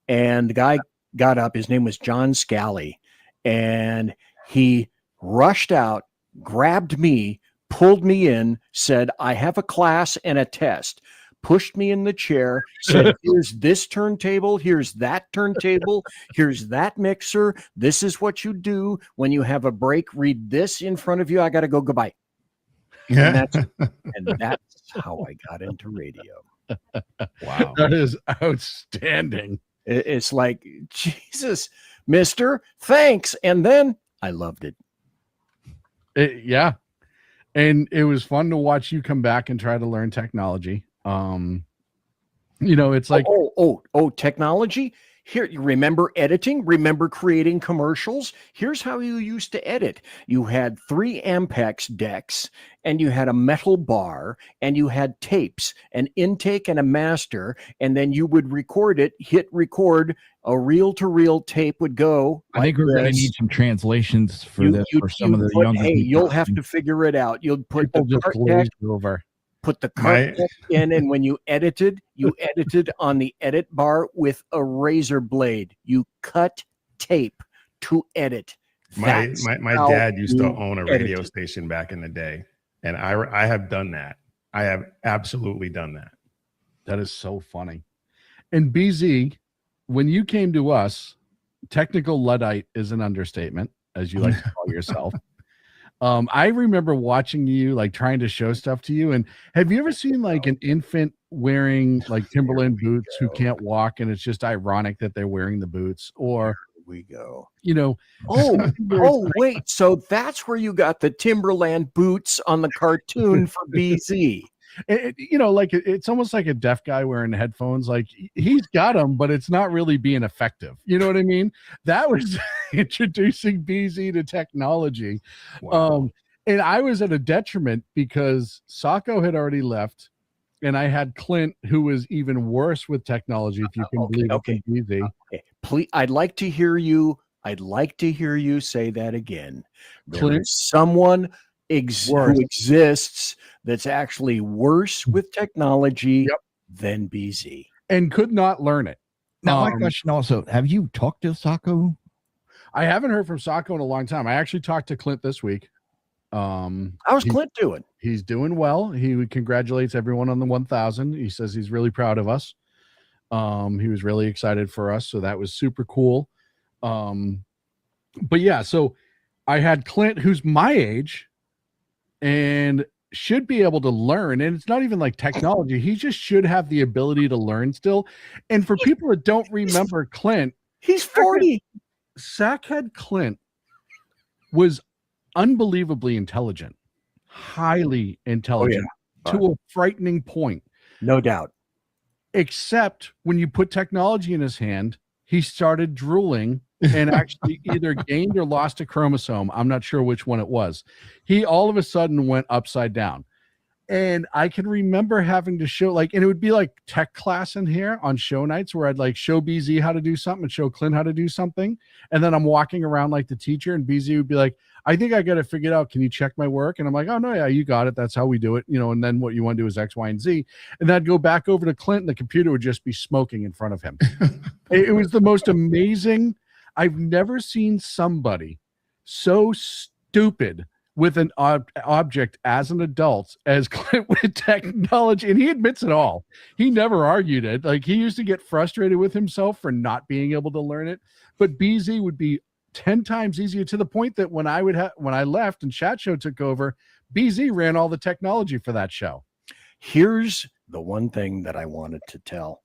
and the guy got up. His name was John Scally, and he rushed out, grabbed me, pulled me in, said, I have a class and a test, pushed me in the chair, said, here's this turntable, here's that turntable, here's that mixer. This is what you do when you have a break. Read this in front of you. I got to go. Goodbye. Yeah. And that's how I got into radio. Wow. That is outstanding. It's like, Jesus, mister, thanks. And then I loved it. Yeah. And it was fun to watch you come back and try to learn technology. It's like, technology. Here, you remember editing? Remember creating commercials? Here's how you used to edit. You had 3 Ampex decks, and you had a metal bar, and you had tapes, an intake and a master, and then you would record it, hit record, a reel-to-reel tape would go. I think we're going to need some translations for this for some of the younger Hey, people. you'll have to figure it out. You'll put People the just cart glazed deck, over. put the cart deck in, and when you edited on the edit bar with a razor blade. You cut tape to edit. My That's my how dad used to you own a radio edited. station back in the day, and I have done that. I have absolutely done that. That is so funny. And BZ, when you came to us, technical Luddite is an understatement, as you like to call yourself. I remember watching you, like trying to show stuff to you. And have you ever seen like an infant wearing like Timberland boots who can't walk, and it's just ironic that they're wearing the boots? Or we go. You know, Wait. So that's where you got the Timberland boots on the cartoon for BZ. You know, like it's almost like a deaf guy wearing headphones. Like he's got them, but it's not really being effective. You know what I mean? That was introducing BZ to technology. Wow. And I was at a detriment because Sacco had already left, and I had Clint, who was even worse with technology, if you can believe it, than BZ. Please, I'd like to hear you say that again. There Clint? is someone who exists that's actually worse with technology than BZ. And could not learn it. Now, my question also, have you talked to Sacco? I haven't heard from Sacco in a long time. I actually talked to Clint this week. How's Clint doing? He's doing well. He congratulates everyone on the 1,000. He says he's really proud of us. He was really excited for us, so that was super cool. But yeah, so I had Clint, who's my age and should be able to learn, and it's not even like technology. He just should have the ability to learn still. And for people that don't remember Clint, he's 40. Sackhead Clint was unbelievably intelligent, highly intelligent, to a frightening point. No doubt. Except when you put technology in his hand, he started drooling and actually either gained or lost a chromosome. I'm not sure which one it was. He all of a sudden went upside down. And I can remember having to show, like, and it would be like tech class in here on show nights where I'd like show BZ how to do something and show Clint how to do something. And then I'm walking around like the teacher, and BZ would be like, I think I got it figured out. Can you check my work? And I'm like, oh, no, yeah, you got it. That's how we do it. You know, and then what you want to do is X, Y, and Z. And then I'd go back over to Clint, and the computer would just be smoking in front of him. It was the most amazing. I've never seen somebody so stupid with an object as an adult as Clint with technology. And he admits it all. He never argued it. Like, he used to get frustrated with himself for not being able to learn it. But BZ would be 10 times easier, to the point that when I left and Chat Show took over, BZ ran all the technology for that show. Here's the one thing that I wanted to tell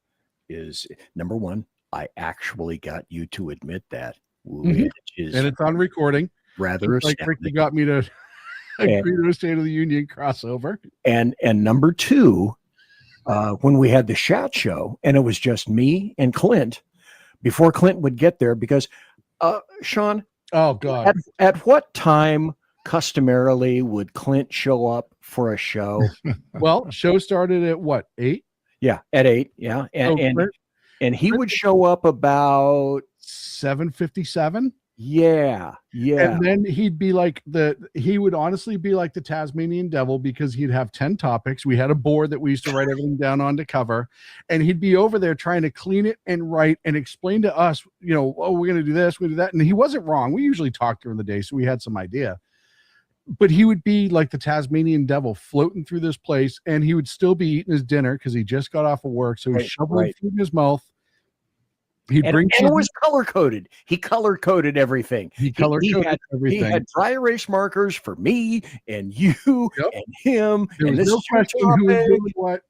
is, number one, I actually got you to admit that, which is, and it's on recording. Rather like Ricky got me to agree to a State of the Union crossover. And number two, when we had the Chat Show and it was just me and Clint, before Clint would get there, because Sean, oh God, at what time customarily would Clint show up for a show? Well, show started at what, 8? Yeah, at 8. Yeah, and he would show up about 7:57. Yeah. And then he'd be like he would honestly be like the Tasmanian devil, because he'd have 10 topics. We had a board that we used to write everything down on to cover, and he'd be over there trying to clean it and write and explain to us, you know, oh, we're going to do this, we do that. And he wasn't wrong. We usually talked during the day, so we had some idea. But he would be like the Tasmanian devil floating through this place, and he would still be eating his dinner because he just got off of work. So he's shoveling food in his mouth. And it was color coded. He color coded everything. He everything. He had dry erase markers for me and you and him. There was no question who was doing what.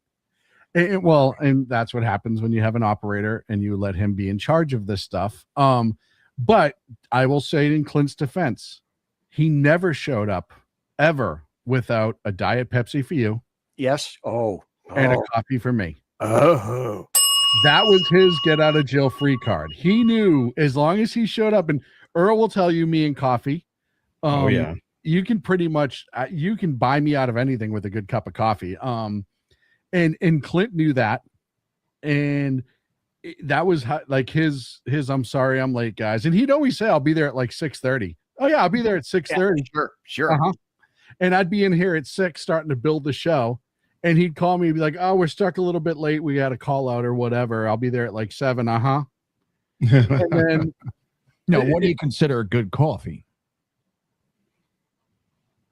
And that's what happens when you have an operator and you let him be in charge of this stuff. But I will say, in Clint's defense, he never showed up ever without a Diet Pepsi for you. Yes. And a coffee for me. Oh. That was his get out of jail free card. He knew as long as he showed up, and Earl will tell you, me and coffee. Oh yeah. You can pretty much you can buy me out of anything with a good cup of coffee. And Clint knew that, and that was like his I'm sorry I'm late, guys, and he'd always say I'll be there at like 6:30. Oh yeah, I'll be there at 6:30. Yeah, sure. And I'd be in here at 6 starting to build the show, and he'd call me and be like, oh, we're stuck a little bit late, we got a call out or whatever, I'll be there at like 7. And then no, what do you consider a good coffee?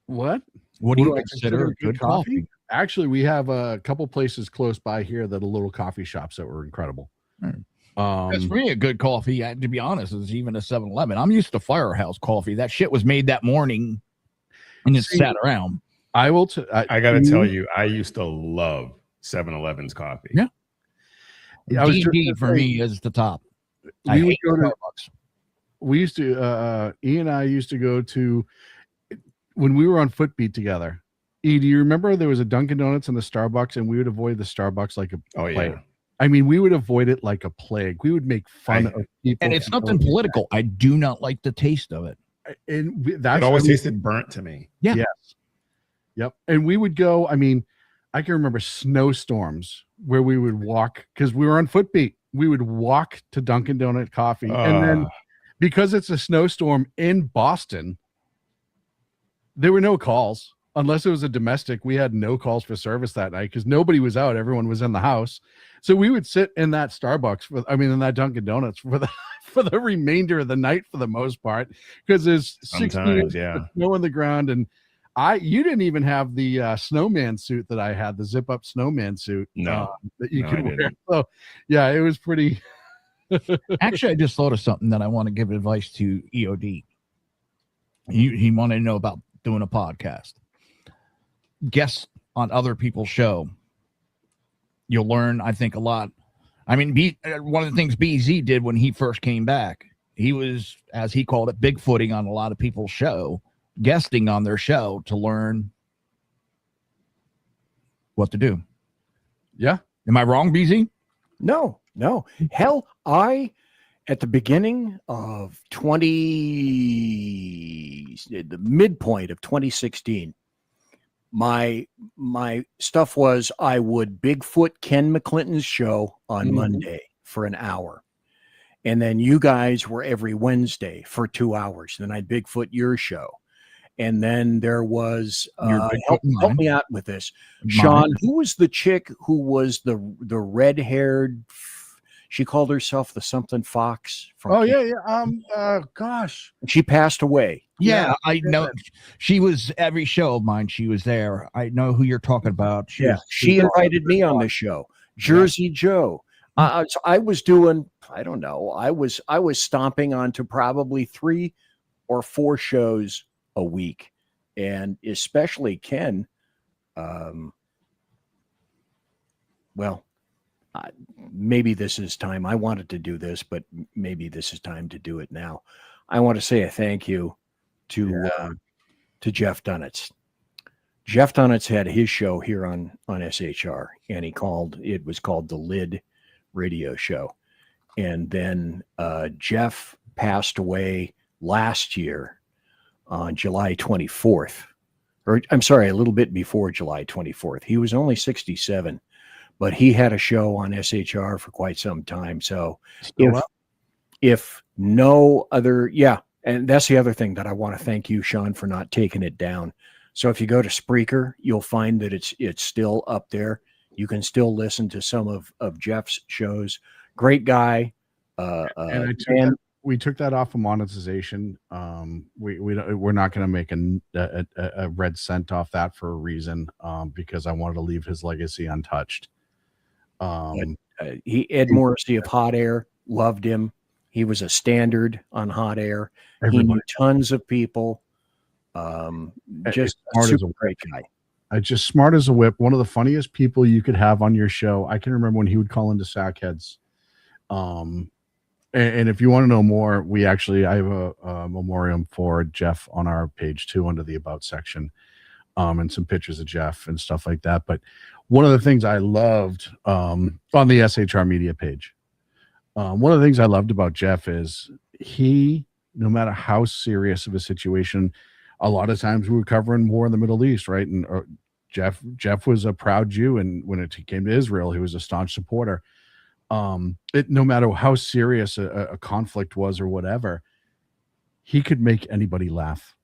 What do you consider a good coffee? Actually, we have a couple places close by here that are little coffee shops that were incredible. That's for me a good coffee, to be honest, is even a 7-Eleven. I'm used to Firehouse coffee. That shit was made that morning and just sat around. I got to tell you, I used to love 7-Eleven's coffee. Yeah. D&D for me is the top. We would go to Starbucks. We used to, E and I used to go to, when we were on Footbeat together. E, do you remember there was a Dunkin' Donuts and the Starbucks, and we would avoid the Starbucks like a plague? Yeah. I mean, we would avoid it like a plague. We would make fun of people. And it's nothing political. I do not like the taste of it. And it always tasted burnt to me. Yeah. Yes. Yep. And we would go, I mean, I can remember snowstorms where we would walk, because we were on Footbeat. We would walk to Dunkin' Donut coffee. And then because it's a snowstorm in Boston, there were no calls. Unless it was a domestic, we had no calls for service that night because nobody was out. Everyone was in the house. So we would sit in that Starbucks, in that Dunkin' Donuts for the remainder of the night for the most part, because there's 16 inches of snow on the ground. And you didn't even have the snowman suit that I had, the zip up snowman suit. No, that you could wear. So yeah, it was pretty. Actually, I just thought of something that I want to give advice to EOD. He wanted to know about doing a podcast. Guests on other people's show. You'll learn, I think, a lot. I mean, one of the things BZ did when he first came back, he was, as he called it, bigfooting on a lot of people's show, guesting on their show to learn what to do. Yeah. Am I wrong, BZ? No. Hell, at the beginning of the midpoint of 2016, my stuff was I would Bigfoot Ken McClinton's show on Monday for an hour. And then you guys were every Wednesday for 2 hours. Then I'd Bigfoot your show. And then there was help me out with this. Sean, who was the chick who was the red-haired, she called herself the something Fox from gosh. She passed away. Yeah, I know. She was every show of mine. She was there. I know who you're talking about. She invited me on the show. Jersey Joe. So I was doing, I don't know. I was stomping onto probably 3 or 4 shows a week, and especially Ken. Maybe this is time. I wanted to do this, but maybe this is time to do it now. I want to say a thank you to Jeff Dunitz. Jeff Dunitz had his show here on SHR, and it was called the Lid Radio Show. And then Jeff passed away last year on July 24th, or I'm sorry, a little bit before July 24th. He was only 67, but he had a show on SHR for quite some time. So if no other, and that's the other thing that I want to thank you, Sean, for not taking it down. So if you go to Spreaker, you'll find that it's still up there. You can still listen to some of Jeff's shows. Great guy. We took that off of monetization. We're not going to make a red cent off that for a reason, because I wanted to leave his legacy untouched. Ed Morrissey of Hot Air, loved him. He was a standard on Hot Air. He knew tons of people. Just smart as a great guy. Just smart as a whip. One of the funniest people you could have on your show. I can remember when he would call into Sackheads. And if you want to know more, I have a memoriam for Jeff on our page too, under the About section. and some pictures of Jeff and stuff like that. But one of the things I loved on the SHR Media page, one of the things I loved about Jeff is no matter how serious of a situation, a lot of times we were covering war in the Middle East, right? And Jeff was a proud Jew, and when it came to Israel, he was a staunch supporter. No matter how serious a conflict was or whatever, he could make anybody laugh,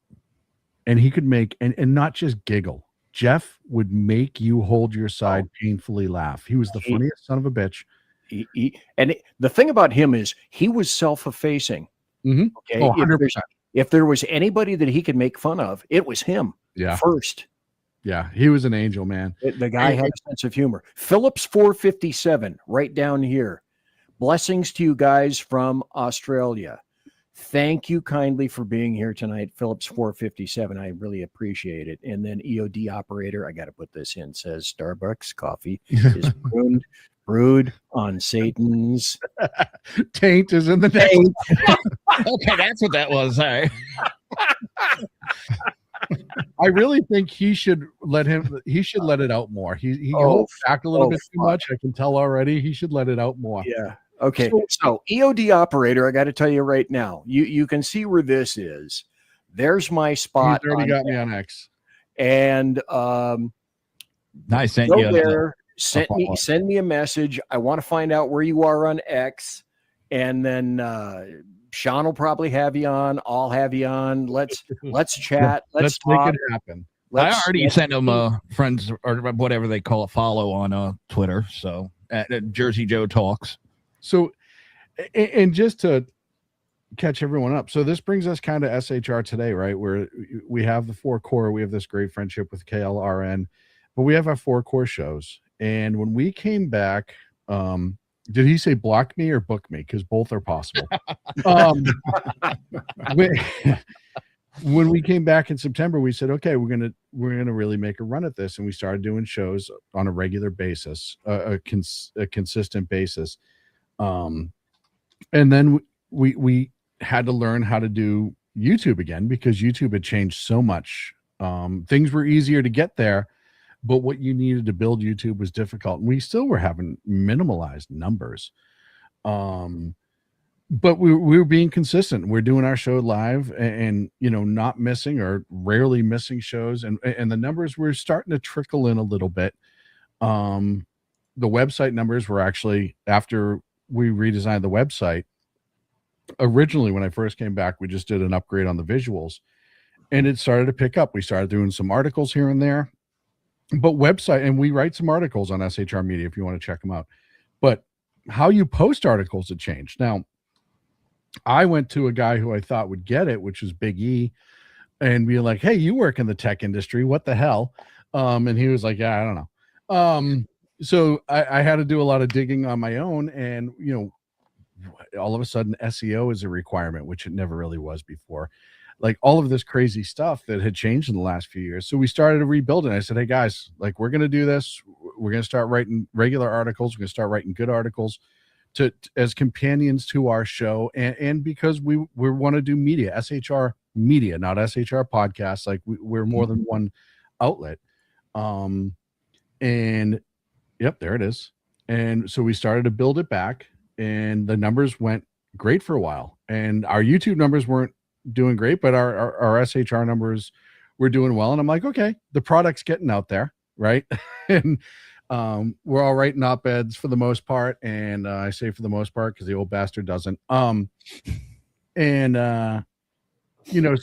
and he could make and not just giggle. Jeff would make you hold your side, painfully laugh. He was the funniest son of a bitch. The thing about him is he was self-effacing. Okay, Oh, 100%. If there was anybody that he could make fun of, it was him. Yeah. First. Yeah, he was an angel, man. The guy had a sense of humor. Phillips 457, right down here. Blessings to you guys from Australia. Thank you kindly for being here tonight, Phillips 457. I really appreciate it. And then EOD operator, I got to put this in, says Starbucks coffee is brewed on Satan's taint is in the taint. Okay, that's what that was. All right. I really think he should let it out more. He holds back a little bit too much. I can tell already. He should let it out more. Yeah. Okay. So EOD operator, I got to tell you right now, you can see where this is. There's my spot. He's already got me on X. And I sent go you there. Send me a message. I want to find out where you are on X, and then Sean will probably have you on. I'll have you on. Let's chat. Let's talk. Make it happen. I already sent them friends or whatever they call it, follow on Twitter. So at Jersey Joe Talks. So, and just to catch everyone up, so this brings us kind of SHR today, right? Where we have the 4 core. We have this great friendship with KLRN, but we have our 4 core shows. And when we came back, did he say block me or book me? Because both are possible. When we came back in September, we said, okay, we're gonna really make a run at this, and we started doing shows on a regular basis, a consistent basis. And then we had to learn how to do YouTube again, because YouTube had changed so much. Things were easier to get there, but what you needed to build YouTube was difficult. And we still were having minimalized numbers. But we were being consistent. We're doing our show live and not missing or rarely missing shows. And the numbers were starting to trickle in a little bit. The website numbers were actually, after we redesigned the website, originally when I first came back, we just did an upgrade on the visuals, and it started to pick up. We started doing some articles here and there. But website, and we write some articles on SHR Media if you want to check them out. But how you post articles had changed. Now, I went to a guy who I thought would get it, which was Big E, and be like, hey, you work in the tech industry. What the hell? And he was like, yeah, I don't know. So I had to do a lot of digging on my own. And, all of a sudden SEO is a requirement, which it never really was before. Like all of this crazy stuff that had changed in the last few years. So we started to rebuild it. I said, hey guys, like we're going to do this. We're going to start writing regular articles. We're going to start writing good articles as companions to our show. And because we want to do media, SHR media, not SHR podcasts. Like we're more than one outlet. And yep, there it is. And so we started to build it back, and the numbers went great for a while. And our YouTube numbers weren't doing great, but our SHR numbers were doing well. And I'm like, okay, the product's getting out there, right? And we're all writing op-eds for the most part. And I say for the most part because the old bastard doesn't. So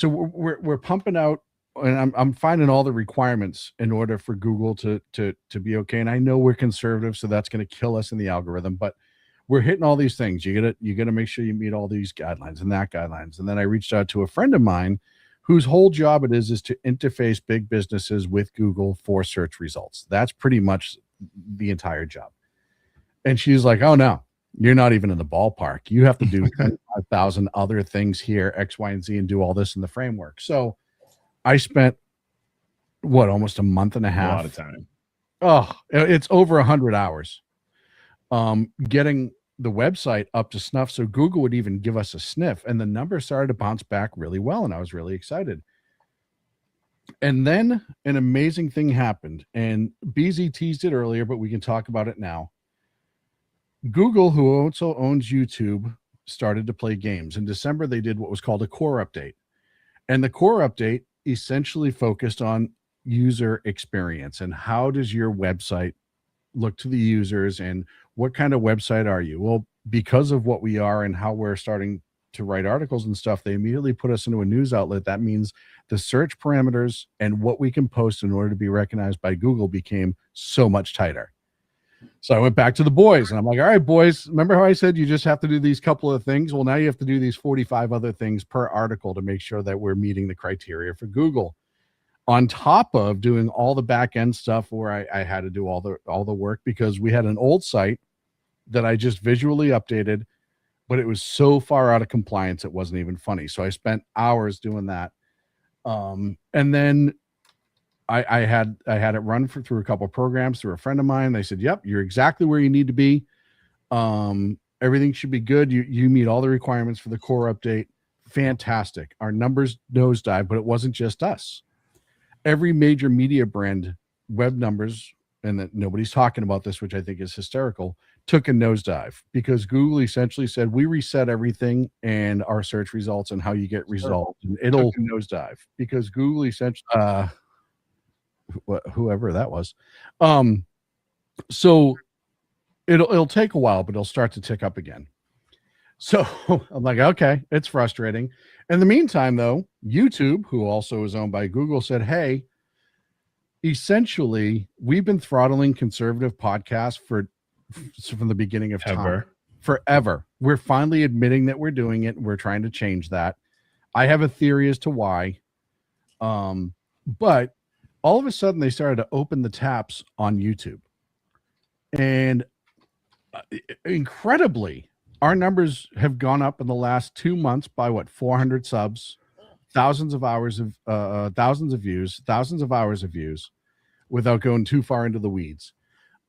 we're pumping out, and I'm finding all the requirements in order for Google to be okay. And I know we're conservative, so that's going to kill us in the algorithm, but we're hitting all these things. You gotta make sure you meet all these guidelines and that guidelines. And then I reached out to a friend of mine whose whole job it is to interface big businesses with Google for search results. That's pretty much the entire job. And she's like, oh no, you're not even in the ballpark. You have to do 5,000 other things here, X, Y, and Z, and do all this in the framework. So I spent almost a month and a half. A lot of time. Oh, it's over 100 hours. Getting the website up to snuff so Google would even give us a sniff, and the numbers started to bounce back really well, and I was really excited. And then an amazing thing happened, and BZ teased it earlier, but we can talk about it now. Google, who also owns YouTube, started to play games. In December, they did what was called a core update. And the core update essentially focused on user experience and how does your website look to the users and what kind of website are you? Well, because of what we are and how we're starting to write articles and stuff, they immediately put us into a news outlet. That means the search parameters and what we can post in order to be recognized by Google became so much tighter. So I went back to the boys and I'm like, all right, boys, remember how I said you just have to do these couple of things? Well, now you have to do these 45 other things per article to make sure that we're meeting the criteria for Google. On top of doing all the back end stuff where I had to do all the work, because we had an old site that I just visually updated, but it was so far out of compliance it wasn't even funny. So I spent hours doing that. And then I had it run through a couple of programs through a friend of mine. They said, yep, you're exactly where you need to be. Everything should be good. You meet all the requirements for the core update. Fantastic. Our numbers nosedive, but it wasn't just us. Every major media brand web numbers, and that nobody's talking about this, which I think is hysterical, took a nosedive because Google essentially said, we reset everything and our search results and how you get results. And it'll nosedive because Google essentially, whoever that was. So it'll take a while, but it'll start to tick up again. So I'm like, okay, it's frustrating. In the meantime, though, YouTube, who also is owned by Google, said, hey, essentially, we've been throttling conservative podcasts from the beginning of time. Forever. We're finally admitting that we're doing it. And we're trying to change that. I have a theory as to why. But all of a sudden, they started to open the taps on YouTube. And incredibly, our numbers have gone up in the last 2 months by 400 subs, thousands of hours of thousands of views, thousands of hours of views, without going too far into the weeds.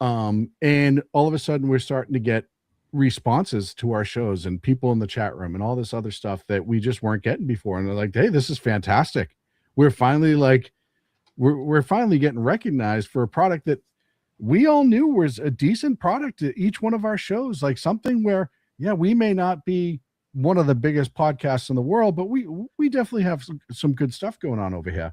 And all of a sudden, we're starting to get responses to our shows and people in the chat room and all this other stuff that we just weren't getting before. And they're like, hey, this is fantastic. We're finally we're finally getting recognized for a product that we all knew was a decent product at each one of our shows, like something where, yeah, we may not be one of the biggest podcasts in the world, but we definitely have some good stuff going on over here.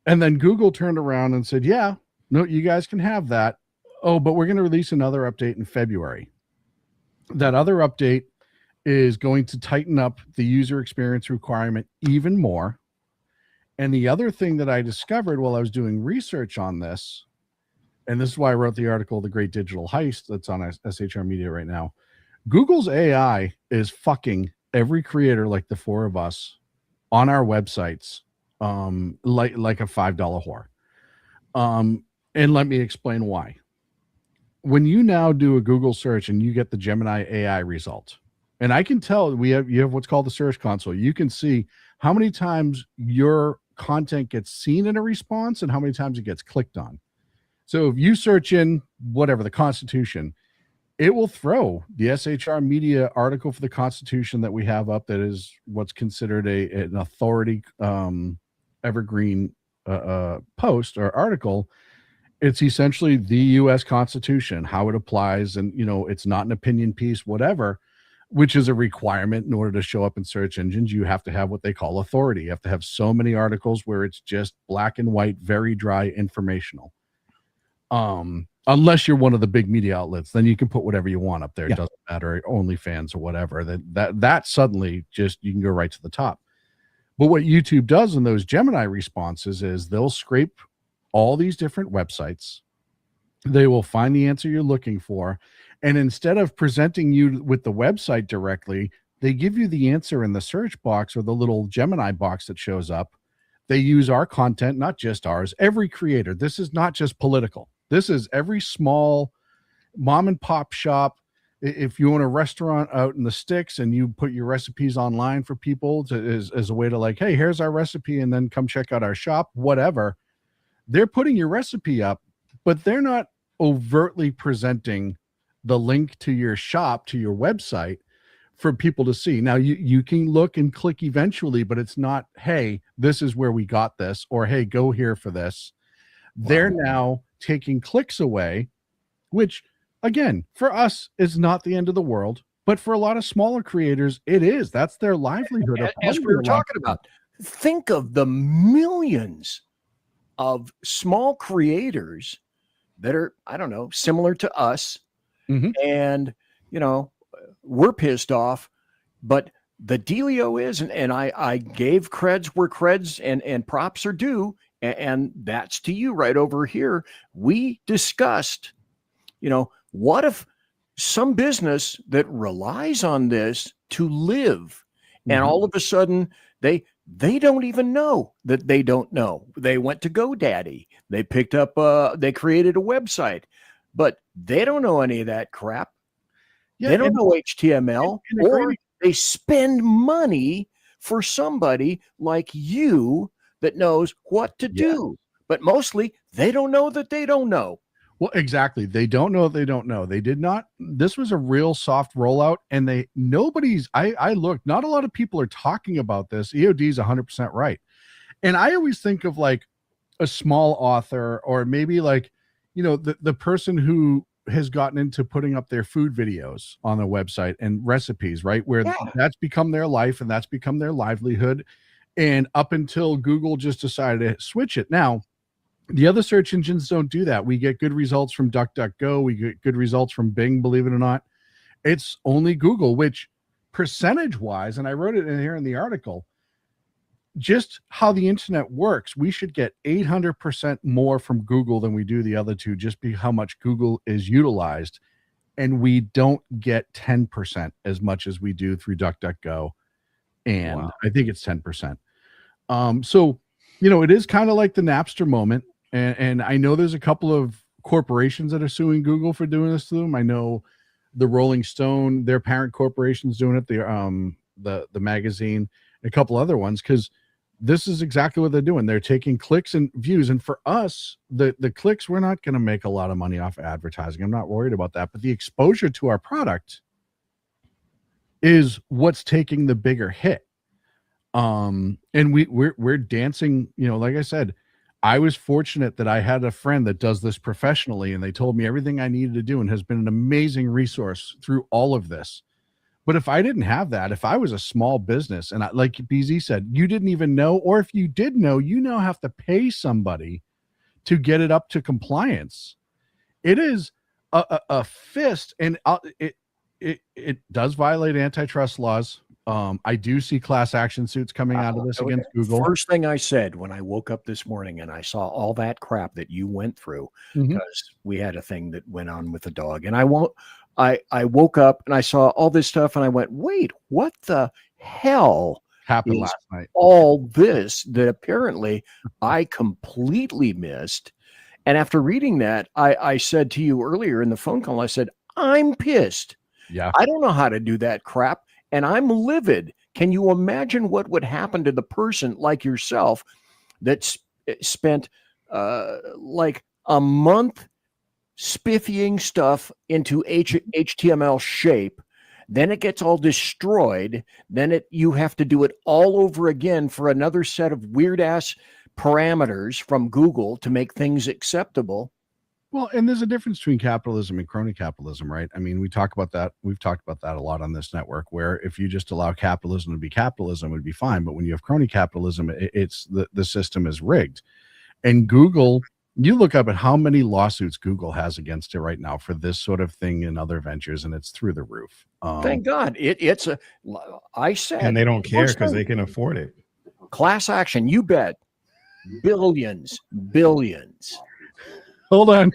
And then Google turned around and said, yeah, no, you guys can have that. Oh, but we're going to release another update in February. That other update is going to tighten up the user experience requirement even more. And the other thing that I discovered while I was doing research on this, and this is why I wrote the article, The Great Digital Heist, that's on SHR Media right now. Google's AI is fucking every creator like the four of us on our websites like a $5 whore. And let me explain why. When you now do a Google search and you get the Gemini AI result, and I can tell you have what's called the Search Console. You can see how many times your content gets seen in a response and how many times it gets clicked on. So if you search in whatever, the Constitution, it will throw the SHR Media article for the Constitution that we have up that is what's considered an authority evergreen post or article. It's essentially the U.S. Constitution, how it applies, and it's not an opinion piece, whatever, which is a requirement in order to show up in search engines. You have to have what they call authority. You have to have so many articles where it's just black and white, very dry, informational. Unless you're one of the big media outlets, then you can put whatever you want up there. It doesn't matter, OnlyFans or whatever. That suddenly just, you can go right to the top. But what YouTube does in those Gemini responses is they'll scrape all these different websites. They will find the answer you're looking for. And instead of presenting you with the website directly, they give you the answer in the search box or the little Gemini box that shows up. They use our content, not just ours, every creator. This is not just political. This is every small mom and pop shop. If you own a restaurant out in the sticks and you put your recipes online for people as a way to like, hey, here's our recipe and then come check out our shop, whatever. They're putting your recipe up, but they're not overtly presenting the link to your shop, to your website, for people to see. Now you can look and click eventually, but it's not, hey, this is where we got this, or hey, go here for this. They're now taking clicks away, which again, for us is not the end of the world, but for a lot of smaller creators, it is. That's their livelihood. As we were talking about, think of the millions of small creators that are, I don't know, similar to us. And, you know, we're pissed off, but the dealio is, and I gave creds where creds and props are due. And that's to you right over here. We discussed, you know, what if some business that relies on this to live, and all of a sudden they don't even know that they don't know. They went to GoDaddy. They picked up, they created a website, but they don't know any of that crap. Yeah, they don't know HTML, or they spend money for somebody like you that knows what to do. But mostly they don't know that they don't know. Well, exactly. They don't know. They don't know. They did not. This was a real soft rollout, and I looked, not a lot of people are talking about this. EOD is 100% right. And I always think of like a small author, or maybe like, you know, the person who has gotten into putting up their food videos on their website and recipes, right? Where that's become their life and that's become their livelihood. And up until Google just decided to switch it. Now, the other search engines don't do that. We get good results from DuckDuckGo. We get good results from Bing, believe it or not. It's only Google, which percentage-wise, and I wrote it in here in the article, just how the internet works, we should get 800% more from Google than we do the other two, just be how much Google is utilized. And we don't get 10% as much as we do through DuckDuckGo. And I think it's 10%. So, you know, it is kind of like the Napster moment. And I know there's a couple of corporations that are suing Google for doing this to them. I know the Rolling Stone, their parent corporation's doing it, the magazine, a couple other ones, because this is exactly what they're doing. They're taking clicks and views. And for us, the clicks, we're not going to make a lot of money off advertising. I'm not worried about that. But the exposure to our product is what's taking the bigger hit. And we're dancing, you know, like I said, I was fortunate that I had a friend that does this professionally, and they told me everything I needed to do, and has been an amazing resource through all of this. But if I didn't have that, if I was a small business, and like BZ said, you didn't even know, or if you did know, you now have to pay somebody to get it up to compliance. It is a fist, and it does violate antitrust laws. I do see class action suits coming out of this against Google. First thing I said when I woke up this morning and I saw all that crap that you went through, because we had a thing that went on with the dog, and I woke up and I saw all this stuff and I went, wait, what the hell happened last night? All this that apparently I completely missed. And after reading that, I said to you earlier in the phone call, I said, I'm pissed. Yeah. I don't know how to do that crap. And I'm livid. Can you imagine what would happen to the person like yourself that spent like a month spiffying stuff into HTML shape? Then it gets all destroyed. Then you have to do it all over again for another set of weird ass parameters from Google to make things acceptable. Well, and there's a difference between capitalism and crony capitalism, right? I mean, we talk about that. We've talked about that a lot on this network, where if you just allow capitalism to be capitalism, it would be fine. But when you have crony capitalism, it's the system is rigged. And Google, you look up at how many lawsuits Google has against it right now for this sort of thing and other ventures, and it's through the roof. Thank God. I said. And they don't care because they can afford it. Class action, you bet. Billions. Hold on.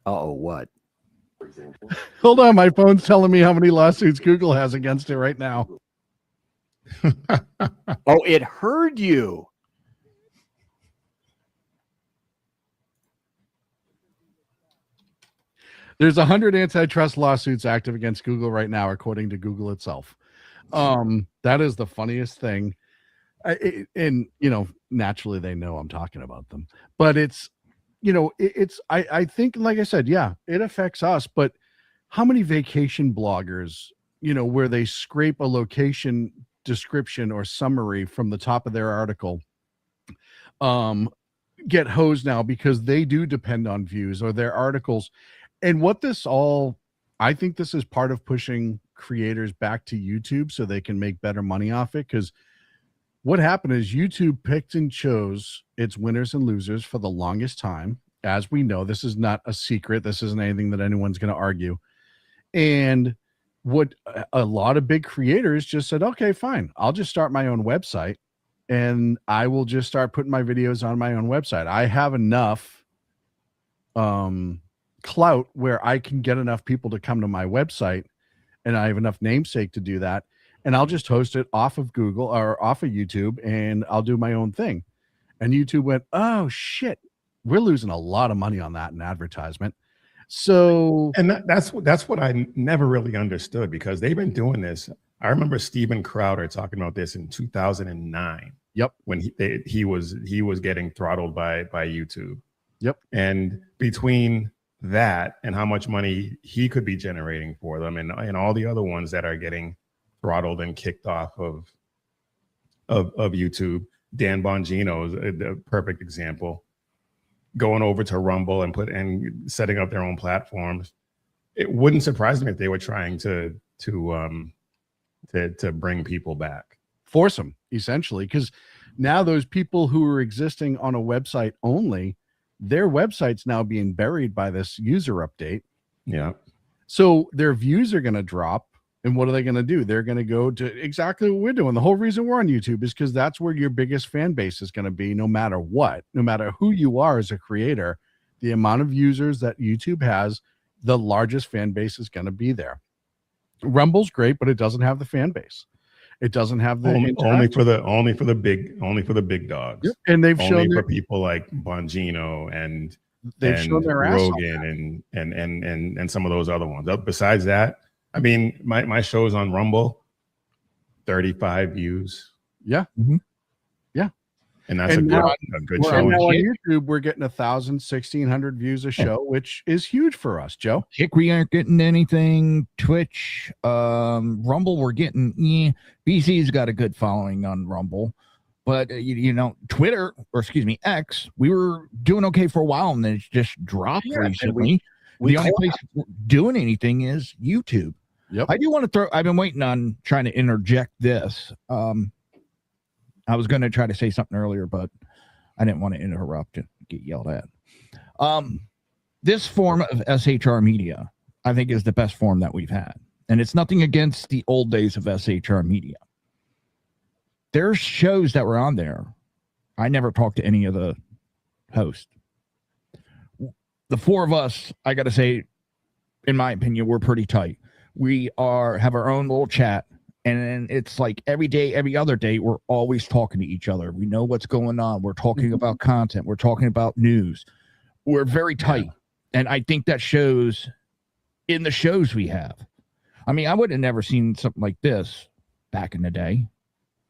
Uh-oh, what? Hold on, my phone's telling me how many lawsuits Google has against it right now. Oh, it heard you. There's 100 antitrust lawsuits active against Google right now, according to Google itself. That is the funniest thing. And you know, naturally they know I'm talking about them, but it's, you know, I think, like I said, yeah, it affects us, but how many vacation bloggers, where they scrape a location description or summary from the top of their article, get hosed now because they do depend on views or their articles. And I think this is part of pushing creators back to YouTube so they can make better money off it. Because what happened is YouTube picked and chose its winners and losers for the longest time. As we know, this is not a secret. This isn't anything that anyone's going to argue. And what a lot of big creators just said, okay, fine, I'll just start my own website and I will just start putting my videos on my own website. I have enough clout where I can get enough people to come to my website, and I have enough namesake to do that. And I'll just host it off of Google or off of YouTube, and I'll do my own thing. And YouTube went, oh shit, we're losing a lot of money on that in advertisement. So, and that's what I never really understood, because they've been doing this. I remember Steven Crowder talking about this in 2009. Yep. When he was getting throttled by YouTube. Yep. And between that and how much money he could be generating for them, and all the other ones that are getting throttled and kicked off of YouTube, Dan Bongino is a perfect example. Going over to Rumble and setting up their own platforms. It wouldn't surprise me if they were trying to bring people back. Force them, essentially, because now those people who are existing on a website only, their website's now being buried by this user update. Yeah. So their views are going to drop. And what are they going to do? They're going to go to exactly what we're doing. The whole reason we're on YouTube is because that's where your biggest fan base is going to be, no matter what, no matter who you are as a creator. The amount of users that YouTube has, the largest fan base is going to be there. Rumble's great, but it doesn't have the fan base. It doesn't have the only for the big dogs. Yep. And they've only shown for people like Bongino and shown their ass on Rogan and some of those other ones. Besides that, I mean, my show's on Rumble, 35 views. Yeah. Mm-hmm. Yeah. And that's a good show. And now on YouTube, we're getting 1,000, 1,600 views a show, which is huge for us, Joe. Kick, we aren't getting anything. Twitch, Rumble, we're getting. BC's got a good following on Rumble. But, Twitter, or excuse me, X, we were doing okay for a while, and then it's just dropped recently. The only place doing anything is YouTube. Yep. I do want to I've been waiting on trying to interject this. I was going to try to say something earlier, but I didn't want to interrupt and get yelled at. This form of SHR media, I think, is the best form that we've had. And it's nothing against the old days of SHR media. There's shows that were on there. I never talked to any of the hosts. The four of us, I got to say, in my opinion, we're pretty tight. We have our own little chat, and it's like every day, every other day, we're always talking to each other. We know what's going on. We're talking about content. We're talking about news. We're very tight, and I think that shows in the shows we have. I mean, I would have never seen something like this back in the day,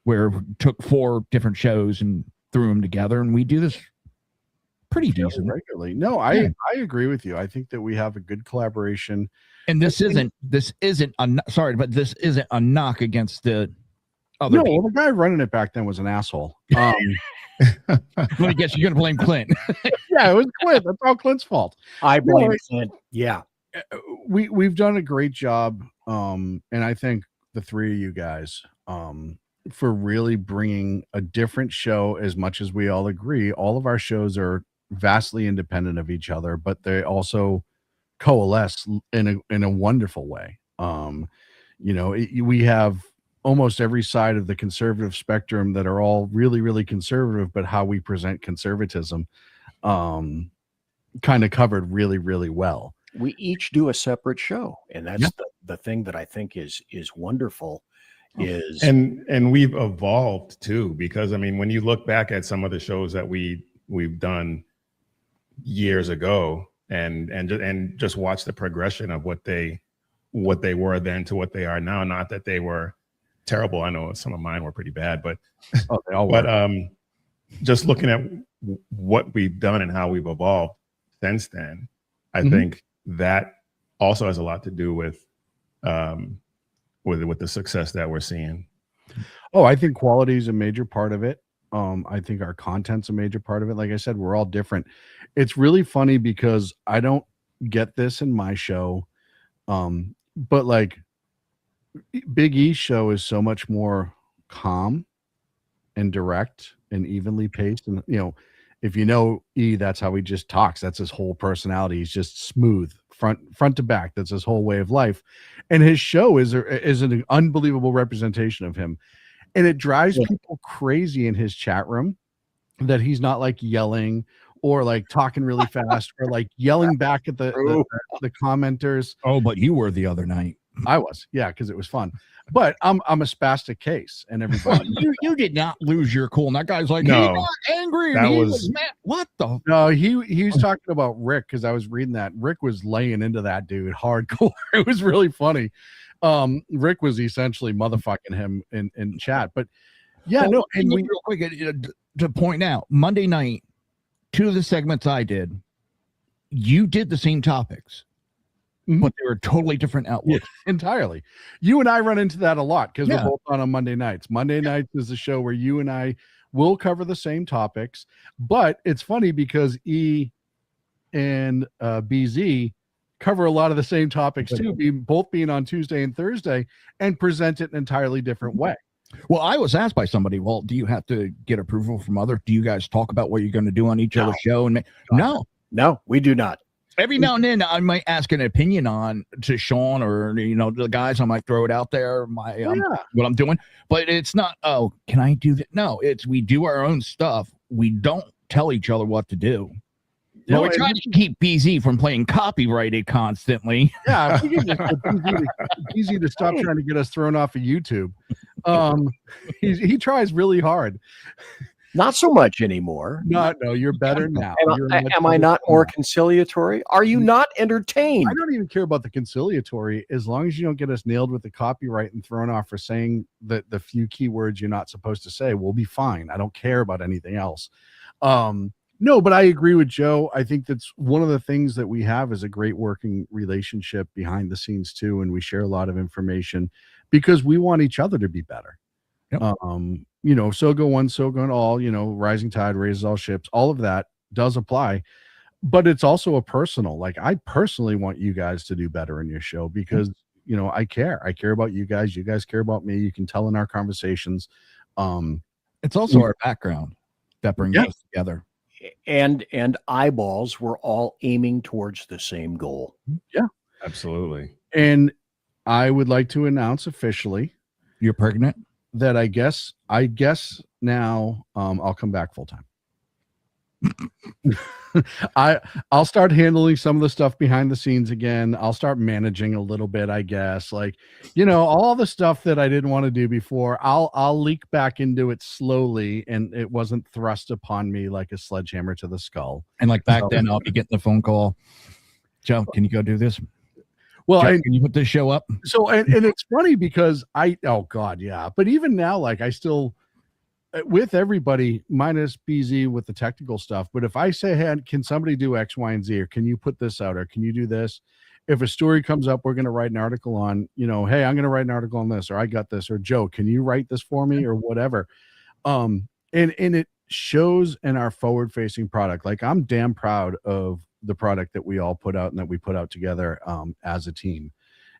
where we took 4 different shows and threw them together, and we do this pretty decent regularly. No, I agree with you. I think that we have a good collaboration. And this isn't a knock against the other. No, well, the guy running it back then was an asshole. Let me guess, you're gonna blame Clint. Yeah, it was Clint. That's all Clint's fault. I blame Clint. Yeah. We've done a great job. And I thank the 3 of you guys for really bringing a different show. As much as we all agree, all of our shows are vastly independent of each other, but they also coalesce in a wonderful way. We have almost every side of the conservative spectrum that are all really, really conservative, but how we present conservatism kind of covered really, really well. We each do a separate show, and that's the thing that I think is wonderful. And we've evolved too, because I mean, when you look back at some of the shows that we've done years ago, and just watch the progression of what they were then to what they are now. Not that they were terrible. I know some of mine were pretty bad, but they all were. But just looking at what we've done and how we've evolved since then, I think that also has a lot to do with the success that we're seeing. Oh, I think quality is a major part of it. I think our content's a major part of it. Like I said, we're all different. It's really funny because I don't get this in my show. But like Big E's show is so much more calm and direct and evenly paced. And if you know E, that's how he just talks. That's his whole personality. He's just smooth front to back. That's his whole way of life. And his show is an unbelievable representation of him. And it drives people crazy in his chat room that he's not like yelling or like talking really fast or like yelling back at the commenters. Oh, but you were the other night. I was, yeah, because it was fun. But I'm a spastic case, and everybody. you did not lose your cool. And that guy's like, No, he got angry. that And he was- was mad. What the? No, he was talking about Rick because I was reading that. Rick was laying into that dude hardcore. It was really funny. Rick was essentially motherfucking him in chat. But yeah, Well, no, and real quick to point out, Monday night, 2 of the segments I did, you did the same topics, but they were totally different outlooks. entirely. You and I run into that a lot because Yeah. we're both on Monday nights. Monday nights is a show where you and I will cover the same topics, but it's funny because E and BZ cover a lot of the same topics too, both being on Tuesday and Thursday, and present it an entirely different way. Well, I was asked by somebody, well, do you have to get approval from other? Do you guys talk about what you're going to do on each other's show? And no, we do not. Every now and then I might ask an opinion on to Sean or, the guys. I might throw it out there, what I'm doing, but it's not, oh, can I do that? No, we do our own stuff. We don't tell each other what to do. No, We're trying to keep BZ from playing copyrighted constantly. Yeah, if we can just get BZ to stop trying to get us thrown off of YouTube. He tries really hard. Not so much anymore. No, you're better now. Am I not more conciliatory? Are you not entertained? I don't even care about the conciliatory as long as you don't get us nailed with the copyright and thrown off for saying the few keywords you're not supposed to say. We'll be fine. I don't care about anything else. No, but I agree with Joe. I think that's one of the things that we have is a great working relationship behind the scenes too, and we share a lot of information because we want each other to be better. Yep. So go one, so go all, rising tide raises all ships. All of that does apply, but it's also a personal, like I personally want you guys to do better in your show because, I care about you guys. You guys care about me. You can tell in our conversations. It's also our background that brings us together. And eyeballs, we're all aiming towards the same goal. Yeah, absolutely. And I would like to announce officially you're pregnant, that I guess now I'll come back full time. I'll start handling some of the stuff behind the scenes again. I'll start managing a little bit, I guess. Like, all the stuff that I didn't want to do before, I'll leak back into it slowly, and it wasn't thrust upon me like a sledgehammer to the skull. And like back then, I'll be getting the phone call. Joe, can you go do this? Well, Joe, can you put this show up? So, and it's funny because but even now, like I still, with everybody minus BZ with the technical stuff. But if I say, hey, can somebody do X, Y, and Z, or can you put this out, or can you do this? If a story comes up, we're going to write an article on, hey, I'm going to write an article on this, or I got this, or Joe, can you write this for me, or whatever. And it shows in our forward facing product. Like I'm damn proud of the product that we all put out and that we put out together as a team.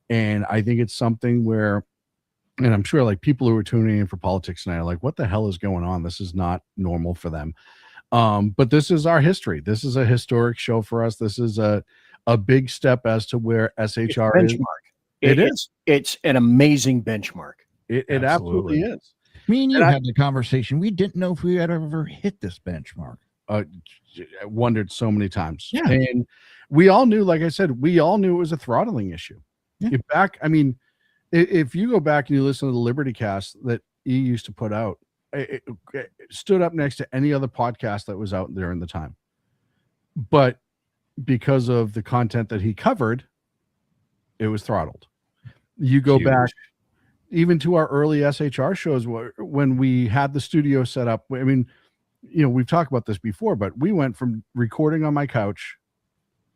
And I think it's something where, and I'm sure like people who are tuning in for politics tonight are like, what the hell is going on? This is not normal for them. But this is our history. This is a historic show for us. This is a big step as to where SHR is. It is. It's an amazing benchmark. It absolutely is. Me and you had the conversation. We didn't know if we had ever hit this benchmark. I wondered so many times. Yeah. And we all knew, like I said, we all knew it was a throttling issue. Yeah. If you go back and you listen to the Liberty Cast that E used to put out, it stood up next to any other podcast that was out there in the time. But because of the content that he covered, it was throttled. You go back even to our early SHR shows when we had the studio set up. I mean, we've talked about this before, but we went from recording on my couch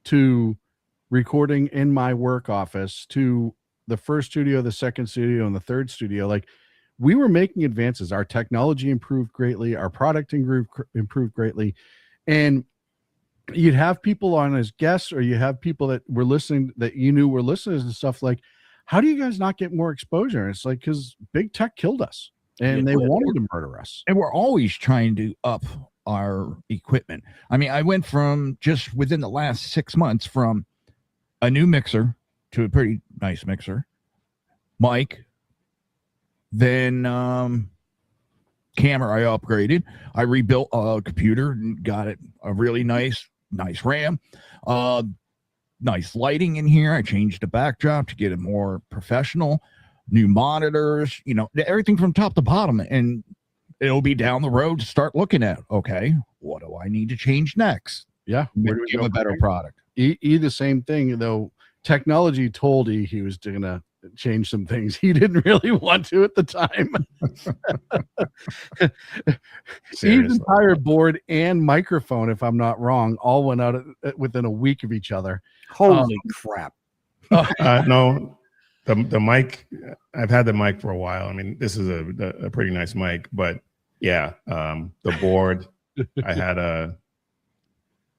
to recording in my work office to the first studio, the second studio, and the third studio, like we were making advances. Our technology improved greatly. Our product improved greatly. And you'd have people on as guests, or you have people that were listening that you knew were listeners and stuff like, how do you guys not get more exposure? And it's like, because big tech killed us and they wanted to murder us. And we're always trying to up our equipment. I mean, I went from just within the last 6 months from a new mixer to a pretty nice mixer, mic, then camera I upgraded. I rebuilt a computer and got it a really nice RAM. Nice lighting in here. I changed the backdrop to get it more professional. New monitors, everything from top to bottom. And it'll be down the road to start looking at, okay, what do I need to change next? Yeah. Where do we give a better product? The same thing, though. Technology told he was going to change some things. He didn't really want to at the time. His entire board and microphone, if I'm not wrong, all went out within a week of each other. Holy crap. No, the mic, I've had the mic for a while. I mean, this is a pretty nice mic, but yeah, the board, I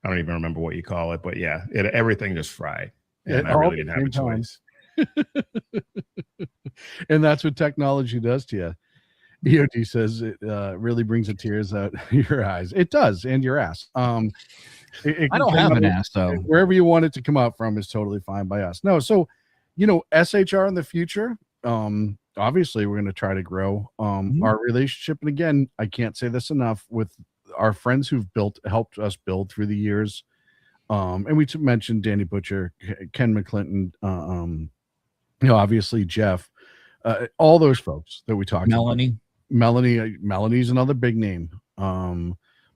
don't even remember what you call it, but yeah, everything just fried. And I really didn't have a choice. And that's what technology does to you. EOD says it really brings the tears out your eyes. It does, and your ass. I don't have an ass, though. Wherever you want it to come out from is totally fine by us. No, so SHR in the future. Obviously, we're going to try to grow our relationship. And again, I can't say this enough, with our friends who've helped us build through the years. And we mentioned Danny Butcher, Ken McClinton, obviously Jeff, all those folks that we talked about. Melanie's another big name.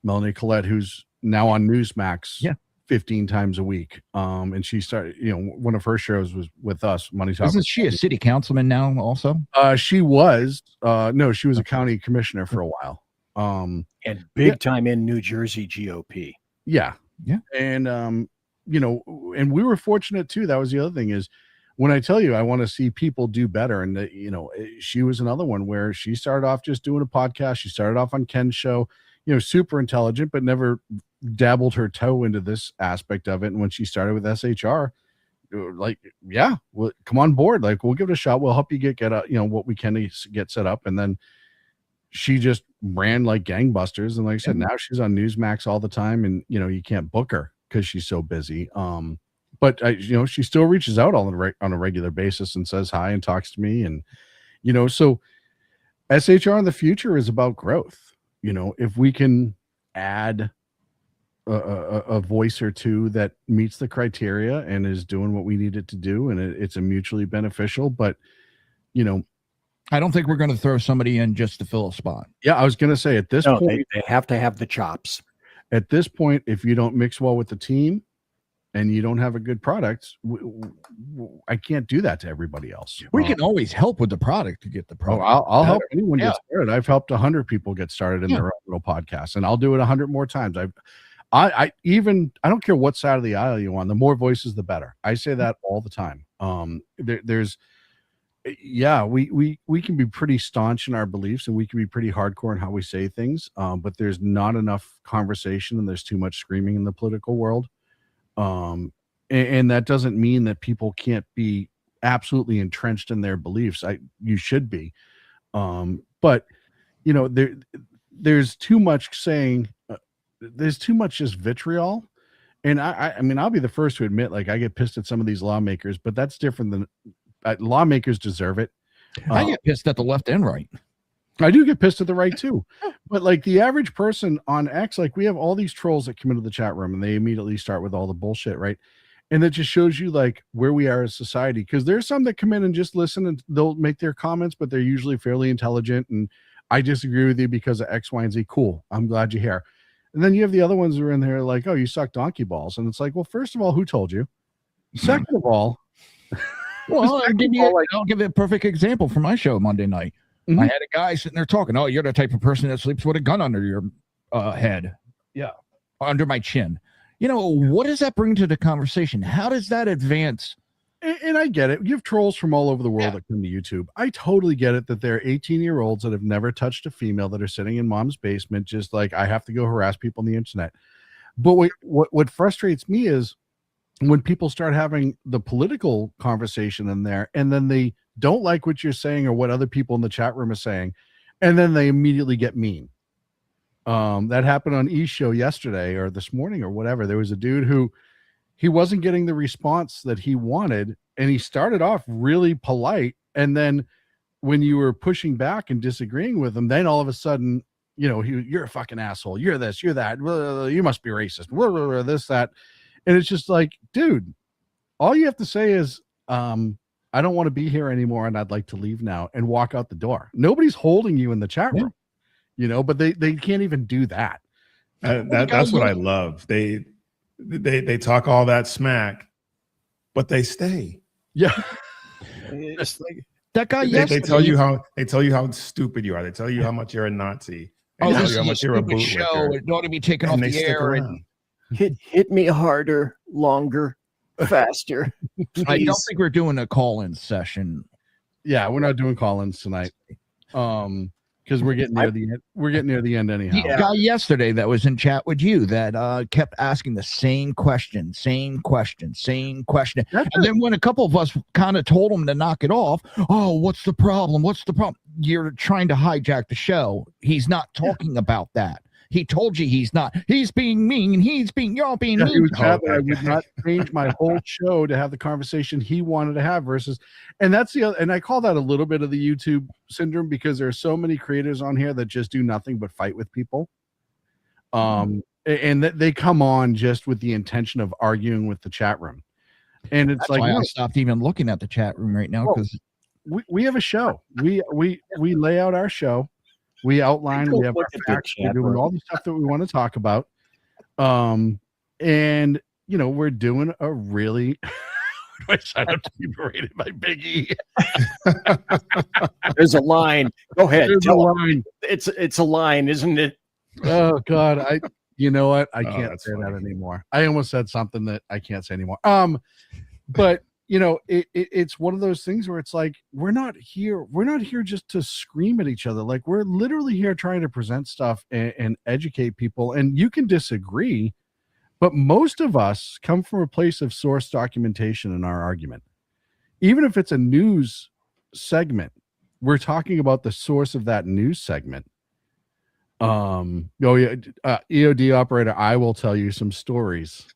Melanie Collette, who's now on Newsmax 15 times a week. And she started, one of her shows was with us, Money Talk. Isn't she a city councilman now also? She was, no, she was a county commissioner for a while. And big time in New Jersey GOP. Yeah. Yeah. And, and we were fortunate too. That was the other thing is, when I tell you, I want to see people do better. And, she was another one where she started off just doing a podcast. She started off on Ken's show, super intelligent, but never dabbled her toe into this aspect of it. And when she started with SHR, like, yeah, well, come on board. Like, we'll give it a shot. We'll help you get what we can to get set up. And then she just ran like gangbusters. And like I said, now she's on Newsmax all the time. And, you can't book her because she's so busy. But she still reaches out on a regular basis and says hi and talks to me. And, so SHR in the future is about growth. If we can add a voice or two that meets the criteria and is doing what we need it to do, and it's a mutually beneficial, but, I don't think we're going to throw somebody in just to fill a spot. Yeah, I was going to say at this point, they have to have the chops. At this point, if you don't mix well with the team and you don't have a good product, I can't do that to everybody else. We can always help with the product to get the product. I'll help anyone get started. I've helped 100 people get started in their own little podcast, and I'll do it 100 more times. I don't care what side of the aisle you're on. The more voices, the better. I say that all the time. We can be pretty staunch in our beliefs, and we can be pretty hardcore in how we say things. But there's not enough conversation, and there's too much screaming in the political world. And that doesn't mean that people can't be absolutely entrenched in their beliefs. You should be. But there's too much saying, there's too much just vitriol. And I mean, I'll be the first to admit, like, I get pissed at some of these lawmakers, but that's different than lawmakers deserve it. I get pissed at the left and right. I do get pissed at the right too. But like the average person on X, like we have all these trolls that come into the chat room and they immediately start with all the bullshit, right? And that just shows you like where we are as society. Because there's some that come in and just listen and they'll make their comments, but they're usually fairly intelligent. And I disagree with you because of X, Y, and Z. Cool. I'm glad you're here. And then you have the other ones who are in there like, oh, you suck donkey balls. And it's like, well, first of all, who told you? Second of all, well, I'll give you a perfect example from my show Monday night. I had a guy sitting there talking, oh, you're the type of person that sleeps with a gun under your head. Yeah. Under my chin. What does that bring to the conversation? How does that advance? And I get it. You have trolls from all over the world that come to YouTube. I totally get it that they're 18-year-olds that have never touched a female that are sitting in mom's basement, just like, I have to go harass people on the internet. But what frustrates me is when people start having the political conversation in there, and then they don't like what you're saying or what other people in the chat room are saying, and then they immediately get mean. That happened on E's show yesterday or this morning or whatever. There was a dude who he wasn't getting the response that he wanted, and he started off really polite, and then when you were pushing back and disagreeing with him, then all of a sudden, you're a fucking asshole, you're this, you're that, you must be racist, this, that. And it's just like, dude, all you have to say is, I don't want to be here anymore and I'd like to leave now, and walk out the door. Nobody's holding you in the chat room, but they can't even do that. That's what I love. They talk all that smack, but they stay. Yeah. It's like that guy they tell you how stupid you are. They tell you how much you're a Nazi. They tell you how much you're a bootlicker. Show. It ought to be taken off the air. And hit me harder, longer, faster. I don't think we're doing a call-in session. Yeah, we're not doing call-ins tonight. Because we're getting near the end. We're getting near the end anyhow. The guy yesterday that was in chat with you that kept asking the same question. And then when a couple of us kind of told him to knock it off, oh, what's the problem? You're trying to hijack the show. He's not talking about that. He told you he's not. He's being mean. You're all being mean. He was mad that I would not change my whole show to have the conversation he wanted to have versus, and that's the other, and I call that a little bit of the YouTube syndrome, because there are so many creators on here that just do nothing but fight with people. And that they come on just with the intention of arguing with the chat room. And it's that's why I stopped even looking at the chat room right now, because we have a show. We lay out our show. We outline, we have our facts, we're doing all the stuff that we want to talk about. And, we're doing a really, I sign up to be berated by Big E. There's a line. Go ahead. There's a line. It's a line, isn't it? Oh, God. You know what? I can't say that anymore. I almost said something that I can't say anymore. But it's one of those things where it's like, we're not here just to scream at each other. Like, we're literally here trying to present stuff and educate people. And you can disagree, but most of us come from a place of source documentation in our argument. Even if it's a news segment, we're talking about the source of that news segment. EOD operator, I will tell you some stories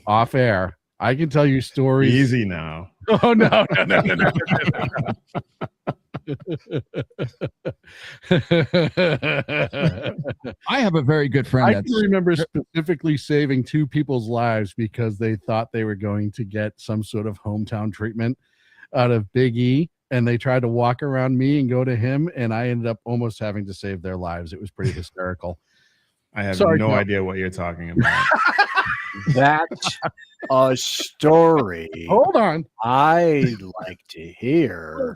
off air. I can tell you stories. Easy now. Oh, no. I have a very good friend. I can remember specifically saving two people's lives because they thought they were going to get some sort of hometown treatment out of Big E, and they tried to walk around me and go to him, and I ended up almost having to save their lives. It was pretty hysterical. I have no idea what you're talking about. That's a story. Hold on. I'd like to hear.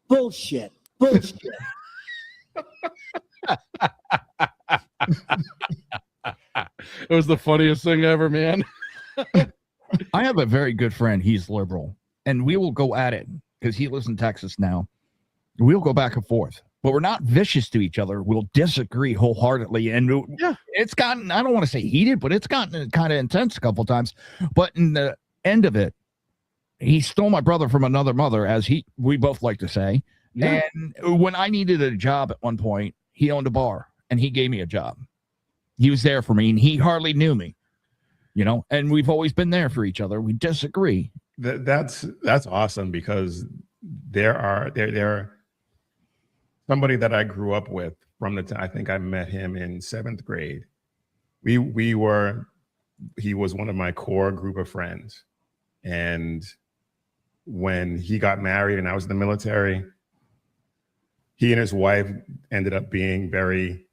Bullshit. It was the funniest thing ever, man. I have a very good friend. He's liberal, and we will go at it because he lives in Texas now. We'll go back and forth, but we're not vicious to each other. We'll disagree wholeheartedly. And it's gotten, I don't want to say heated, but it's gotten kind of intense a couple of times. But in the end of it, he stole my brother from another mother, as we both like to say. Yeah. And when I needed a job at one point, he owned a bar and he gave me a job. He was there for me, and he hardly knew me, and we've always been there for each other. We disagree. That's awesome, because there are somebody that I grew up with from the time, I think I met him in 7th grade. He was one of my core group of friends. And when he got married and I was in the military, he and his wife ended up being very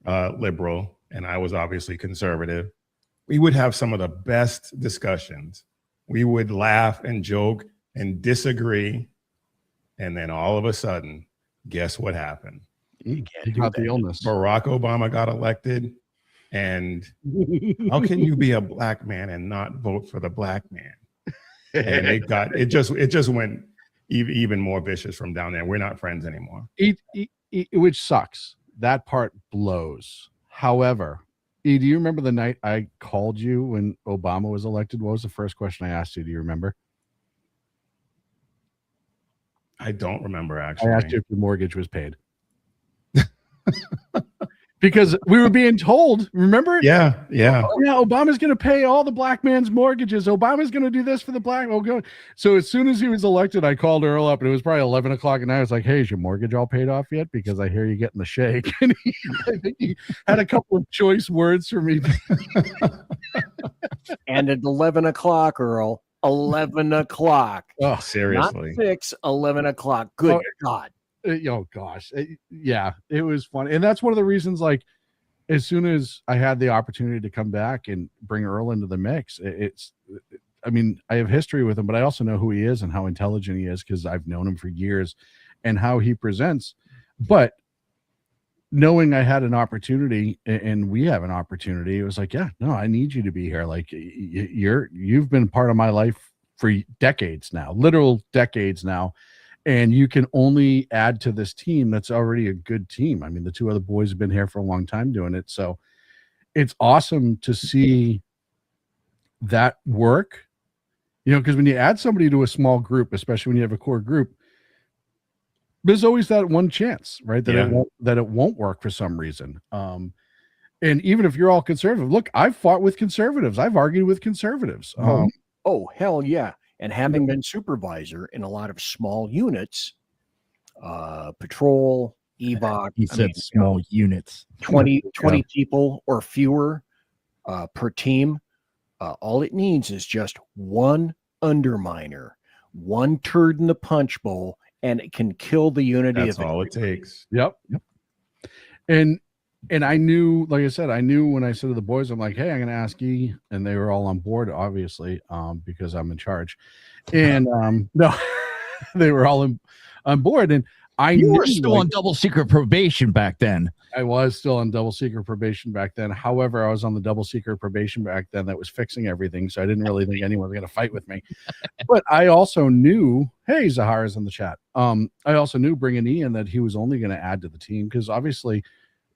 liberal, and I was obviously conservative. We would have some of the best discussions. We would laugh and joke and disagree. And then all of a sudden, guess what happened? He got the illness. Barack Obama got elected, And how can you be a black man and not vote for the black man? And it just went even more vicious from down there. We're not friends anymore. Which sucks. That part blows. However, E, do you remember the night I called you when Obama was elected? What was the first question I asked you? Do you remember? I don't remember, actually. I asked you if your mortgage was paid. Because we were being told, remember? Yeah. Oh, yeah, Obama's going to pay all the black man's mortgages. Obama's going to do this for the black. Oh, God. So as soon as he was elected, I called Earl up, and it was probably 11 o'clock at night. I was like, hey, is your mortgage all paid off yet? Because I hear you getting the shake. And I think he had a couple of choice words for me. And at 11 o'clock, Earl, 11 o'clock. Oh, seriously. Not 6, 11 o'clock. Good God. Oh gosh, yeah, it was fun, and that's one of the reasons. Like, as soon as I had the opportunity to come back and bring Earl into the mix, I mean, I have history with him, but I also know who he is and how intelligent he is because I've known him for years, and how he presents. But knowing I had an opportunity, and we have an opportunity, it was like, yeah, no, I need you to be here. Like, you've been part of my life for decades now, literal decades now. And you can only add to this team that's already a good team. I mean, the two other boys have been here for a long time doing it. So it's awesome to see that work, because when you add somebody to a small group, especially when you have a core group, there's always that one chance, right? That it won't work for some reason. And even if you're all conservative, look, I've fought with conservatives. I've argued with conservatives. Oh, hell yeah. And having been supervisor in a lot of small units, patrol, evac, He said small units, 20 people or fewer per team. All it needs is just one underminer, one turd in the punch bowl, and it can kill the unity. That's all it takes. Yep. And I knew, like I said, when I said to the boys, I'm like, hey, I'm going to ask E, and they were all on board, obviously, because I'm in charge. And no, they were all on board. And you were still on double secret probation back then. I was still on double secret probation back then. However, I was on the double secret probation back then that was fixing everything. So I didn't really think anyone was going to fight with me. But I also knew, hey, Zahara's in the chat. I also knew bringing Ian that he was only going to add to the team because obviously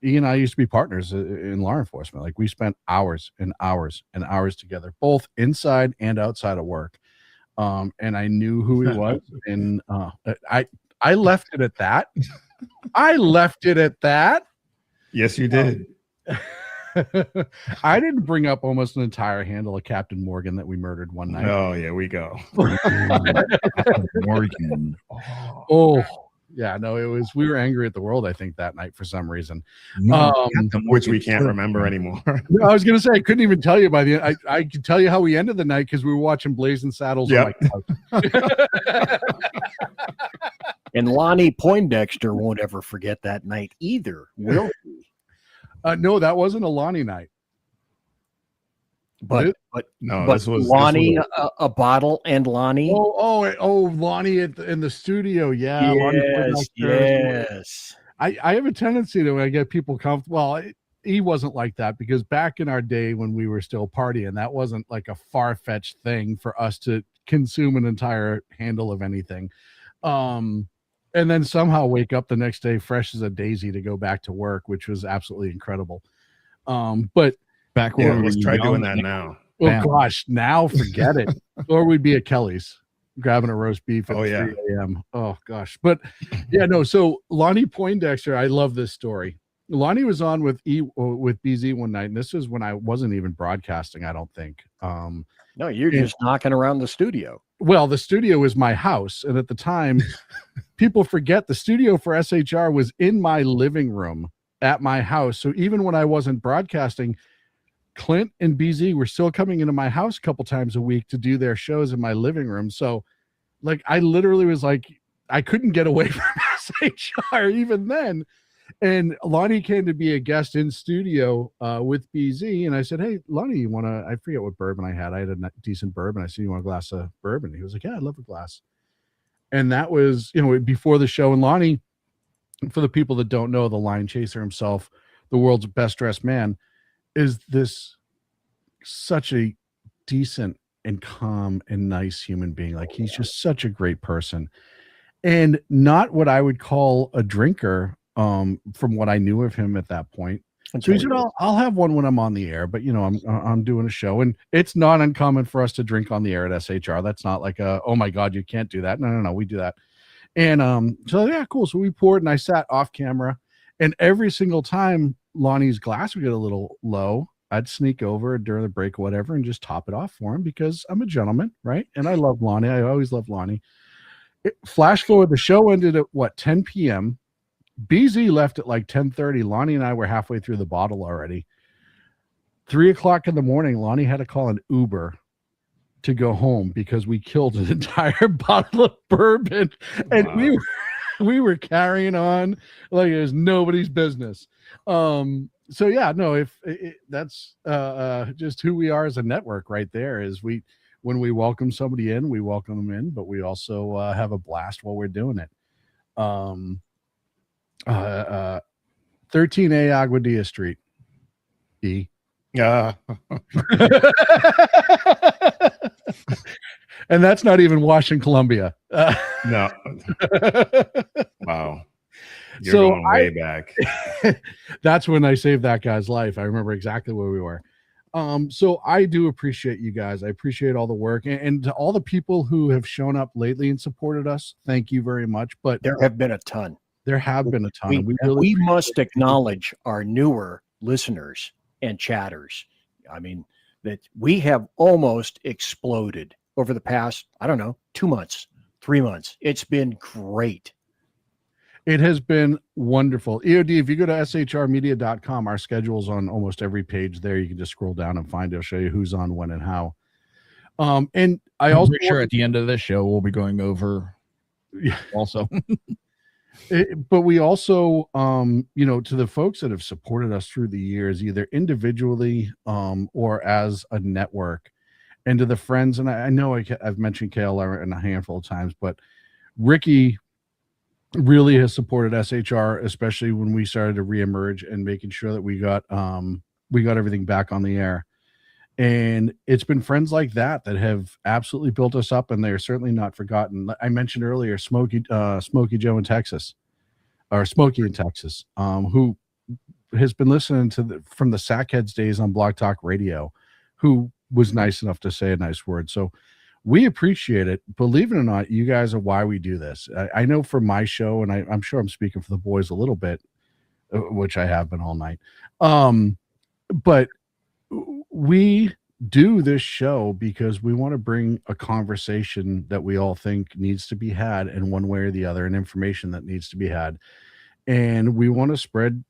he and I used to be partners in law enforcement. Like, we spent hours and hours and hours together, both inside and outside of work. And I knew who he was. And I left it at that. I left it at that. Yes, you did. I didn't bring up almost an entire handle of Captain Morgan that we murdered one night. Oh, yeah, we go. Morgan. Oh. Yeah, no, we were angry at the world, I think, that night for some reason. Which we can't remember anymore. I was going to say, I couldn't even tell you by the end. I could tell you how we ended the night because we were watching Blazing Saddles. Yep. And Lonnie Poindexter won't ever forget that night either, will he? No, that wasn't a Lonnie night. But this was Lonnie, a bottle and Lonnie. Oh, Lonnie in the studio. Yeah. Yes. I have a tendency to, when I get people comfortable. Well, he wasn't like that because back in our day when we were still partying, that wasn't like a far-fetched thing for us to consume an entire handle of anything. And then somehow wake up the next day fresh as a daisy to go back to work, which was absolutely incredible. But back when let's try doing that now. Oh gosh, now forget it. Or we'd be at Kelly's grabbing a roast beef at 3 a.m. Oh gosh. But yeah, no. So Lonnie Poindexter, I love this story. Lonnie was on with BZ one night, and this was when I wasn't even broadcasting, I don't think. No, you're just knocking around the studio. Well, the studio was my house, and at the time, people forget the studio for SHR was in my living room at my house. So even when I wasn't broadcasting, Clint and BZ were still coming into my house a couple times a week to do their shows in my living room. So like, I literally was like, I couldn't get away from SHR even then. And Lonnie came to be a guest in studio with BZ. And I said, hey, Lonnie, you want to, I forget what bourbon I had. I had a decent bourbon. I said, you want a glass of bourbon? He was like, yeah, I'd love a glass. And that was, before the show. And Lonnie, for the people that don't know, the Lion Chaser himself, the world's best dressed man, is this such a decent and calm and nice human being. Like, he's just such a great person, and not what I would call a drinker, from what I knew of him at that point. So he said, I'll have one when I'm on the air, but I'm doing a show, and it's not uncommon for us to drink on the air at SHR. That's not like oh my God, you can't do that. No, we do that. And so yeah, cool. So we poured, and I sat off camera, and every single time Lonnie's glass would get a little low, I'd sneak over during the break or whatever and just top it off for him, because I'm a gentleman, right? And I love Lonnie. I always love Lonnie. Flash forward, the show ended at 10 p.m. BZ left at like 10:30. Lonnie and I were halfway through the bottle already. 3:00 in the morning, Lonnie had to call an Uber to go home because we killed an entire bottle of bourbon, and we were carrying on like it was nobody's business. So yeah, no, that's just who we are as a network right there. Is when we welcome somebody in, we welcome them in, but we also have a blast while we're doing it. 13A Aguadilla Street. E. And that's not even Washington, Columbia. No. Wow. You're So going way back. That's when I saved that guy's life. I remember exactly where we were. So I do appreciate you guys. I appreciate all the work, and to all the people who have shown up lately and supported us. Thank you very much. But there have been a ton. There have been a ton. We must acknowledge our newer listeners and chatters. I mean, that we have almost exploded over the past, 2 months, 3 months. It's been great. It has been wonderful. EOD, if you go to shrmedia.com, our schedule's on almost every page there. You can just scroll down and find it. I'll show you who's on, when, and how. And I also sure at the end of this show, we'll be going over also. But we also, to the folks that have supported us through the years, either individually or as a network, and to the friends, and I know I've mentioned KLR in a handful of times, but Ricky really has supported SHR, especially when we started to reemerge and making sure that we got everything back on the air. And it's been friends like that have absolutely built us up, and they're certainly not forgotten. I mentioned earlier Smokey Joe in Texas, or Smokey in Texas, who has been listening to from the Sackheads days on Blog Talk Radio, who was nice enough to say a nice word. So we appreciate it. Believe it or not, you guys are why we do this. I know for my show, and I'm sure I'm speaking for the boys a little bit, which I have been all night. But we do this show because we want to bring a conversation that we all think needs to be had in one way or the other, and information that needs to be had. And we want to spread,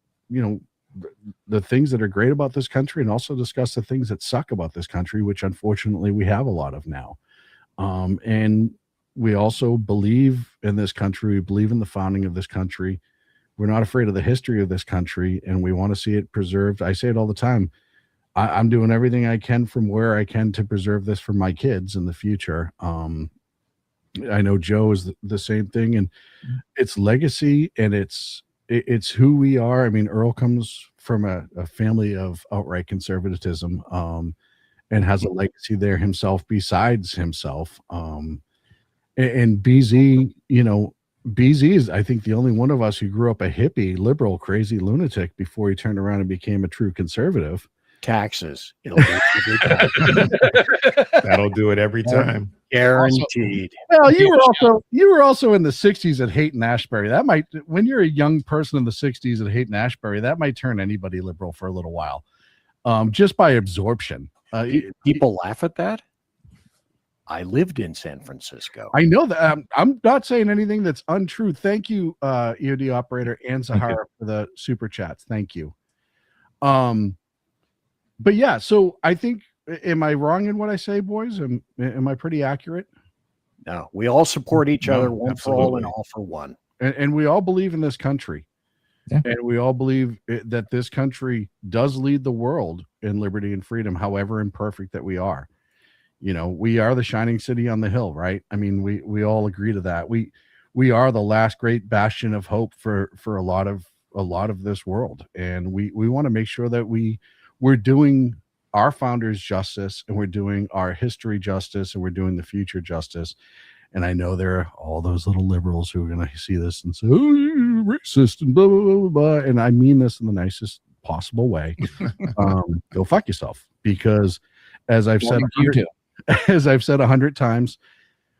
the things that are great about this country, and also discuss the things that suck about this country, which unfortunately we have a lot of now. And we also believe in this country. We believe in the founding of this country. We're not afraid of the history of this country, and we want to see it preserved. I say it all the time. I'm doing everything I can from where I can to preserve this for my kids in the future. I know Joe is the same thing, and it's legacy, and it's who we are. I mean, Earl comes from a family of outright conservatism, and has a legacy there himself besides himself. And BZ, BZ is, I think, the only one of us who grew up a hippie, liberal, crazy lunatic before he turned around and became a true conservative. Taxes. That'll do it every time. Guaranteed. Well, you were also in the 60s at Haight and Ashbury. That might, when you're a young person in the 60s at Haight and Ashbury, that might turn anybody liberal for a little while, just by absorption. People laugh at that. I lived in San Francisco. I know that. I'm not saying anything that's untrue. Thank you, EOD operator and Sahara, for the super chats. Thank you. But yeah, so I think, am I wrong in what I say, boys? Am I pretty accurate? No, we all support each other, one for all and all for one. And we all believe in this country. Yeah. And we all believe that this country does lead the world in liberty and freedom, however imperfect that we are. We are the shining city on the hill, right? I mean, we all agree to that. We are the last great bastion of hope for a lot of this world. And we want to make sure that we we're doing our founders justice, and we're doing our history justice, and we're doing the future justice. And I know there are all those little liberals who are going to see this and say, "Oh, you're racist," and blah, blah, blah, blah, blah. And I mean this in the nicest possible way. Go fuck yourself. Because as I've said, as I've said 100 times,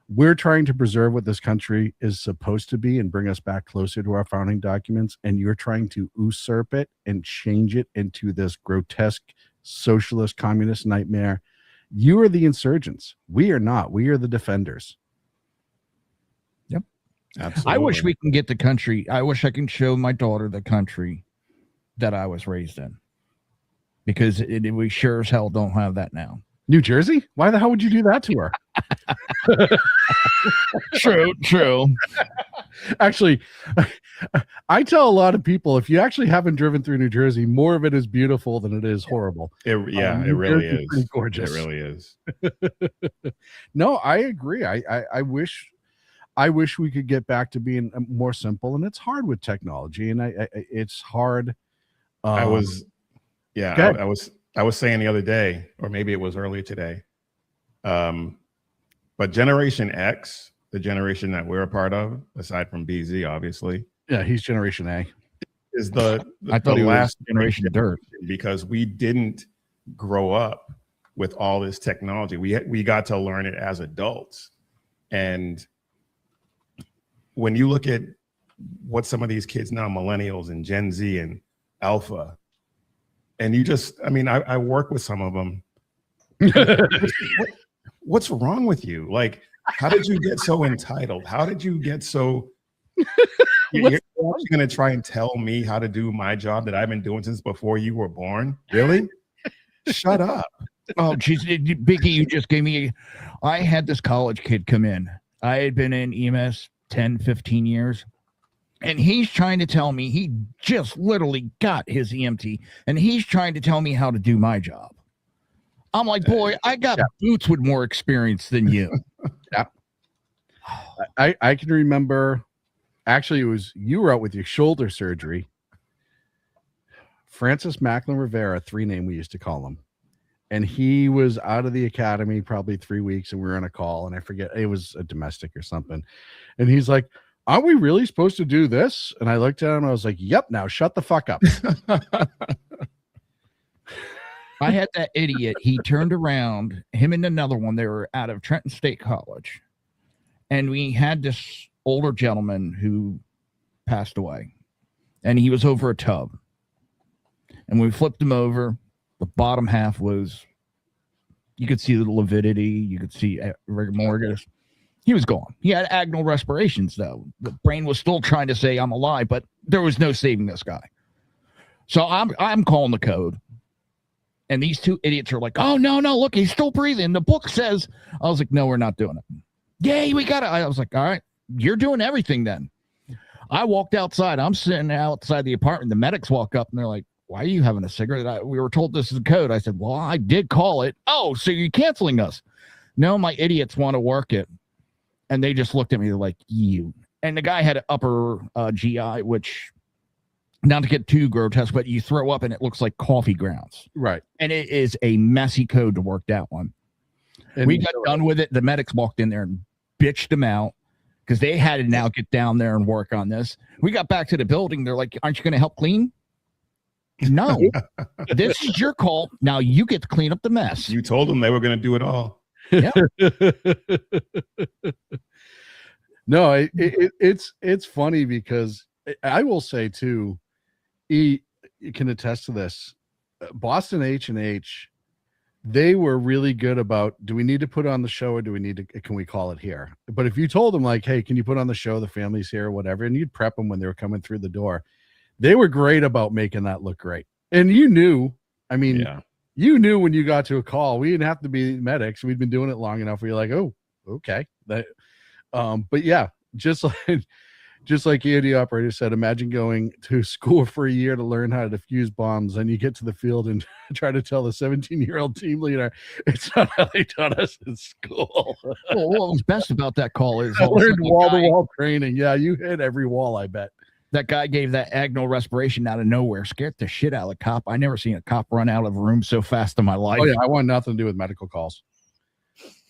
we're trying to preserve what this country is supposed to be and bring us back closer to our founding documents. And you're trying to usurp it and change it into this grotesque socialist communist nightmare. You are the insurgents. We are not. We are the defenders. Yep. Absolutely. I wish we can get the country. I wish I can show my daughter the country that I was raised in, because we sure as hell don't have that now. New Jersey? Why the hell would you do that to her? True. Actually, I tell a lot of people, if you actually haven't driven through New Jersey, more of it is beautiful than it is horrible. It really is. Gorgeous. It really is. No, I agree. I wish we could get back to being more simple, and it's hard with technology, and it's hard. I was saying the other day, or maybe it was earlier today, but Generation X, the generation that we're a part of, aside from BZ, obviously. Yeah, he's Generation A. Is the last generation dirt, because we didn't grow up with all this technology. We got to learn it as adults. And when you look at what some of these kids now, millennials and Gen Z and Alpha, and you just, I mean, I work with some of them. What's wrong with you? Like, how did you get so entitled? How did you get so... You're going to try and tell me how to do my job that I've been doing since before you were born? Really? Shut up. Oh, geez, Biggie, you just gave me... I had this college kid come in. I had been in EMS 10, 15 years. And he's trying to tell me, he just literally got his EMT, and he's trying to tell me how to do my job. I'm like, boy, I got boots with more experience than you. Yeah. I can remember, actually, it was you were out with your shoulder surgery. Francis Macklin Rivera, 3-name we used to call him. And he was out of the academy probably 3 weeks, and we were on a call, and I forget, it was a domestic or something. And he's like, "Aren't we really supposed to do this?" And I looked at him, and I was like, "Yep, now shut the fuck up." I had that idiot. He turned around, him and another one, they were out of Trenton State College. And we had this older gentleman who passed away. And he was over a tub. And we flipped him over. The bottom half was, you could see the lividity. You could see rigor mortis. He was gone. He had agonal respirations, though. The brain was still trying to say, "I'm alive," but there was no saving this guy. So I'm calling the code. And these two idiots are like, "Oh, no, look, he's still breathing. The book says..." I was like, "No, we're not doing it." "Yeah, we got it." I was like, "All right, you're doing everything then." I walked outside. I'm sitting outside the apartment. The medics walk up, and they're like, "Why are you having a cigarette?" We were told this is a code. I said, "Well, I did call it." "Oh, so you're canceling us?" "No, my idiots want to work it." And they just looked at me like, "You." And the guy had an upper GI, which, not to get too grotesque, but you throw up and it looks like coffee grounds. Right. And it is a messy code to work that one. And we got done with it. The medics walked in there and bitched them out because they had to now get down there and work on this. We got back to the building. They're like, "Aren't you going to help clean?" "No, this is your call. Now you get to clean up the mess." You told them they were going to do it all. Yeah. No, it's funny because I will say too, you can attest to this. Boston H&H, they were really good about, do we need to put on the show or can we call it here? But if you told them like, "Hey, can you put on the show? The family's here," or whatever, and you'd prep them when they were coming through the door, they were great about making that look great. And you knew, I mean, you knew when you got to a call, we didn't have to be medics. We'd been doing it long enough. We were like, "Oh, okay." But yeah, just like Andy operator said, imagine going to school for a year to learn how to defuse bombs, and you get to the field and try to tell the 17-year-old team leader it's not how they taught us in school. Well, what was best about that call is I learned wall-to-wall training. Yeah, you hit every wall, I bet. That guy gave that agonal respiration out of nowhere, scared the shit out of the cop. I never seen a cop run out of a room so fast in my life. Oh yeah, I want nothing to do with medical calls.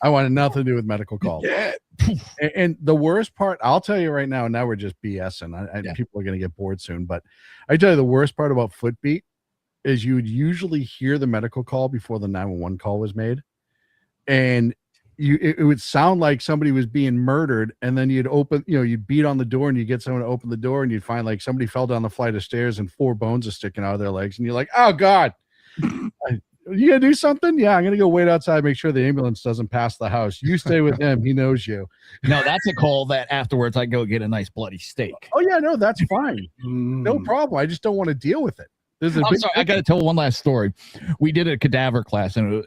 I wanted nothing to do with medical calls. Yeah. And the worst part, I'll tell you right now, now we're just BSing. People are going to get bored soon, but I tell you the worst part about Footbeat is you would usually hear the medical call before the 911 call was made. And it would sound like somebody was being murdered, and then you'd open, you'd beat on the door and you get someone to open the door, and you'd find like somebody fell down the flight of stairs and 4 bones are sticking out of their legs, and you're like, oh God, you gonna do something? Yeah, I'm gonna go wait outside, make sure the ambulance doesn't pass the house. You stay with him, he knows you. No, that's a call that afterwards I go get a nice bloody steak. Oh yeah, no, that's fine. No problem. I just don't want to deal with it. I'm sorry, I got to tell one last story. We did a cadaver class, and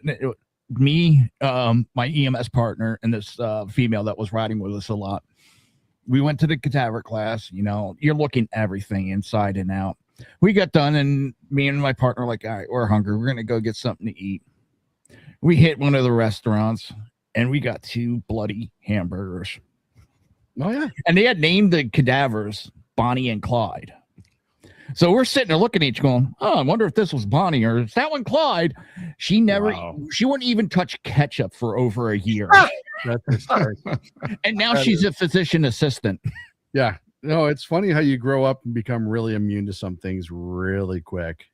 me, my EMS partner, and this female that was riding with us a lot. We went to the cadaver class. You're looking everything inside and out. We got done, and me and my partner were like, all right, we're hungry. We're gonna go get something to eat. We hit one of the restaurants, and we got 2 bloody hamburgers. Oh yeah, and they had named the cadavers Bonnie and Clyde. So we're sitting there looking at each going, oh, I wonder if this was Bonnie or is that one Clyde? She wouldn't even touch ketchup for over a year. And now she's a physician assistant. Yeah. No, it's funny how you grow up and become really immune to some things really quick.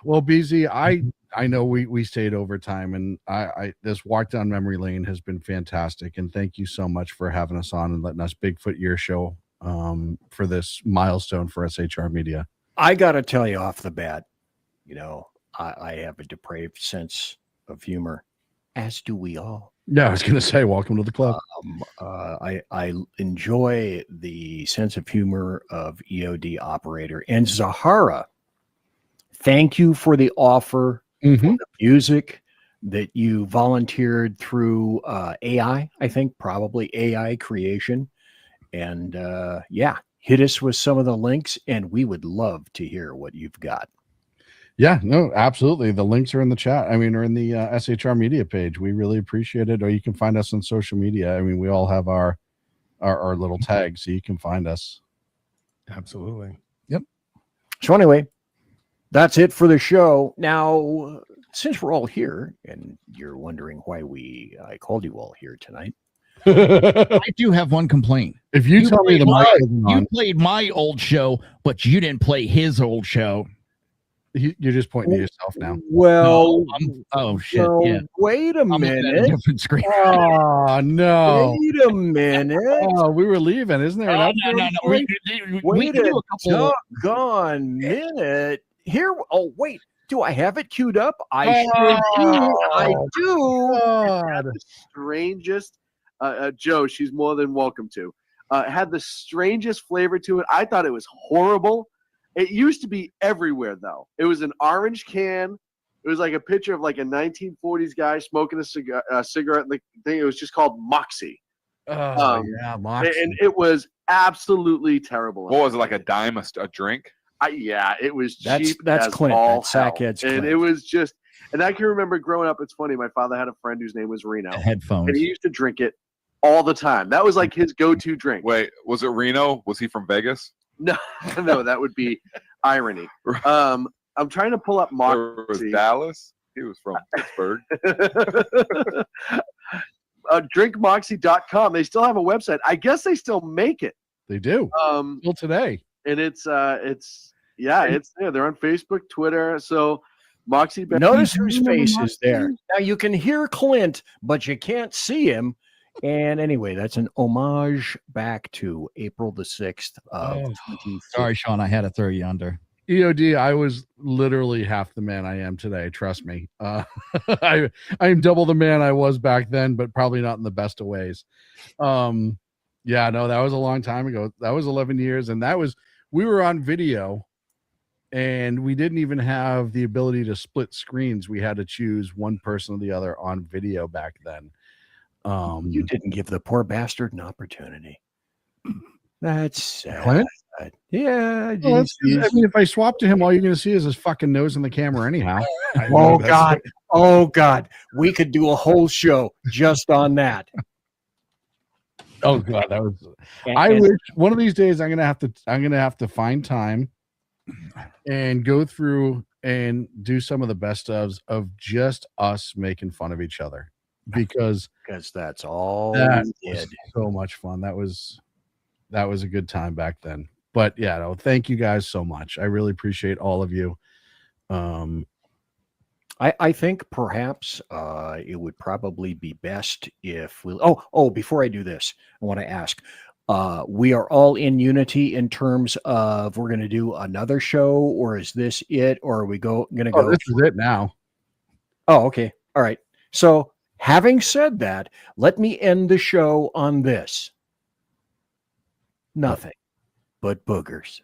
Well, BZ, I know we stayed over time, and I this walk down memory lane has been fantastic. And thank you so much for having us on and letting us Bigfoot Year Show for this milestone for SHR Media. I got to tell you off the bat, I have a depraved sense of humor, as do we all. Yeah, I was going to say, welcome to the club. I enjoy the sense of humor of EOD operator. And Zahara, thank you for the offer for the music that you volunteered through AI, I think, probably AI creation. And hit us with some of the links, and we would love to hear what you've got. Yeah, no, absolutely. The links are in the chat. I mean, or in the SHR Media page. We really appreciate it. Or you can find us on social media. I mean, we all have our little tags, so you can find us. Absolutely. Yep. So anyway, that's it for the show. Now, since we're all here, and you're wondering why I called you all here tonight. I do have one complaint. If you tell me you played my old show, but you didn't play his old show. You're just pointing to yourself now. Well, shit. Yeah. Wait a minute. Different screen. Oh no. Wait a minute. Oh, we were leaving, isn't there? No. Wait a doggone minute. Here. Oh, wait. Do I have it queued up? I do. The strangest. Joe, she's more than welcome to. Had the strangest flavor to it. I thought it was horrible. It used to be everywhere, though. It was an orange can. It was like a picture of like a 1940s guy smoking a cigarette. It was just called Moxie. Yeah, Moxie. And it was absolutely terrible. What was it, like a dime a drink? It was cheap. That's as Clint. all That's hell. Sackhead's And Clint. it was just, and I can remember growing up. It's funny. My father had a friend whose name was Reno. Headphones. And he used to drink it all the time. That was like his go-to drink. Wait, was it Reno? Was he from Vegas? No, that would be irony. I'm trying to pull up Moxie. Or was Dallas? He was from Pittsburgh. Drinkmoxie.com. They still have a website. I guess they still make it. They do. Still today. And it's there. They're on Facebook, Twitter. So Moxie. Notice whose face is there. Now you can hear Clint, but you can't see him. And anyway, that's an homage back to April the 6th of 2015. Sorry, Sean, I had to throw you under. EOD, I was literally half the man I am today. Trust me. I am double the man I was back then, but probably not in the best of ways. That was a long time ago. That was 11 years. And we were on video, and we didn't even have the ability to split screens. We had to choose one person or the other on video back then. You didn't give the poor bastard an opportunity. That's sad. Clint? Yeah. Well, I mean, if I swap to him, all you're going to see is his fucking nose in the camera anyhow. Oh, God. We could do a whole show just on that. Oh God, that was. And- I and- wish one of these days I'm gonna have to find time and go through and do some of the best ofs of just us making fun of each other because that's all that we was did. so much fun. That was a good time back then. But yeah, no, thank you guys so much. I really appreciate all of you. I think perhaps it would probably be best if we. Before I do this, I want to ask. We are all in unity in terms of we're going to do another show, or is this it, or are we going to go? This is it now. Oh, okay, all right. So, having said that, let me end the show on this. Nothing but boogers.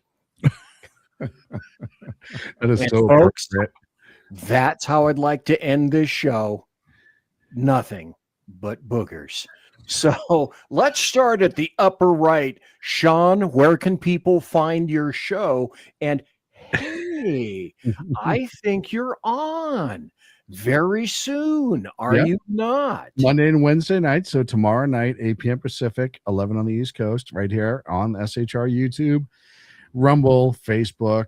That is And so folks, appropriate. that's how I'd like to end this show. Nothing but boogers. So let's start at the upper right. Sean, where can people find your show? And hey, I think you're on very soon. Are Yeah. you not? Monday and Wednesday night. So tomorrow night, 8 p.m. Pacific, 11 on the East Coast, right here on SHR YouTube, Rumble, Facebook,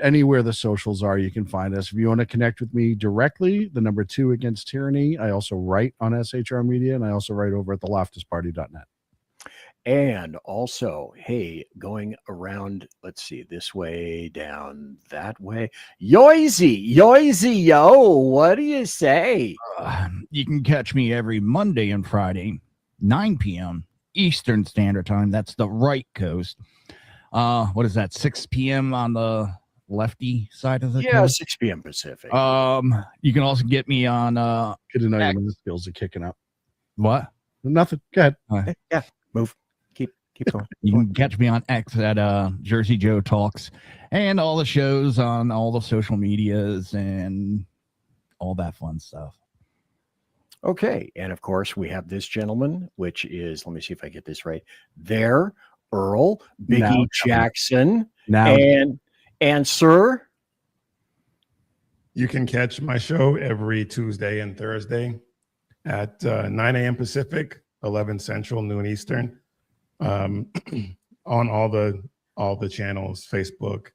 anywhere the socials are, you can find us. If you want to connect with me directly, the number 2 Against Tyranny. I also write on SHR Media, and I also write over at theloftusparty.net. And also, hey, going around, let's see, this way, down that way. Yoisy, yo, what do you say? You can catch me every Monday and Friday, 9 p.m. Eastern Standard Time. That's the right coast. What is that? 6 p.m. on the lefty side of the coast? 6 p.m. Pacific. You can also get me on Good to know your math skills are kicking up. What? Nothing. Go ahead. Yeah, move. Keep going. You can catch me on X at Jersey Joe Talks and all the shows on all the social medias and all that fun stuff. Okay. And of course, we have this gentleman, which is, let me see if I get this right. There, Earl, Biggie Now, Jackson, now, and Sir. You can catch my show every Tuesday and Thursday at 9 a.m. Pacific, 11 Central, noon Eastern, on all the channels, Facebook,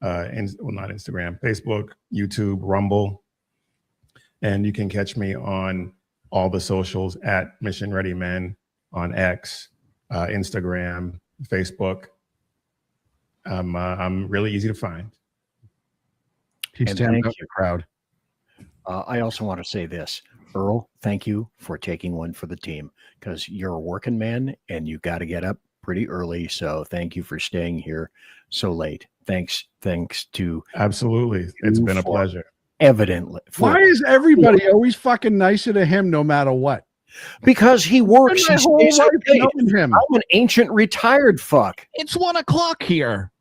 not Instagram, Facebook, YouTube, Rumble, and you can catch me on all the socials at Mission Ready Men on X, Instagram, Facebook. I'm really easy to find. He's And standing thank up you. the crowd. I also want to say this. Earl, thank you for taking one for the team because you're a working man and you got to get up pretty early. So thank you for staying here so late. Thanks to Absolutely. It's been a pleasure. Evidently. Why is everybody always fucking nicer to him no matter what? Because he works. My He whole stays life up late. knowing him. I'm an ancient retired fuck. It's 1 o'clock here.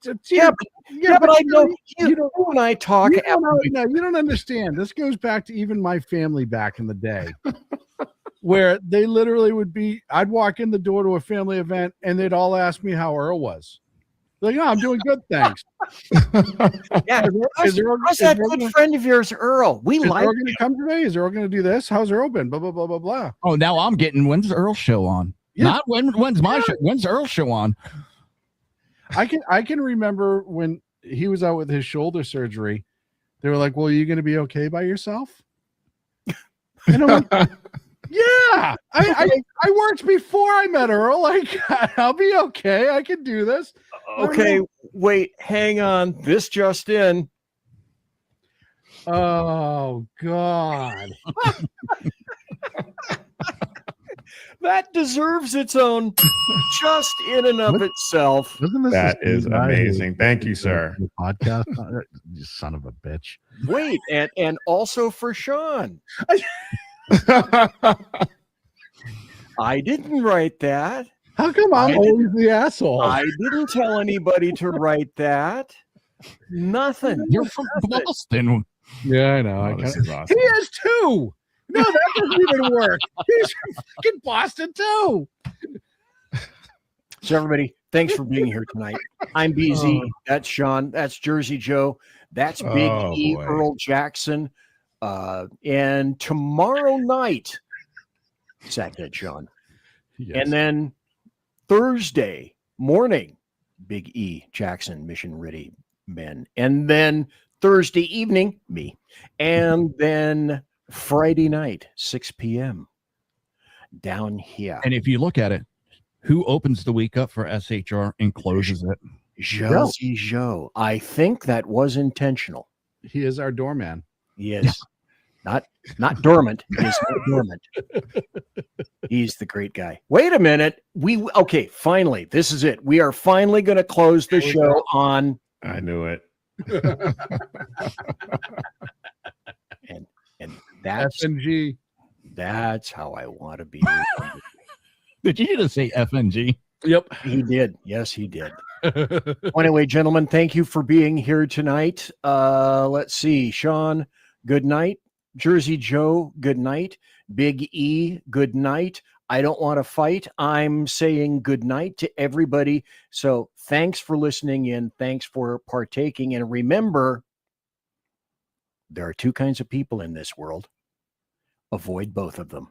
But I know you and I talk. You don't understand. This goes back to even my family back in the day, where they literally would be. I'd walk in the door to a family event, and they'd all ask me how Earl was. Like, no, I'm doing good, thanks. Yeah, how's that good friend of yours, Earl? We is like. Earl going to come today? Is Earl going to do this? How's Earl been? Blah blah blah blah blah. Oh, now I'm getting when's Earl's show on? Yeah. Not when's my show? When's Earl's show on? I can remember when he was out with his shoulder surgery. They were like, "Well, are you going to be okay by yourself?" And I'm like, "Yeah, I worked before I met Earl. Like, I'll be okay. I can do this." Okay, wait, hang on. This just in. Oh God. That deserves its own just in and of itself. That is amazing. Thank you, sir. Podcast, you son of a bitch. Wait, and also for Sean. I didn't write that. How come I'm always the asshole? I didn't tell anybody to write that. Nothing. You're from Boston. Yeah, I know. This is awesome. He is too. No, that doesn't even work. He's from fucking Boston too. So everybody, thanks for being here tonight. I'm BZ. That's Sean. That's Jersey Joe. That's Big E, boy. Earl Jackson. And tomorrow night, is that good, Sean? Yes. And then Thursday morning, Big E, Jackson, Mission Ready Men. And then Thursday evening, me. And then Friday night, 6 p.m. down here. And if you look at it, who opens the week up for SHR and closes it? Josie Joe. I think that was intentional. He is our doorman. Yes. Not dormant. He is not dormant. He's the great guy. Wait a minute. Okay, finally. This is it. We are finally going to close the show on. I knew it. and that's FNG. That's how I want to be. Did you just say FNG? Yep. He did. Yes, he did. Anyway, gentlemen, thank you for being here tonight. Let's see. Sean, good night. Jersey Joe, good night. Big E, good night. I don't want to fight. I'm saying good night to everybody. So thanks for listening in. Thanks for partaking. And remember, there are two kinds of people in this world. Avoid both of them.